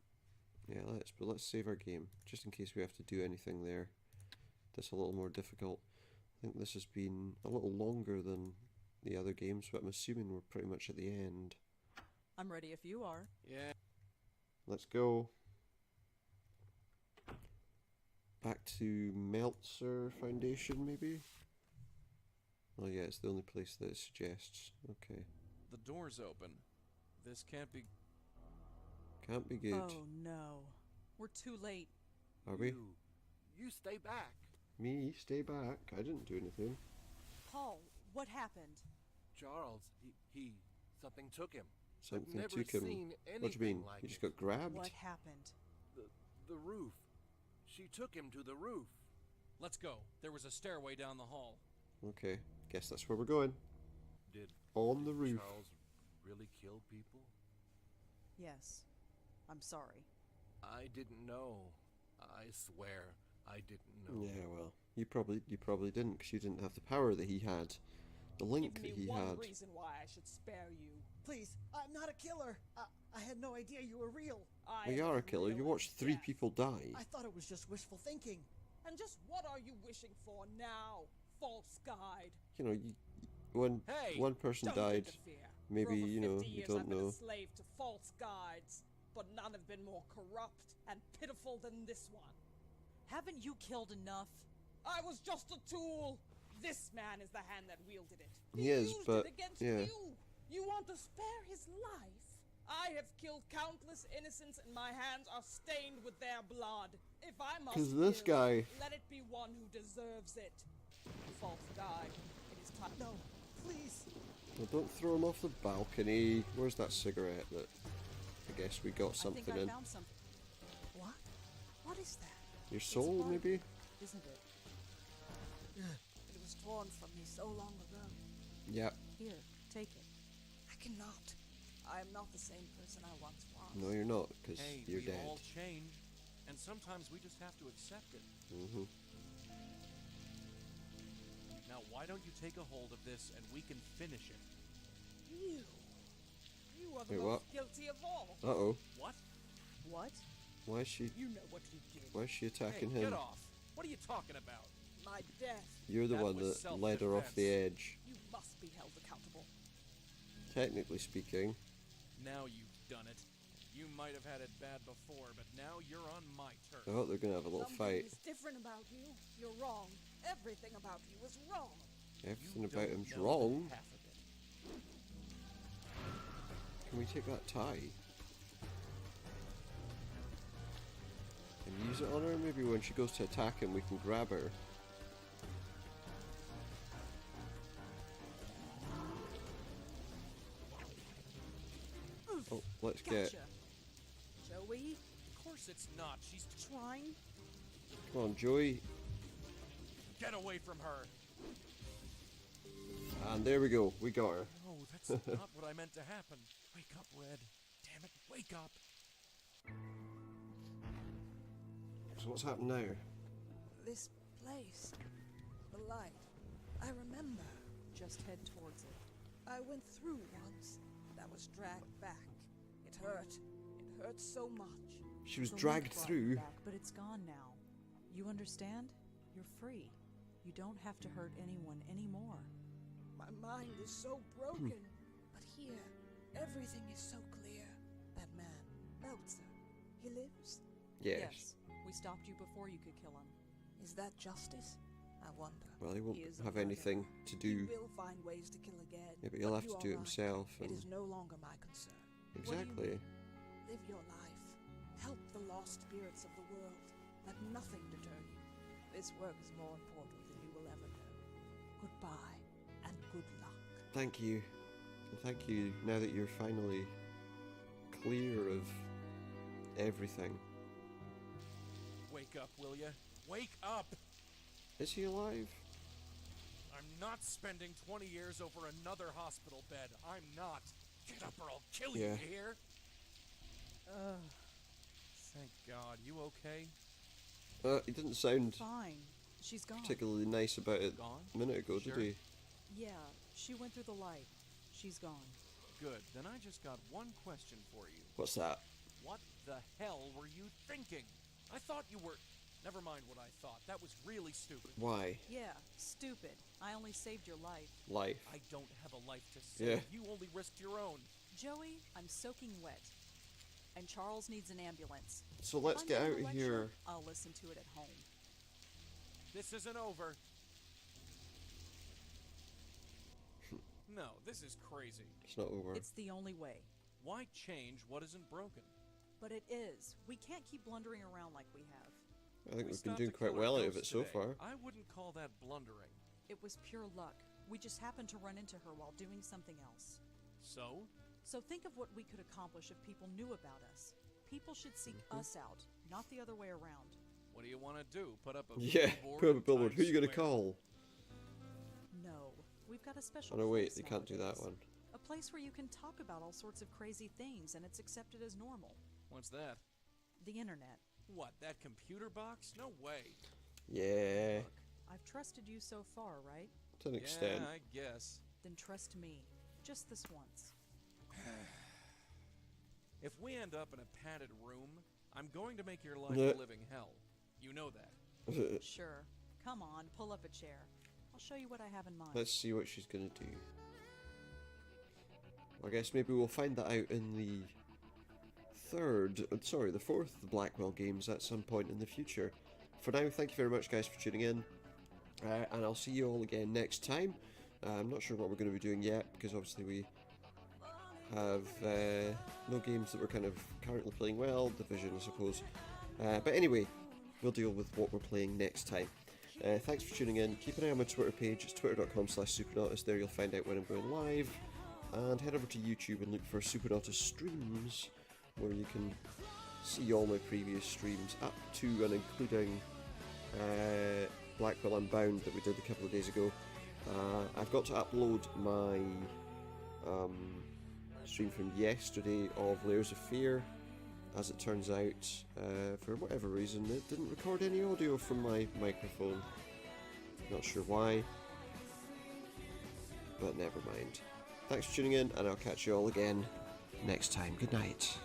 Yeah, let's save our game, just in case we have to do anything there. That's a little more difficult. I think this has been a little longer than the other games, but I'm assuming we're pretty much at the end. I'm ready if you are. Yeah. Let's go. Back to Meltzer Foundation, maybe? Oh yeah, it's the only place that it suggests. Okay. The door's open. This can't be... Can't be good. Oh no. We're too late. Are we? You stay back. Me? Stay back. I didn't do anything. Paul, what happened? Charles, something took him. Something I've never took him. seen What do you mean? anything like He just it. got grabbed? What happened? The roof. She took him to the roof. Let's go. There was a stairway down the hall. Okay. Guess that's where we're going. Did On the roof. Charles really kill people? Yes. I'm sorry. I didn't know. I swear. I didn't know. Yeah, well, you probably didn't, because you didn't have the power that he had, the link Give that me he one had. reason why I should spare you. Please, I'm not a killer. I had no idea you were real. I Well, you am are a as killer. real You as watched 3 death. people die. I thought it was just wishful thinking. And just what are you wishing for now, false guide? You know, when Hey, one person don't died, interfere. maybe, For over you know, 50 you years don't I've been know. a slave to false guides, but none have been more corrupt and pitiful than this one. Haven't you killed enough? I was just a tool. This man is the hand that wielded it. He is, used but, it against yeah. you. You want to spare his life? I have killed countless innocents, and my hands are stained with their blood. If I must 'Cause this kill, guy- let it be one who deserves it. False guide, it is time. No, please. Well, don't throw him off the balcony. Where's that cigarette that I guess we got something I think I in? found something. What? What is that? Your soul, It's maybe? Isn't it? It was torn from me so long ago. Yep. Here, take it. I cannot. I am not the same person I once was. No, you're not, because Hey, you're we dead. all change, and sometimes we just have to accept it. Mm-hmm. Now, why don't you take a hold of this and we can finish it? You are the Wait, most what? guilty of all. Uh-oh. What? What? Why is she... You know what you did. Why is she attacking Hey, him? get off! What are you talking about? My death. You're the That one was that led her off the edge. You must be held accountable. Technically speaking. Now you've done it. You might have had it bad before, but now you're on my turf. Oh, they're gonna have a little Something fight. is different about you. You're wrong. Everything about you is wrong. Everything You about don't him's know wrong. half of it. Can we take that tie? And use it on her? Maybe when she goes to attack him, we can grab her. Oh, let's get... Gotcha. Joey, Of course it's not. She's trying. Come on, Joey. Get away from her. And there we go. We got her. No, that's not what I meant to happen. Wake up, Red. Damn it, wake up. So what's happened now? This place. The light. I remember. Just head towards it. I went through once. I was dragged back. It hurt. It hurt so much. She was The dragged link brought through. you back, but it's gone now. You understand? You're free. You don't have to hurt anyone anymore. My mind is so broken. But here, everything is so clear. That man, Meltzer, he lives? Yes. We stopped you before you could kill him. Is that justice? I wonder. Well, he won't He is a have murderer. anything to He do. will find ways to kill again. Yeah, but he'll have you to are do it right. himself. It And is no longer my concern. exactly. Live your life. Help the lost spirits of the world. Let nothing deter you. This work is more important than you will ever know. Goodbye, and good luck. Thank you. And thank you now that you're finally clear of everything. Wake up, will ya? Wake up! Is he alive? I'm not spending 20 years over another hospital bed. I'm not. Get up or I'll kill you, Yeah. you hear? Thank God. You okay? He didn't sound Fine. She's gone. particularly nice about it Gone? a minute ago, Sure? did he? Yeah, she went through the light. She's gone. Good. Then I just got one question for you. What's that? What the hell were you thinking? I thought you were... Never mind what I thought. That was really stupid. Why? Yeah, stupid. I only saved your life. Life. I don't have a life to save. Yeah. You only risked your own. Joey, I'm soaking wet. And Charles needs an ambulance. So let's If I get need a out of lecture, here. I'll listen to it at home. This isn't over. No, this is crazy. It's not over. It's the only way. Why change what isn't broken? But it is. We can't keep blundering around like we have. I think we've been stopped doing to quite kill a well out of ghost it so today. far. I wouldn't call that blundering. It was pure luck. We just happened to run into her while doing something else. So? So think of what we could accomplish if people knew about us. People should seek us out, not the other way around. What do you want to do? Put up a Yeah, billboard put up a in billboard. Times Who are you going to Square? call? No, we've got a special Oh no, wait, place they can't do that nowadays. one. A place where you can talk about all sorts of crazy things and it's accepted as normal. What's that? The internet. What, that computer box? No way. Yeah. Look, I've trusted you so far, right? To an extent. Yeah, I guess. Then trust me. Just this once. If we end up in a padded room, I'm going to make your life a living hell. You know that. Sure. Come on, pull up a chair. I'll show you what I have in mind. Let's see what she's gonna do. I guess maybe we'll find that out in the fourth Blackwell games at some point in the future. For now, thank you very much guys for tuning in, and I'll see you all again next time. I'm not sure what we're going to be doing yet, because obviously we have no games that we're kind of currently playing well, Division I suppose, but anyway, we'll deal with what we're playing next time. Thanks for tuning in. Keep an eye on my Twitter page. It's twitter.com/Supernautus. There you'll find out when I'm going live, and head over to YouTube and look for Supernautus streams, where you can see all my previous streams up to and including Blackwell Unbound that we did a couple of days ago. I've got to upload my stream from yesterday of Layers of Fear. As it turns out, for whatever reason, it didn't record any audio from my microphone. Not sure why, but never mind. Thanks for tuning in, and I'll catch you all again next time. Good night.